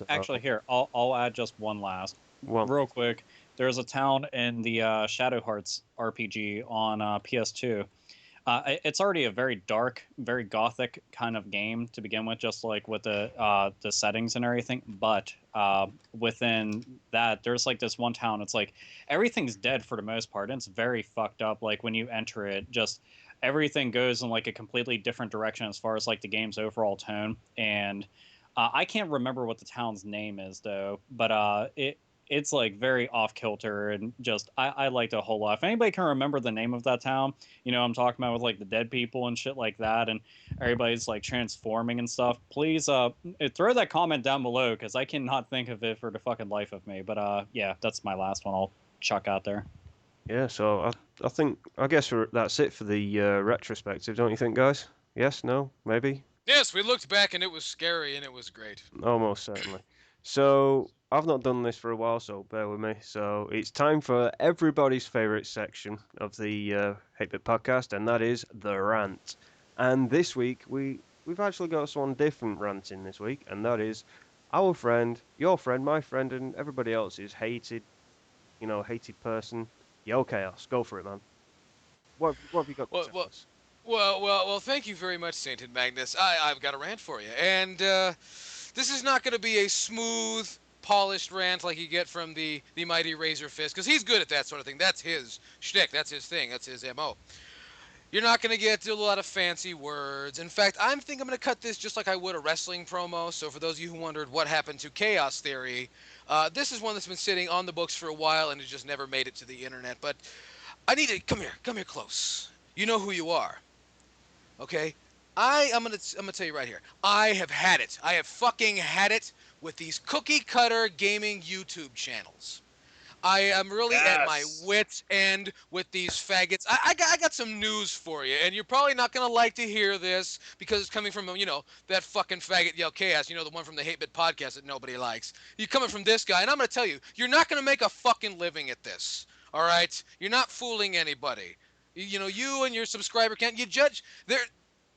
Actually, here I'll add just one last, real quick. There's a town in the Shadow Hearts RPG on PS2. It's already a very dark, very gothic kind of game to begin with, just like with the settings and everything. But within that, there's like this one town. It's like everything's dead for the most part, and it's very fucked up. Like when you enter it, just everything goes in like a completely different direction as far as like the game's overall tone. And I can't remember what the town's name is though, but it's like very off kilter, and just I liked it a whole lot. If anybody can remember the name of that town, I'm talking about, with like the dead people and shit like that, and everybody's like transforming and stuff, please throw that comment down below, because I cannot think of it for the fucking life of me. But yeah, that's my last one I'll chuck out there. Yeah, so I guess that's it for the retrospective, don't you think, guys? Yes, no, maybe? Yes, we looked back and it was scary and it was great. Almost certainly. So I've not done this for a while, so bear with me. So it's time for everybody's favourite section of the Hate-Bit podcast, and that is the rant. And this week we've actually got someone different ranting this week, and that is our friend, your friend, my friend, and everybody else's hated person, YELLKAOS. Go for it, man. What have you got to tell us? Well, thank you very much, Sainted Magnus. I've got a rant for you. And this is not going to be a smooth, polished rant like you get from the mighty Razor Fist, because he's good at that sort of thing. That's his shtick. That's his thing. That's his MO. You're not going to get a lot of fancy words. In fact, I think I'm going to cut this just like I would a wrestling promo. So for those of you who wondered what happened to Chaos Theory, this is one that's been sitting on the books for a while and it just never made it to the internet. But I need to come here close. You know who you are, okay? I'm gonna tell you right here. I have had it. I have fucking had it with these cookie cutter gaming YouTube channels. I am really at my wit's end with these faggots. I got some news for you, and you're probably not gonna like to hear this because it's coming from that fucking faggot YELLKAOS, the one from the Hate-Bit podcast that nobody likes. You're coming from this guy, and I'm gonna tell you, you're not gonna make a fucking living at this. All right, you're not fooling anybody. You and your subscriber count. You judge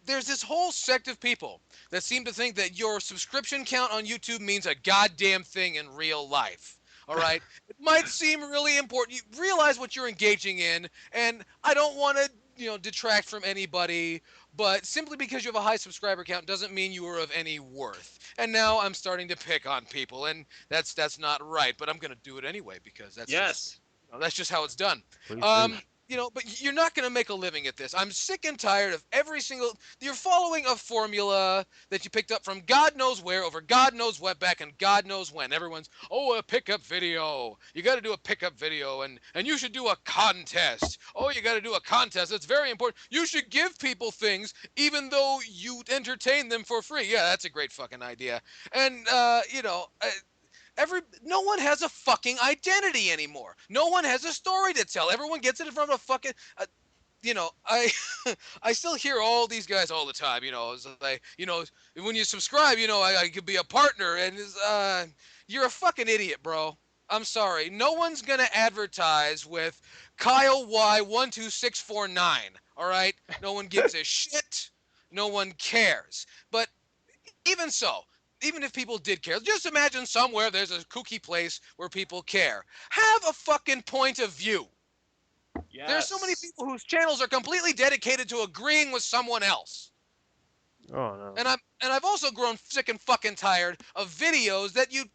There's this whole sect of people that seem to think that your subscription count on YouTube means a goddamn thing in real life. All right? It might seem really important. You realize what you're engaging in, and I don't want to, detract from anybody, but simply because you have a high subscriber count doesn't mean you are of any worth. And now I'm starting to pick on people, and that's not right, but I'm going to do it anyway because that's just how it's done. But you're not going to make a living at this. I'm sick and tired of you're following a formula that you picked up from God knows where over God knows what back and God knows when. Everyone's, a pickup video. You got to do a pickup video and you should do a contest. You got to do a contest. It's very important. You should give people things even though you entertain them for free. Yeah, that's a great fucking idea. And, no one has a fucking identity anymore. No one has a story to tell. Everyone gets it in front of a fucking... I I still hear all these guys all the time. It's like, when you subscribe, I could be a partner, and you're a fucking idiot, bro. I'm sorry. No one's gonna advertise with Kyle Y12649. All right. No one gives a shit. No one cares. But even so, even if people did care, just imagine somewhere there's a kooky place where people care. Have a fucking point of view. Yes. There's so many people whose channels are completely dedicated to agreeing with someone else. Oh no. And I've also grown sick and fucking tired of videos that you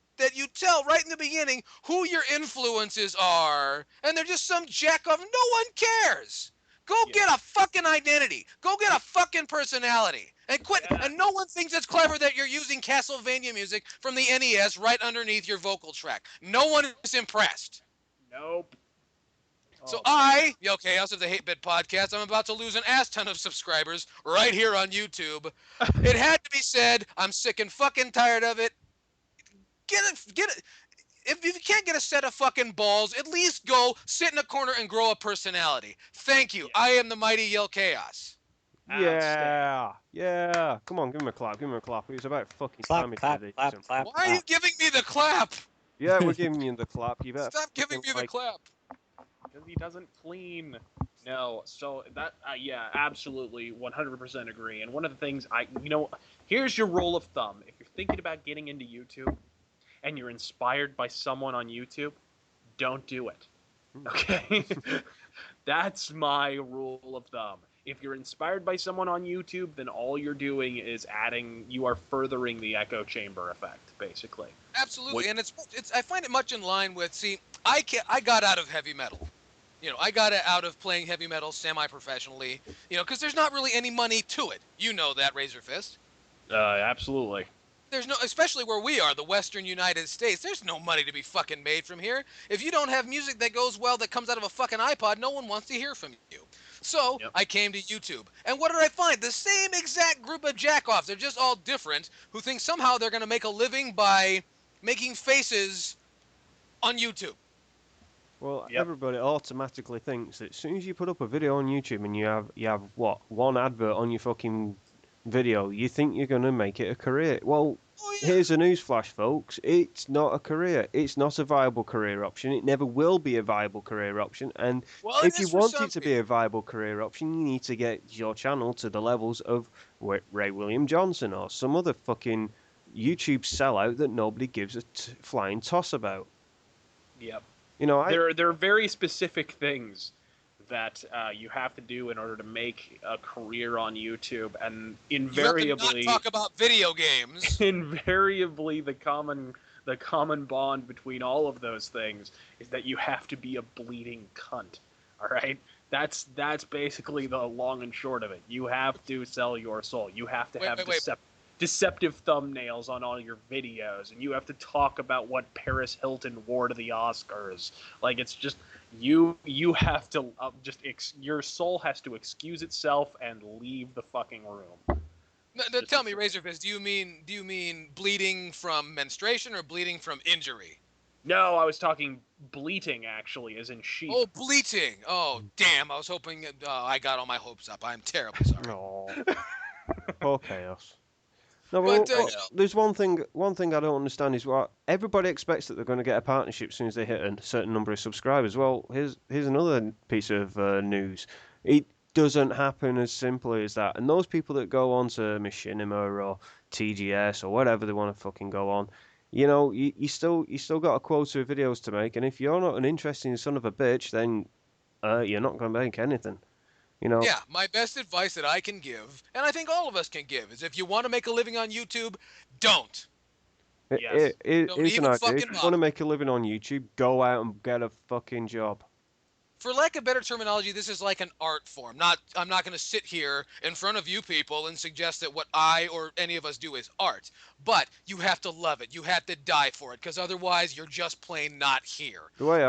tell right in the beginning who your influences are, and they're just some jack off. No one cares. Go get a fucking identity. Go get a fucking personality. And quit. Yeah. And no one thinks it's clever that you're using Castlevania music from the NES right underneath your vocal track. No one is impressed. Nope. So I, YELLKAOS of the Hate-Bit Podcast, I'm about to lose an ass ton of subscribers right here on YouTube. It had to be said. I'm sick and fucking tired of it. Get it. If you can't get a set of fucking balls, at least go sit in a corner and grow a personality. Thank you. I am the mighty YELLKAOS. Yeah. Come on, give him a clap. Give him a clap. It's about fucking time. Clap. Why are you giving me the clap? Yeah, we're giving you the clap. You better Stop giving me the clap. Because he doesn't clean. No, so that, yeah, absolutely, 100% agree. And one of the things here's your rule of thumb. If you're thinking about getting into YouTube and you're inspired by someone on YouTube, don't do it. Okay? That's my rule of thumb. If you're inspired by someone on YouTube, then all you're doing is you are furthering the echo chamber effect, basically. Absolutely, and it's I find it much in line with, I got out of heavy metal. I got out of playing heavy metal semi-professionally, because there's not really any money to it. You know that, Razor Fist. Absolutely. There's no, especially where we are, the Western United States, there's no money to be fucking made from here. If you don't have music that goes well that comes out of a fucking iPod, no one wants to hear from you. So, I came to YouTube. And what did I find? The same exact group of jackoffs. They're just all different, who think somehow they're going to make a living by making faces on YouTube. Well, everybody automatically thinks that as soon as you put up a video on YouTube and you have what, one advert on your fucking video, you think you're gonna make it a career. Well, here's a newsflash, folks. It's not a career. It's not a viable career option. It never will be a viable career option. And if you want it to be a viable career option, you need to get your channel to the levels of Ray William Johnson or some other fucking YouTube sellout that nobody gives a flying toss about. Yep. There are very specific things that you have to do in order to make a career on YouTube, and invariably you have to not talk about video games. Invariably, the common bond between all of those things is that you have to be a bleeding cunt. All right, that's basically the long and short of it. You have to sell your soul. You have to have deceptive thumbnails on all your videos, and you have to talk about what Paris Hilton wore to the Oscars. Like, it's just you have to your soul has to excuse itself and leave the fucking room. No, tell me, Razorfist, do you mean bleeding from menstruation or bleeding from injury? No, I was talking bleating, actually, as in sheep. Oh, bleating. Oh, damn. I was hoping I got all my hopes up. I'm terribly sorry. No. Poor Chaos. No, but there's one thing I don't understand is what everybody expects that they're going to get a partnership as soon as they hit a certain number of subscribers. Well, here's another piece of news. It doesn't happen as simply as that. And those people that go on to Machinima or TGS or whatever they want to fucking go on, you still got a quota of videos to make. And if you're not an interesting son of a bitch, then you're not going to make anything. Yeah, my best advice that I can give, and I think all of us can give, is if you want to make a living on YouTube, don't. Here's an idea. If you want to make a living on YouTube, go out and get a fucking job. For lack of better terminology, this is like an art form. I'm not going to sit here in front of you people and suggest that what I or any of us do is art. But you have to love it. You have to die for it, because otherwise you're just plain not here. The way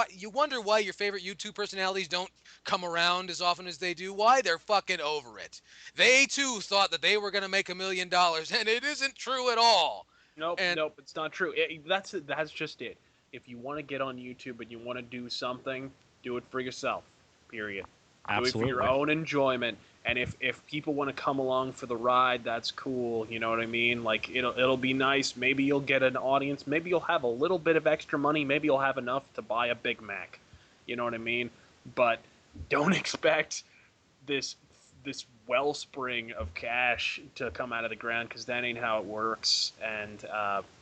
you wonder why your favorite YouTube personalities don't come around as often as they do? Why? They're fucking over it. They too thought that they were going to make $1 million, and it isn't true at all. Nope, it's not true. That's just it. If you want to get on YouTube and you want to do something, do it for yourself. Period. Absolutely. Do it for your own enjoyment. And if people want to come along for the ride, that's cool. You know what I mean? Like it'll be nice. Maybe you'll get an audience. Maybe you'll have a little bit of extra money. Maybe you'll have enough to buy a Big Mac. You know what I mean? But don't expect this wellspring of cash to come out of the ground, because that ain't how it works. And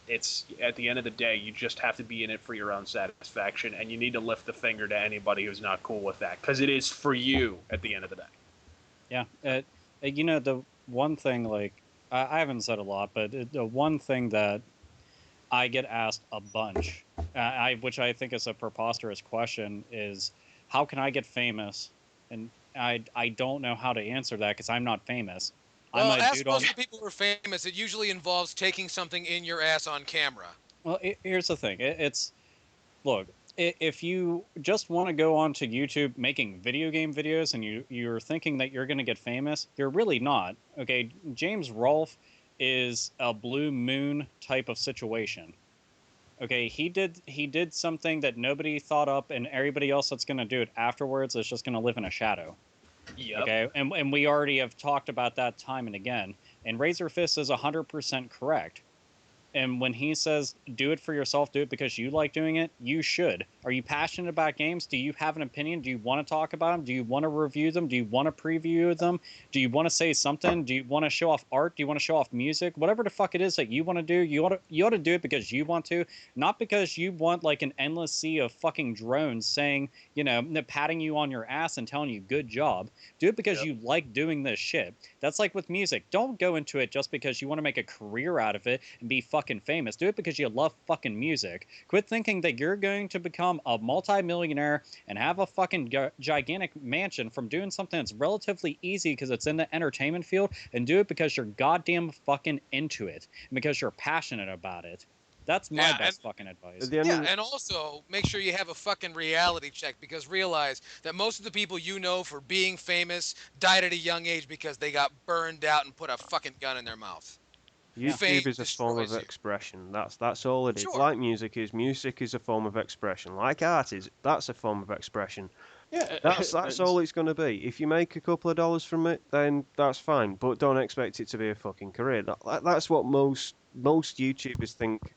it's at the end of the day, you just have to be in it for your own satisfaction, and you need to lift the finger to anybody who's not cool with that, because it is for you at the end of the day. Yeah, you know, the one thing, like, I haven't said a lot, but the one thing that I get asked a bunch, which I think is a preposterous question, is how can I get famous? And I don't know how to answer that because I'm not famous. Well, I'm a ask dude most of the people who are famous. It usually involves taking something in your ass on camera. Well, here's the thing. Look, if you just want to go onto YouTube making video game videos and you're thinking that you're going to get famous, you're really not. Okay, James Rolfe is a Blue Moon type of situation. Okay, he did something that nobody thought up, and everybody else that's going to do it afterwards is just going to live in a shadow. Yep. Okay, and we already have talked about that time and again. And Razor Fist is 100% correct. And when he says, do it for yourself, do it because you like doing it, you should. Are you passionate about games? Do you have an opinion? Do you want to talk about them? Do you want to review them? Do you want to preview them? Do you want to say something? Do you want to show off art? Do you want to show off music? Whatever the fuck it is that you want to do, you ought to do it because you want to, not because you want like an endless sea of fucking drones saying, you know, patting you on your ass and telling you good job. Do it because you like doing this shit. That's like with music. Don't go into it just because you want to make a career out of it and be fucking famous. Do it because you love fucking music. Quit thinking that you're going to become a multi-millionaire and have a fucking gigantic mansion from doing something that's relatively easy because it's in the entertainment field, and do it because you're goddamn fucking into it and because you're passionate about it. That's my best fucking advice. Yeah, and also make sure you have a fucking reality check, because realize that most of the people you know for being famous died at a young age because they got burned out and put a fucking gun in their mouth. YouTube is a form of expression. That's all it is. Sure. Like music is a form of expression. Like art is, that's a form of expression. Yeah, That's all it's going to be. If you make a couple of dollars from it, then that's fine. But don't expect it to be a fucking career. That's what most YouTubers think.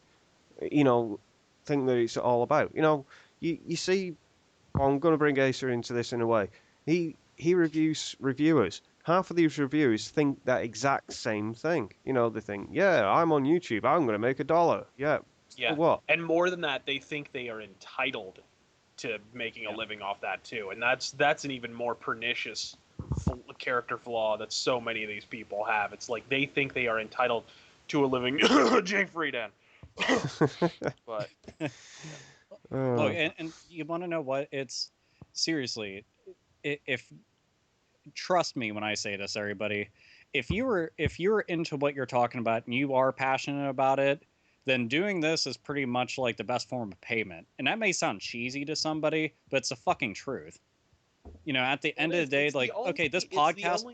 You know, think that it's all about. You know, you see, I'm going to bring Acer into this in a way. He reviews reviewers. Half of these reviewers think that exact same thing. You know, they think, yeah, I'm on YouTube, I'm going to make $1. Yeah. Yeah. For what? And more than that, they think they are entitled to making a living off that too. And that's an even more pernicious character flaw that so many of these people have. It's like they think they are entitled to a living. Jay Freedan. But look, and you want to know what? It's seriously, if trust me when I say this, everybody, if you're into what you're talking about and you are passionate about it, then doing this is pretty much like the best form of payment. And that may sound cheesy to somebody, but it's the fucking truth. You know, at the end of the day, like, okay, this podcast.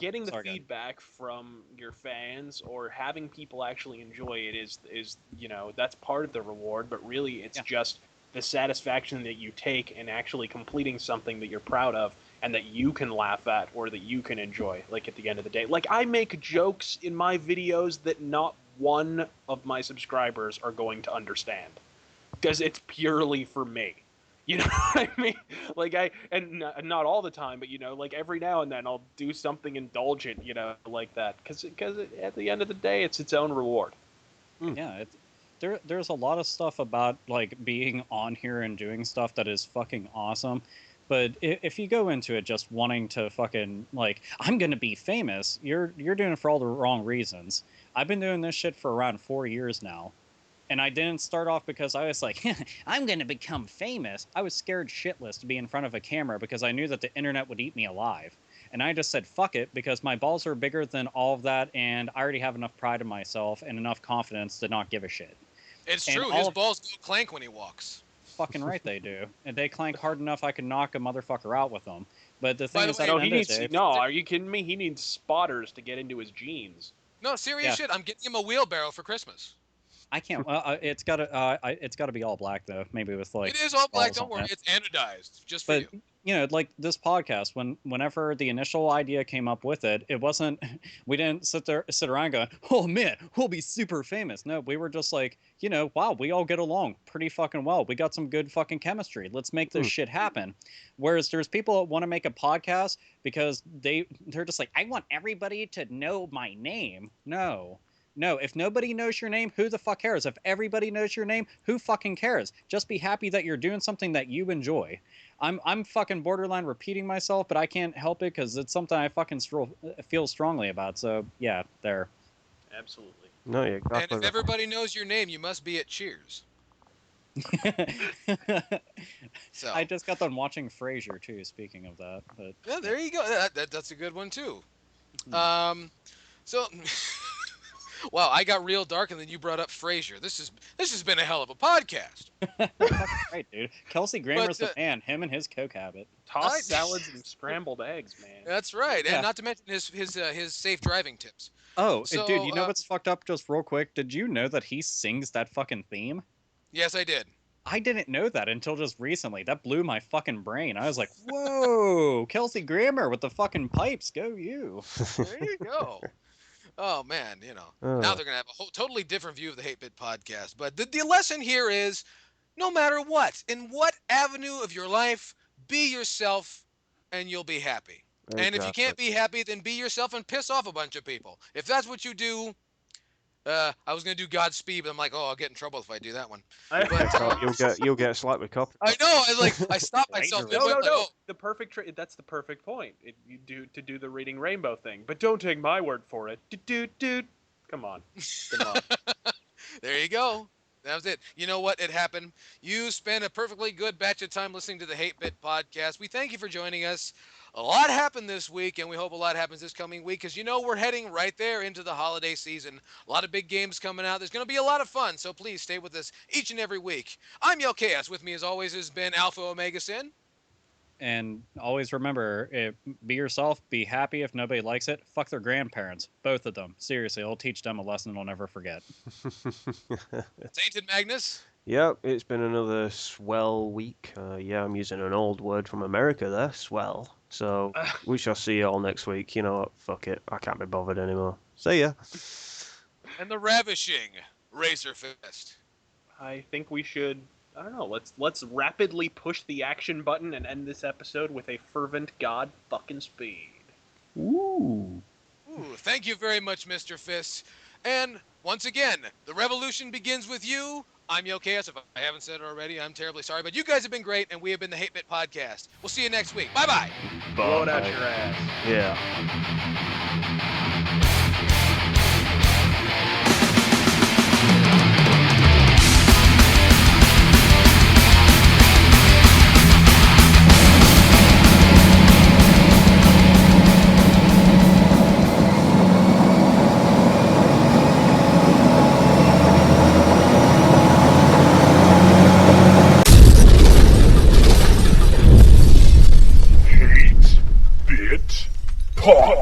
Getting the feedback from your fans or having people actually enjoy it is you know, that's part of the reward, but really it's just the satisfaction that you take in actually completing something that you're proud of and that you can laugh at or that you can enjoy, like at the end of the day. Like, I make jokes in my videos that not one of my subscribers are going to understand because it's purely for me. You know what I mean? Like, not all the time, but, you know, like every now and then I'll do something indulgent, you know, like that. Because at the end of the day, it's its own reward. Yeah, there's a lot of stuff about, like, being on here and doing stuff that is fucking awesome. But if you go into it just wanting to fucking, like, I'm going to be famous, you're doing it for all the wrong reasons. I've been doing this shit for around 4 years now. And I didn't start off because I was like, I'm going to become famous. I was scared shitless to be in front of a camera because I knew that the internet would eat me alive. And I just said, fuck it, because my balls are bigger than all of that, and I already have enough pride in myself and enough confidence to not give a shit. It's true. His balls do clank when he walks. Fucking right they do. And they clank hard enough I could knock a motherfucker out with them. But the thing is that are you kidding me? He needs spotters to get into his jeans. No, serious shit. I'm getting him a wheelbarrow for Christmas. I can't. It's got to be all black though. Maybe with like. It is all black. Don't worry. It's anodized just for you. like this podcast, whenever the initial idea came up with it, it wasn't, we didn't sit around going, oh man, we'll be super famous. No, we were just like, wow, we all get along pretty fucking well. We got some good fucking chemistry. Let's make this shit happen. Whereas there's people that want to make a podcast because they're just like, I want everybody to know my name. No, if nobody knows your name, who the fuck cares? If everybody knows your name, who fucking cares? Just be happy that you're doing something that you enjoy. I'm fucking borderline repeating myself, but I can't help it because it's something I fucking feel strongly about. So yeah, there. Absolutely. No, yeah. And if everybody knows your name, you must be at Cheers. So I just got done watching Frasier too. Speaking of that, but yeah, there you go. That's a good one too. So. Wow, I got real dark, and then you brought up Frasier. This has been a hell of a podcast. Right, dude. Kelsey Grammer's the man. Him and his coke habit. Tossed salads and scrambled eggs, man. That's right, and not to mention his safe driving tips. Oh, So, dude, you know what's fucked up? Just real quick, did you know that he sings that fucking theme? Yes, I did. I didn't know that until just recently. That blew my fucking brain. I was like, whoa, Kelsey Grammer with the fucking pipes. Go you. There you go. Oh man, now they're gonna have a whole totally different view of the Hate-Bit podcast. But the lesson here is, no matter what, in what avenue of your life, be yourself, and you'll be happy. Exactly. And if you can't be happy, then be yourself and piss off a bunch of people. If that's what you do, I was gonna do Godspeed, but I'm like, oh, I'll get in trouble if I do that one. You'll get slapped with copy. I know. I stopped myself. No. Oh. The perfect that's the perfect point. You do the reading rainbow thing, but don't take my word for it. Come on. There you go. That was it. You know what? It happened. You spent a perfectly good batch of time listening to the Hate-Bit podcast. We thank you for joining us. A lot happened this week, and we hope a lot happens this coming week, because we're heading right there into the holiday season. A lot of big games coming out. There's going to be a lot of fun, so please stay with us each and every week. I'm YELLKAOS. With me, as always, has been Alpha Omega Sin. And always remember, be yourself, be happy. If nobody likes it, fuck their grandparents. Both of them. Seriously, it'll teach them a lesson they'll never forget. Tainted Magnus. Yep, it's been another swell week. I'm using an old word from America there, swell. So we shall see you all next week. You know what? Fuck it. I can't be bothered anymore. See ya. And the ravishing Razor Fist. I think we should. I don't know. Let's rapidly push the action button and end this episode with a fervent god fucking speed. Ooh. Thank you very much, Mr. Fist. And once again, the revolution begins with you. I'm YELLKAOS. If I haven't said it already, I'm terribly sorry. But you guys have been great, and we have been the Hate-Bit podcast. We'll see you next week. Bye-bye. Blow it out your ass. Yeah. Hate-Bit Podcast.